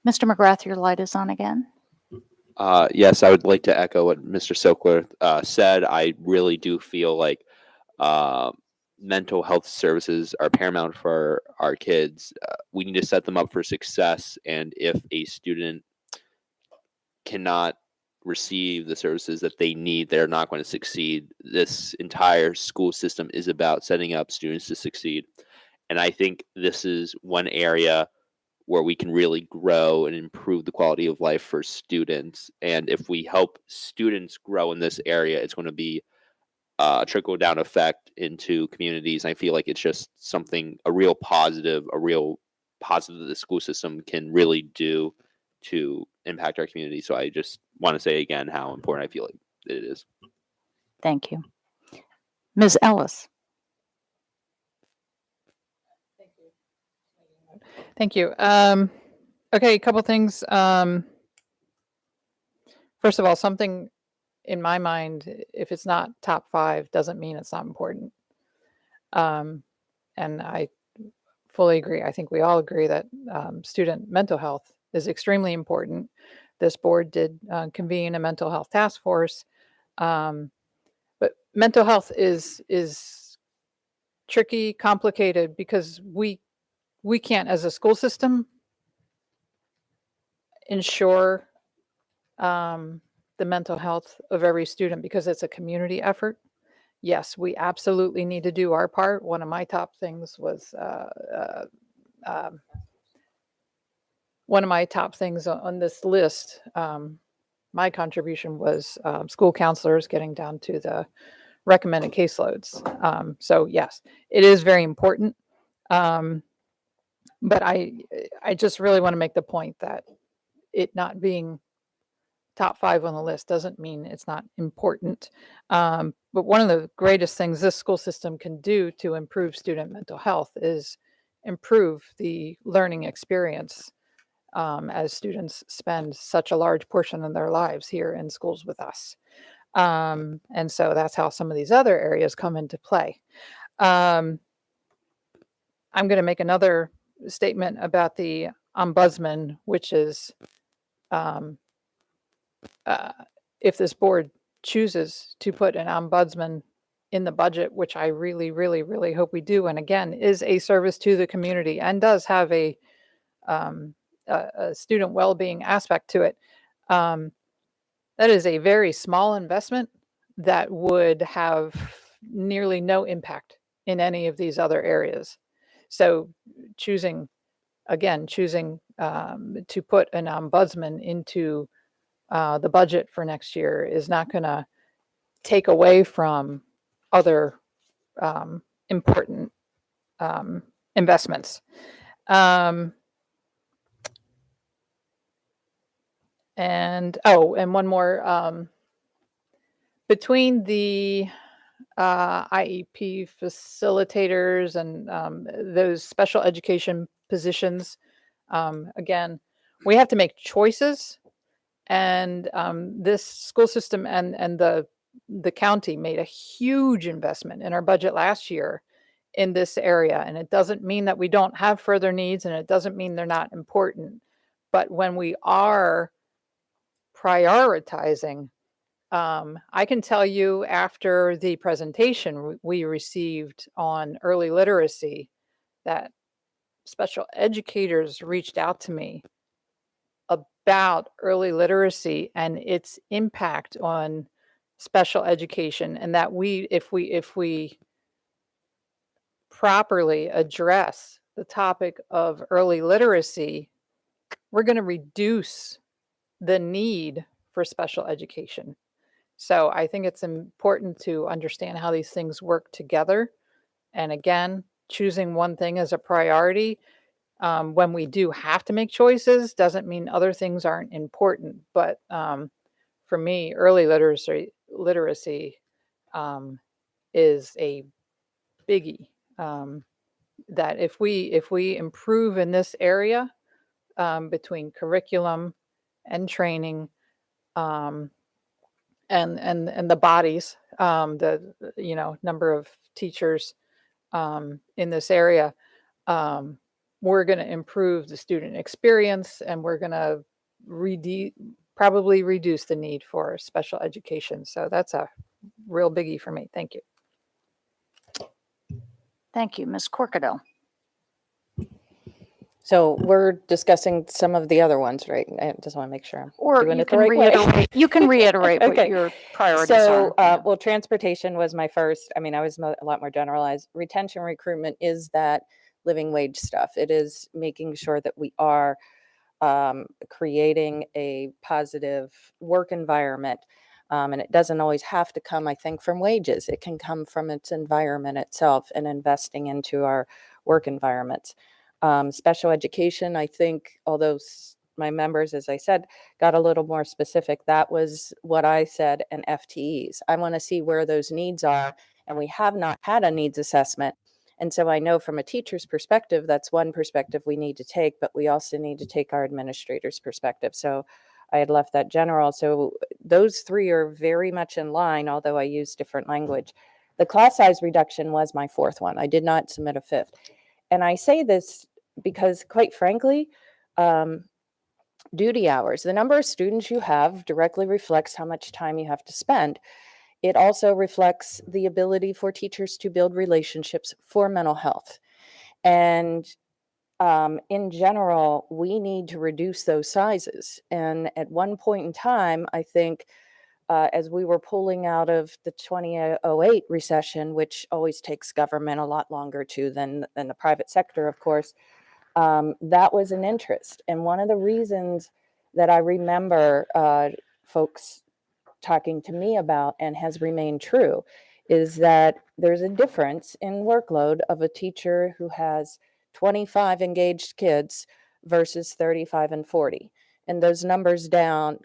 Mr. McGrath, your light is on again. Yes, I would like to echo what Mr. Sokler said. I really do feel like mental health services are paramount for our kids. We need to set them up for success. And if a student cannot receive the services that they need, they're not going to succeed. This entire school system is about setting up students to succeed. And I think this is one area where we can really grow and improve the quality of life for students. And if we help students grow in this area, it's going to be a trickle down effect into communities. I feel like it's just something, a real positive that the school system can really do to impact our community. So I just want to say again how important I feel like it is. Thank you. Ms. Ellis. Thank you. Okay, a couple things. First of all, something in my mind, if it's not top 5, doesn't mean it's not important. And I fully agree. I think we all agree that student mental health is extremely important. This board did convene a mental health task force, but mental health is tricky, complicated because we can't, as a school system, ensure the mental health of every student because it's a community effort. Yes, we absolutely need to do our part. One of my top things was one of my top things on this list, my contribution was school counselors getting down to the recommended caseloads. So yes, it is very important. But I just really want to make the point that it not being top 5 on the list doesn't mean it's not important. But one of the greatest things this school system can do to improve student mental health is improve the learning experience as students spend such a large portion of their lives here in schools with us. And so that's how some of these other areas come into play. I'm going to make another statement about the ombudsman, which is if this board chooses to put an ombudsman in the budget, which I really, really, really hope we do, and again, is a service to the community and does have a student well-being aspect to it. That is a very small investment that would have nearly no impact in any of these other areas. So choosing to put an ombudsman into the budget for next year is not going to take away from other important investments. And, oh, and one more, between the IEP facilitators and those special education positions, again, we have to make choices. And this school system and the county made a huge investment in our budget last year in this area. And it doesn't mean that we don't have further needs, and it doesn't mean they're not important. But when we are prioritizing, I can tell you after the presentation we received on early literacy that special educators reached out to me about early literacy and its impact on special education, and that if we properly address the topic of early literacy, we're going to reduce the need for special education. So I think it's important to understand how these things work together. And again, choosing one thing as a priority when we do have to make choices doesn't mean other things aren't important. But for me, early literacy is a biggie. That if we improve in this area between curriculum and training and the bodies, the number of teachers in this area, we're going to improve the student experience, and we're going to probably reduce the need for special education. So that's a real biggie for me. Thank you. Thank you, Ms. Corkadell. So we're discussing some of the other ones, right? I just want to make sure I'm Or doing you it the can right way. reiterate. You can reiterate what Okay. your priorities So, are. well, transportation was my first. I mean, I was a lot more generalized. Retention recruitment is that living wage stuff. It is making sure that we are creating a positive work environment. And it doesn't always have to come, I think, from wages. It can come from its environment itself and investing into our work environments. Special education, I think, although my members, as I said, got a little more specific, that was what I said, and FTEs. I want to see where those needs are, and we have not had a needs assessment. And so I know from a teacher's perspective, that's one perspective we need to take, but we also need to take our administrator's perspective. So I had left that general. So those three are very much in line, although I use different language. The class size reduction was my fourth one. I did not submit a fifth. And I say this because, quite frankly, duty hours, the number of students you have directly reflects how much time you have to spend. It also reflects the ability for teachers to build relationships for mental health. And in general, we need to reduce those sizes. And at one point in time, I think, as we were pulling out of the 2008 recession, which always takes government a lot longer too than the private sector, of course, that was an interest. And one of the reasons that I remember folks talking to me about, and has remained true, is that there's a difference in workload of a teacher who has 25 engaged kids versus 35 and 40. And those numbers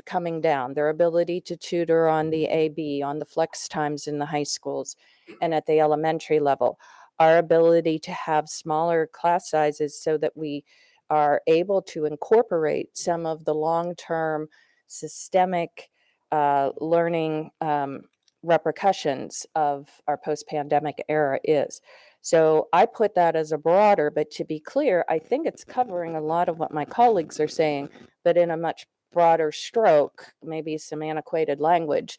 coming down, their ability to tutor on the AB, on the flex times in the high schools and at the elementary level, our ability to have smaller class sizes so that we are able to incorporate some of the long-term systemic learning repercussions of our post-pandemic era is. So I put that as a broader, but to be clear, I think it's covering a lot of what my colleagues are saying, but in a much broader stroke, maybe some antiquated language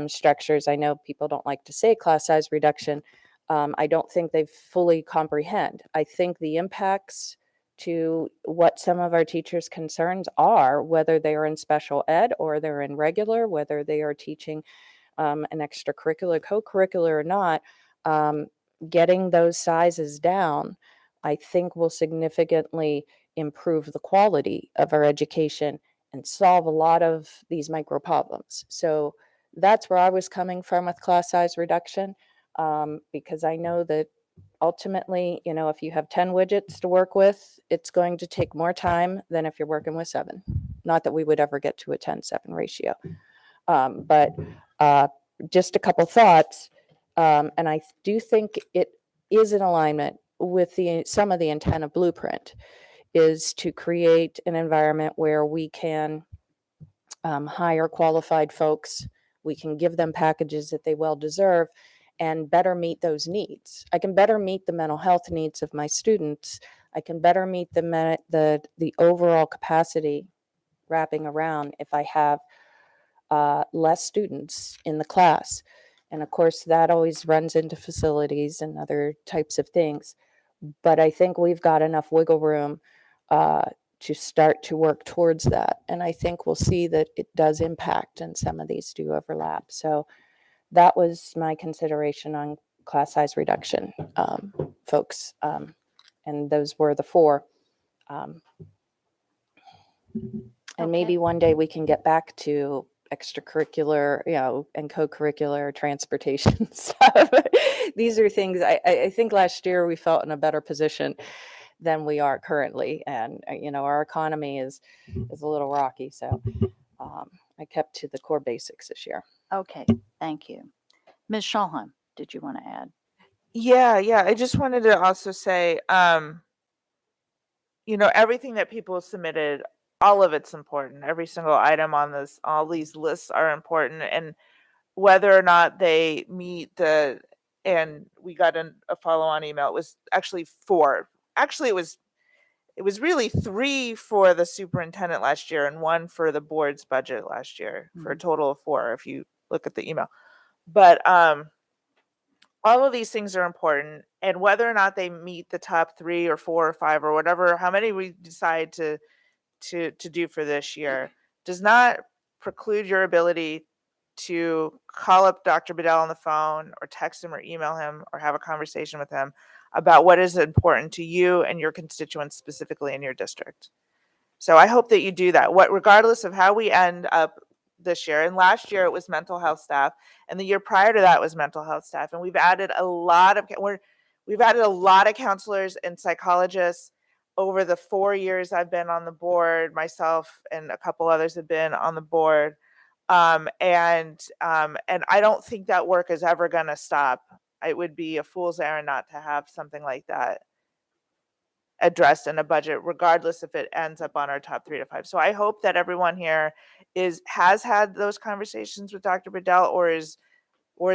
structures. I know people don't like to say class size reduction. I don't think they fully comprehend. I think the impacts to what some of our teachers' concerns are, whether they are in special ed or they're in regular, whether they are teaching an extracurricular, co-curricular or not, getting those sizes down, I think will significantly improve the quality of our education and solve a lot of these micro problems. So that's where I was coming from with class size reduction, because I know that ultimately, if you have 10 widgets to work with, it's going to take more time than if you're working with 7. not that we would ever get to a 10-7 ratio. But just a couple thoughts. And I do think it is in alignment with some of the intent of Blueprint, is to create an environment where we can hire qualified folks. We can give them packages that they well deserve and better meet those needs. I can better meet the mental health needs of my students. I can better meet the overall capacity wrapping around if I have less students in the class. And of course, that always runs into facilities and other types of things. But I think we've got enough wiggle room to start to work towards that. And I think we'll see that it does impact, and some of these do overlap. So that was my consideration on class size reduction, folks. And those were the four. And maybe one day we can get back to extracurricular, and co-curricular transportation stuff. These are things I think last year we felt in a better position than we are currently. And, our economy is a little rocky. So I kept to the core basics this year. Okay, thank you. Ms. Schalheim, did you want to add? Yeah. I just wanted to also say, everything that people submitted, all of it's important. Every single item on this, all these lists are important. And whether or not they meet and we got a follow-on email, it was actually 4. Actually, it was really 3 for the superintendent last year and 1 for the board's budget last year, for a total of 4, if you look at the email. But all of these things are important, and whether or not they meet the top 3 or 4 or 5 or whatever, how many we decide to do for this year, does not preclude your ability to call up Dr. Bedell on the phone or text him or email him or have a conversation with him about what is important to you and your constituents specifically in your district. So I hope that you do that, regardless of how we end up this year. And last year it was mental health staff, and the year prior to that was mental health staff. And we've added a lot of counselors and psychologists over the 4 years I've been on the board. Myself and a couple others have been on the board. And I don't think that work is ever going to stop. It would be a fool's errand not to have something like that addressed in a budget, regardless if it ends up on our top 3 to 5. So I hope that everyone here has had those conversations with Dr. Bedell, or is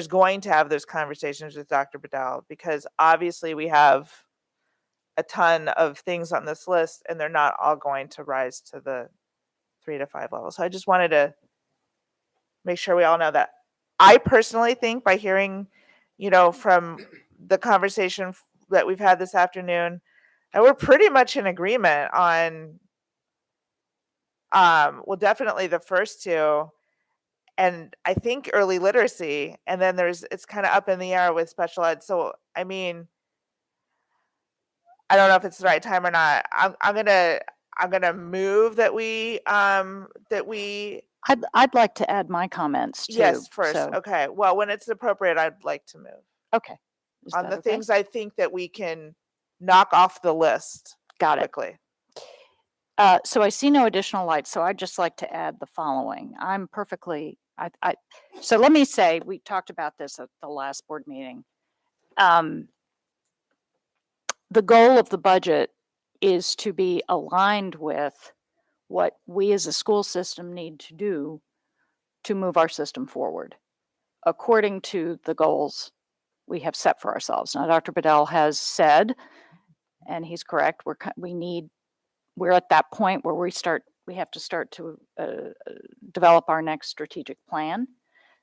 going to have those conversations with Dr. Bedell, because obviously we have a ton of things on this list and they're not all going to rise to the 3 to 5 level. So I just wanted to make sure we all know that. I personally think, by hearing, from the conversation that we've had this afternoon, that we're pretty much in agreement on, well, definitely the first 2, and I think early literacy, and then it's kind of up in the air with special ed. So, I mean, I don't know if it's the right time or not. I'm gonna move that we. I'd like to add my comments too. Yes, first. so- Okay. Well, when it's appropriate, I'd like to move Okay. Is on that the okay? things I think that we can knock off the list Got it. quickly. So I see no additional lights, so I'd just like to add the following. I'm perfectly, so let me say, we talked about this at the last board meeting. The goal of the budget is to be aligned with what we as a school system need to do to move our system forward, according to the goals we have set for ourselves. Now, Dr. Bedell has said, and he's correct, we're at that point where we have to start to develop our next strategic plan.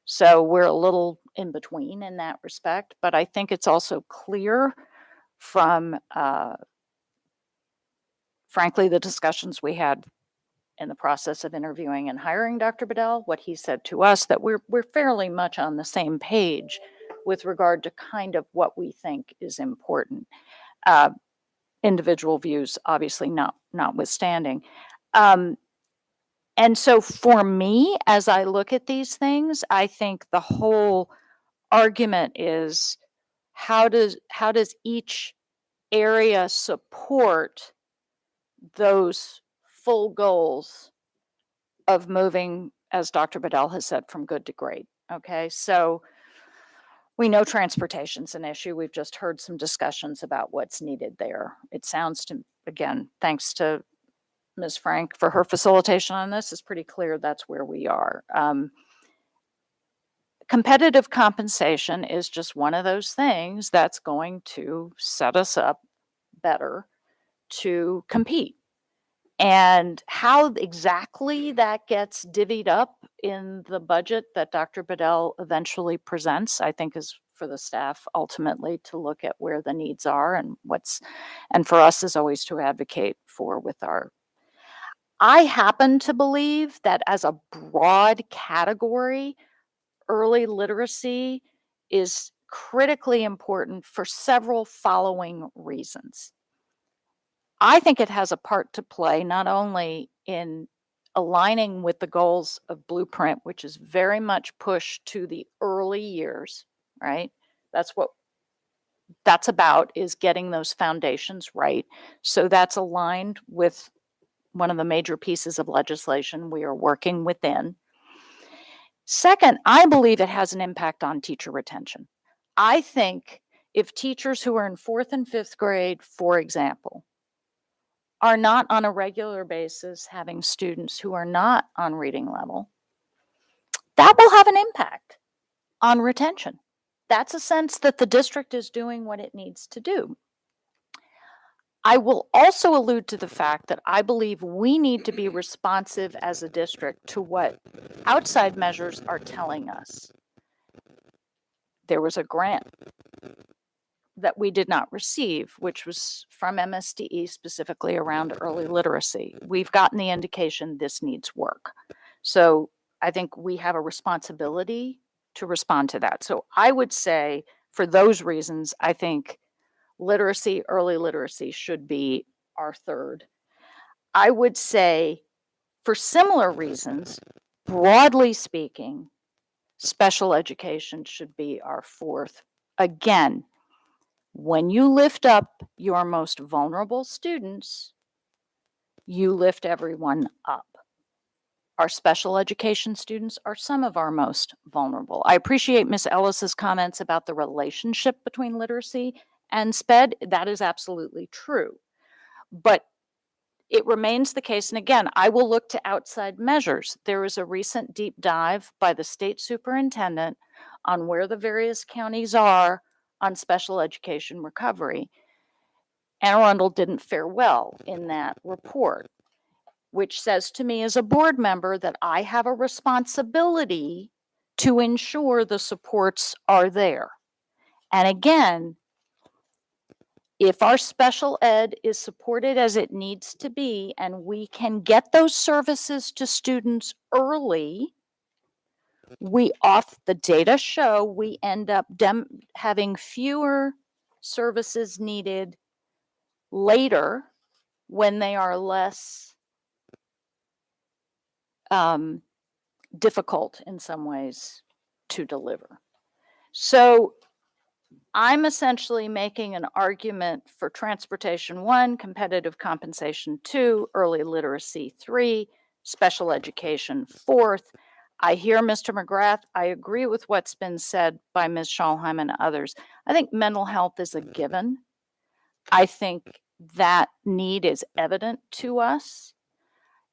So we're a little in between in that respect, but I think it's also clear from, frankly, the discussions we had in the process of interviewing and hiring Dr. Bedell, what he said to us, that we're fairly much on the same page with regard to kind of what we think is important. Individual views, obviously notwithstanding. And so for me, as I look at these things, I think the whole argument is how does each area support those full goals of moving, as Dr. Bedell has said, from good to great. Okay, so we know transportation's an issue. We've just heard some discussions about what's needed there. It sounds to, again, thanks to Ms. Frank for her facilitation on this, it's pretty clear that's where we are. Competitive compensation is just one of those things that's going to set us up better to compete. And how exactly that gets divvied up in the budget that Dr. Bedell eventually presents, I think is for the staff ultimately to look at where the needs are and and for us is always to advocate for with our. I happen to believe that as a broad category, early literacy is critically important for several following reasons. I think it has a part to play not only in aligning with the goals of Blueprint, which is very much pushed to the early years, right? That's what that's about, is getting those foundations right. So that's aligned with one of the major pieces of legislation we are working within. Second, I believe it has an impact on teacher retention. I think if teachers who are in 4th and 5th grade, for example, are not on a regular basis having students who are not on reading level, that will have an impact on retention. That's a sense that the district is doing what it needs to do. I will also allude to the fact that I believe we need to be responsive as a district to what outside measures are telling us. There was a grant that we did not receive, which was from MSDE specifically around early literacy. We've gotten the indication this needs work. So I think we have a responsibility to respond to that. So I would say for those reasons, I think literacy, early literacy should be our third. I would say for similar reasons, broadly speaking, special education should be our fourth. Again, when you lift up your most vulnerable students, you lift everyone up. Our special education students are some of our most vulnerable. I appreciate Ms. Ellis's comments about the relationship between literacy and SPED. That is absolutely true. But it remains the case, and again, I will look to outside measures. There was a recent deep dive by the state superintendent on where the various counties are on special education recovery. Anne Arundel didn't fare well in that report, which says to me as a board member that I have a responsibility to ensure the supports are there. And again, if our special ed is supported as it needs to be, and we can get those services to students early, the data show we end up having fewer services needed later when they are less difficult in some ways to deliver. So I'm essentially making an argument for transportation 1, competitive compensation 2, early literacy 3, special education 4th. I hear Mr. McGrath. I agree with what's been said by Ms. Schalheim and others. I think mental health is a given. I think that need is evident to us.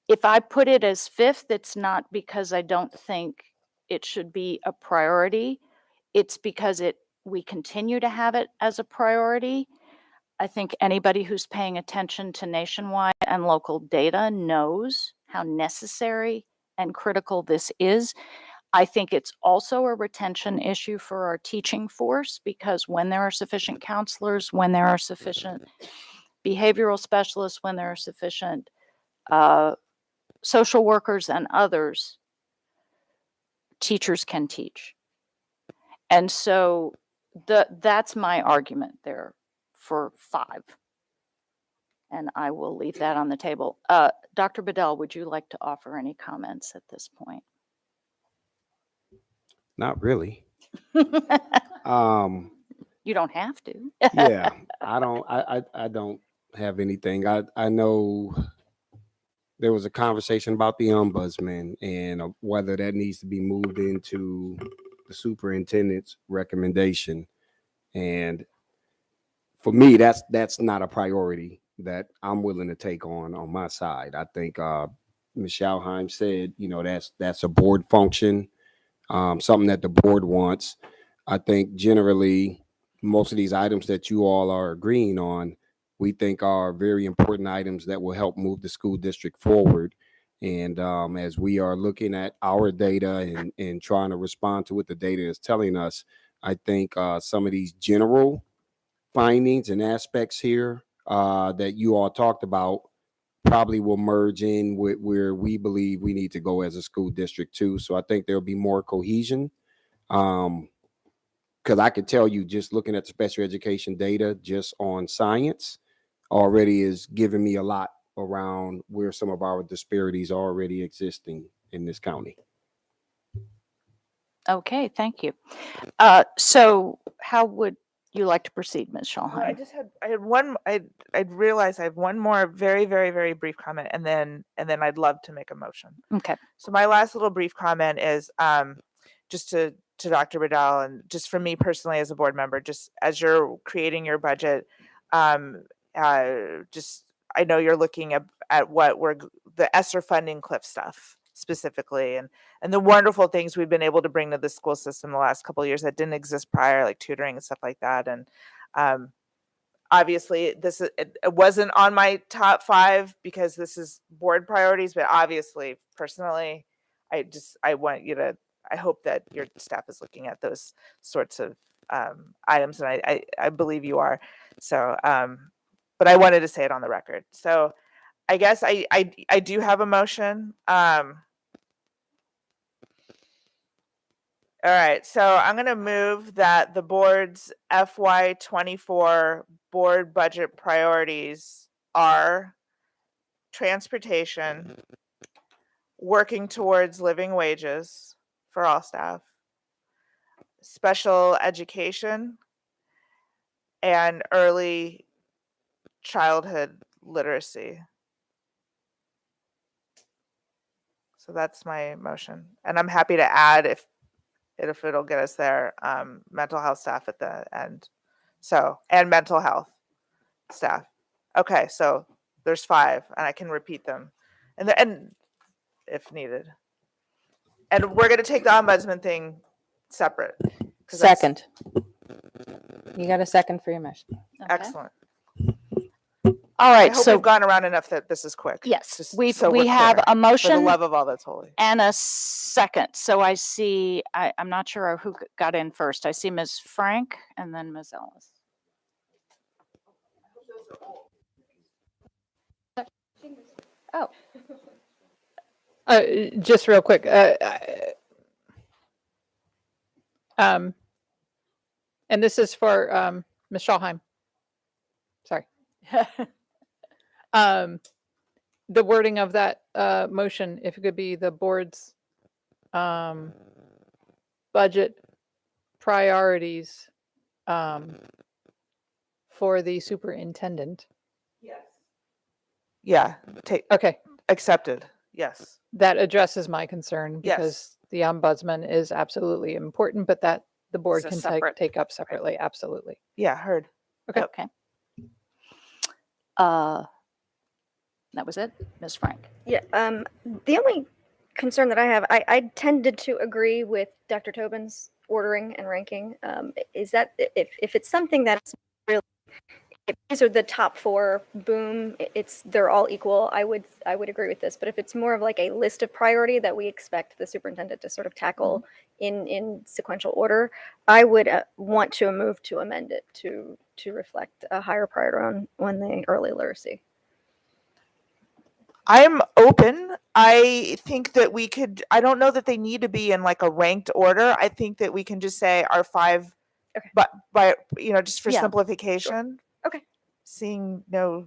If I put it as 5th, it's not because I don't think it should be a priority. It's because we continue to have it as a priority. I think anybody who's paying attention to nationwide and local data knows how necessary and critical this is. I think it's also a retention issue for our teaching force, because when there are sufficient counselors, when there are sufficient behavioral specialists, when there are sufficient social workers and others, teachers can teach. And so that's my argument there for 5. And I will leave that on the table. Dr. Bedell, would you like to offer any comments at this point? Not really. You don't have to. Yeah, I don't have anything. I know there was a conversation about the ombudsman and whether that needs to be moved into the superintendent's recommendation. And for me, that's not a priority that I'm willing to take on my side. I think Ms. Schauheim said, that's a board function, something that the board wants. I think generally most of these items that you all are agreeing on, we think are very important items that will help move the school district forward. And as we are looking at our data and trying to respond to what the data is telling us, I think some of these general findings and aspects here that you all talked about probably will merge in with where we believe we need to go as a school district too. So I think there'll be more cohesion. Because I could tell you, just looking at the special education data just on science already is giving me a lot around where some of our disparities are already existing in this county. Okay, thank you. So how would you like to proceed, Ms. Schauheim? I realized I have one more very, very, very brief comment, and then I'd love to make a motion. Okay. So my last little brief comment is just to Dr. Riddell, and just for me personally as a board member, just as you're creating your budget, just I know you're looking at what we're the ESSER funding cliff stuff specifically, and the wonderful things we've been able to bring to the school system the last couple of years that didn't exist prior, like tutoring and stuff like that. And obviously it wasn't on my top 5 because this is board priorities, but obviously personally, I want you to, I hope that your staff is looking at those sorts of items, and I believe you are. So, but I wanted to say it on the record. So I guess I do have a motion. All right, so I'm going to move that the board's FY24 board budget priorities are transportation, working towards living wages for all staff, special education, and early childhood literacy. So that's my motion. And I'm happy to add if it'll get us there, mental health staff at the end. So, and mental health staff. Okay, so there's 5, and I can repeat them, and if needed. And we're going to take the ombudsman thing separate. 'Cause that's- Second. You got a second for your motion. Excellent. All I right, hope so we've gone around enough that this is quick. yes, Just we so we're have clear, a For the motion love of all that's holy. and a second. So I see, I'm not sure who got in first. I see Ms. Frank and then Ms. Ellis. Oh, Just real quick. And this is for Ms. Schauheim. Sorry. The wording of that motion, if it could be the board's budget priorities for the superintendent. Yeah. Okay. Accepted. Yes. That addresses my concern Yes. because the ombudsman is absolutely important, but that the board It's a can separate- take up separately. Absolutely. Yeah, heard. Okay. okay. That was it, Ms. Frank. Yeah. The only concern that I have, I tended to agree with Dr. Tobin's ordering and ranking. Is that if it's something that's really, if these are the top 4, boom, they're all equal. I would agree with this. But if it's more of like a list of priority that we expect the superintendent to sort of tackle in sequential order, I would want to move to amend it to reflect a higher priority on the early literacy. I'm open. I think that we could, I don't know that they need to be in like a ranked order. I think that we can just say our 5, but by, just for Yeah. simplification. Okay. Seeing no.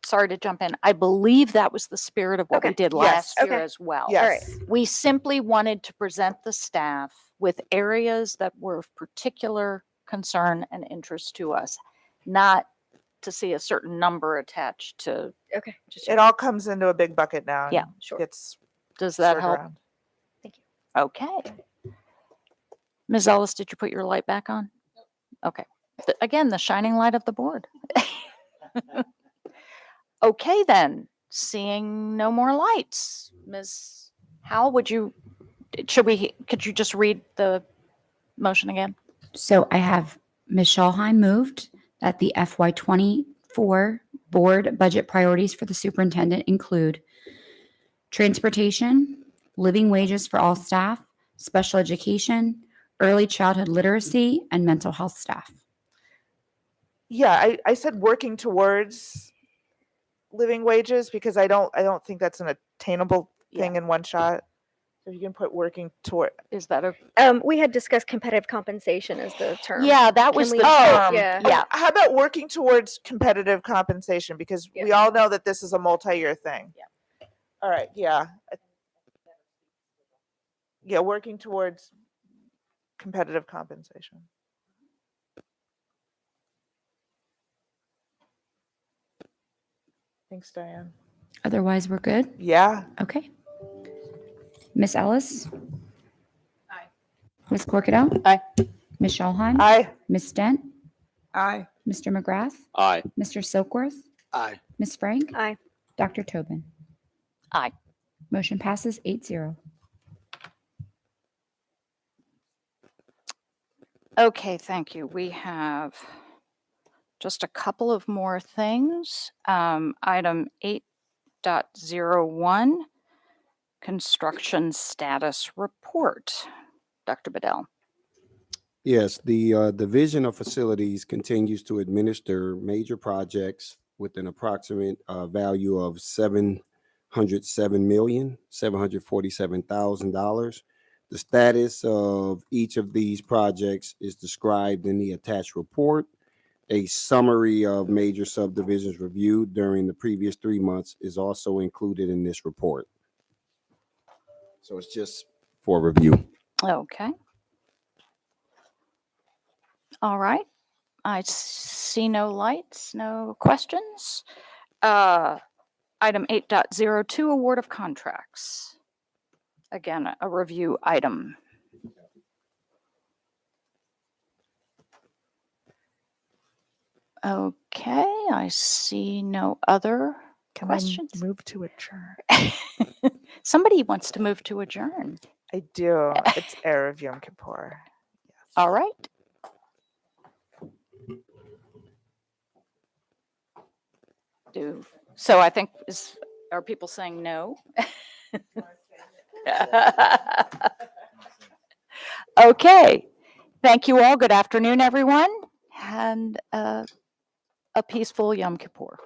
Sorry to jump in. I believe that was the spirit of what we did last year Okay. as well. Yes. All right. We simply wanted to present the staff with areas that were of particular concern and interest to us, not to see a certain number attached to. Okay. It all comes into a big bucket now. Yeah. and Sure. Gets Does that sorted help? around. Okay. Ms. Ellis, did you put your light back on? Okay. Again, the shining light of the board. Okay, then, seeing no more lights. Ms. Howell, could you just read the motion again? So I have Ms. Schalheim moved that the FY24 board budget priorities for the superintendent include transportation, living wages for all staff, special education, early childhood literacy, and mental health staff. Yeah, I said working towards living wages because I don't think that's an attainable thing in one shot. So you can put working toward. Is that a? We had discussed competitive compensation as the term. Yeah, that was the term. Yeah. Yeah. How about working towards competitive compensation? Because we all know that this is a multi-year thing. Yeah. All right. Yeah. Yeah, working towards competitive compensation. Thanks, Diane. Otherwise, we're good? Yeah. Okay. Miss Ellis? Aye. Miss Corkadell? Aye. Miss Schalheim? Aye. Miss Dent? Aye. Mr. McGrath? Aye. Mr. Silkworth? Aye. Miss Frank? Aye. Dr. Tobin? Aye. Motion passes 8-0. Okay, thank you. We have just a couple of more things. Item 8.01, construction status report. Dr. Bedell. Yes, the Division of Facilities continues to administer major projects with an approximate value of $707,747,000. The status of each of these projects is described in the attached report. A summary of major subdivisions reviewed during the previous 3 months is also included in this report. So it's just for review. Okay. All right. I see no lights, no questions. Item 8.02, award of contracts. Again, a review item. Okay, I see no other questions. Move to adjourn. Somebody wants to move to adjourn. I do. It's Erev Yom Kippur. All right. So I think are people saying no? Okay. Thank you all. Good afternoon, everyone, and a peaceful Yom Kippur.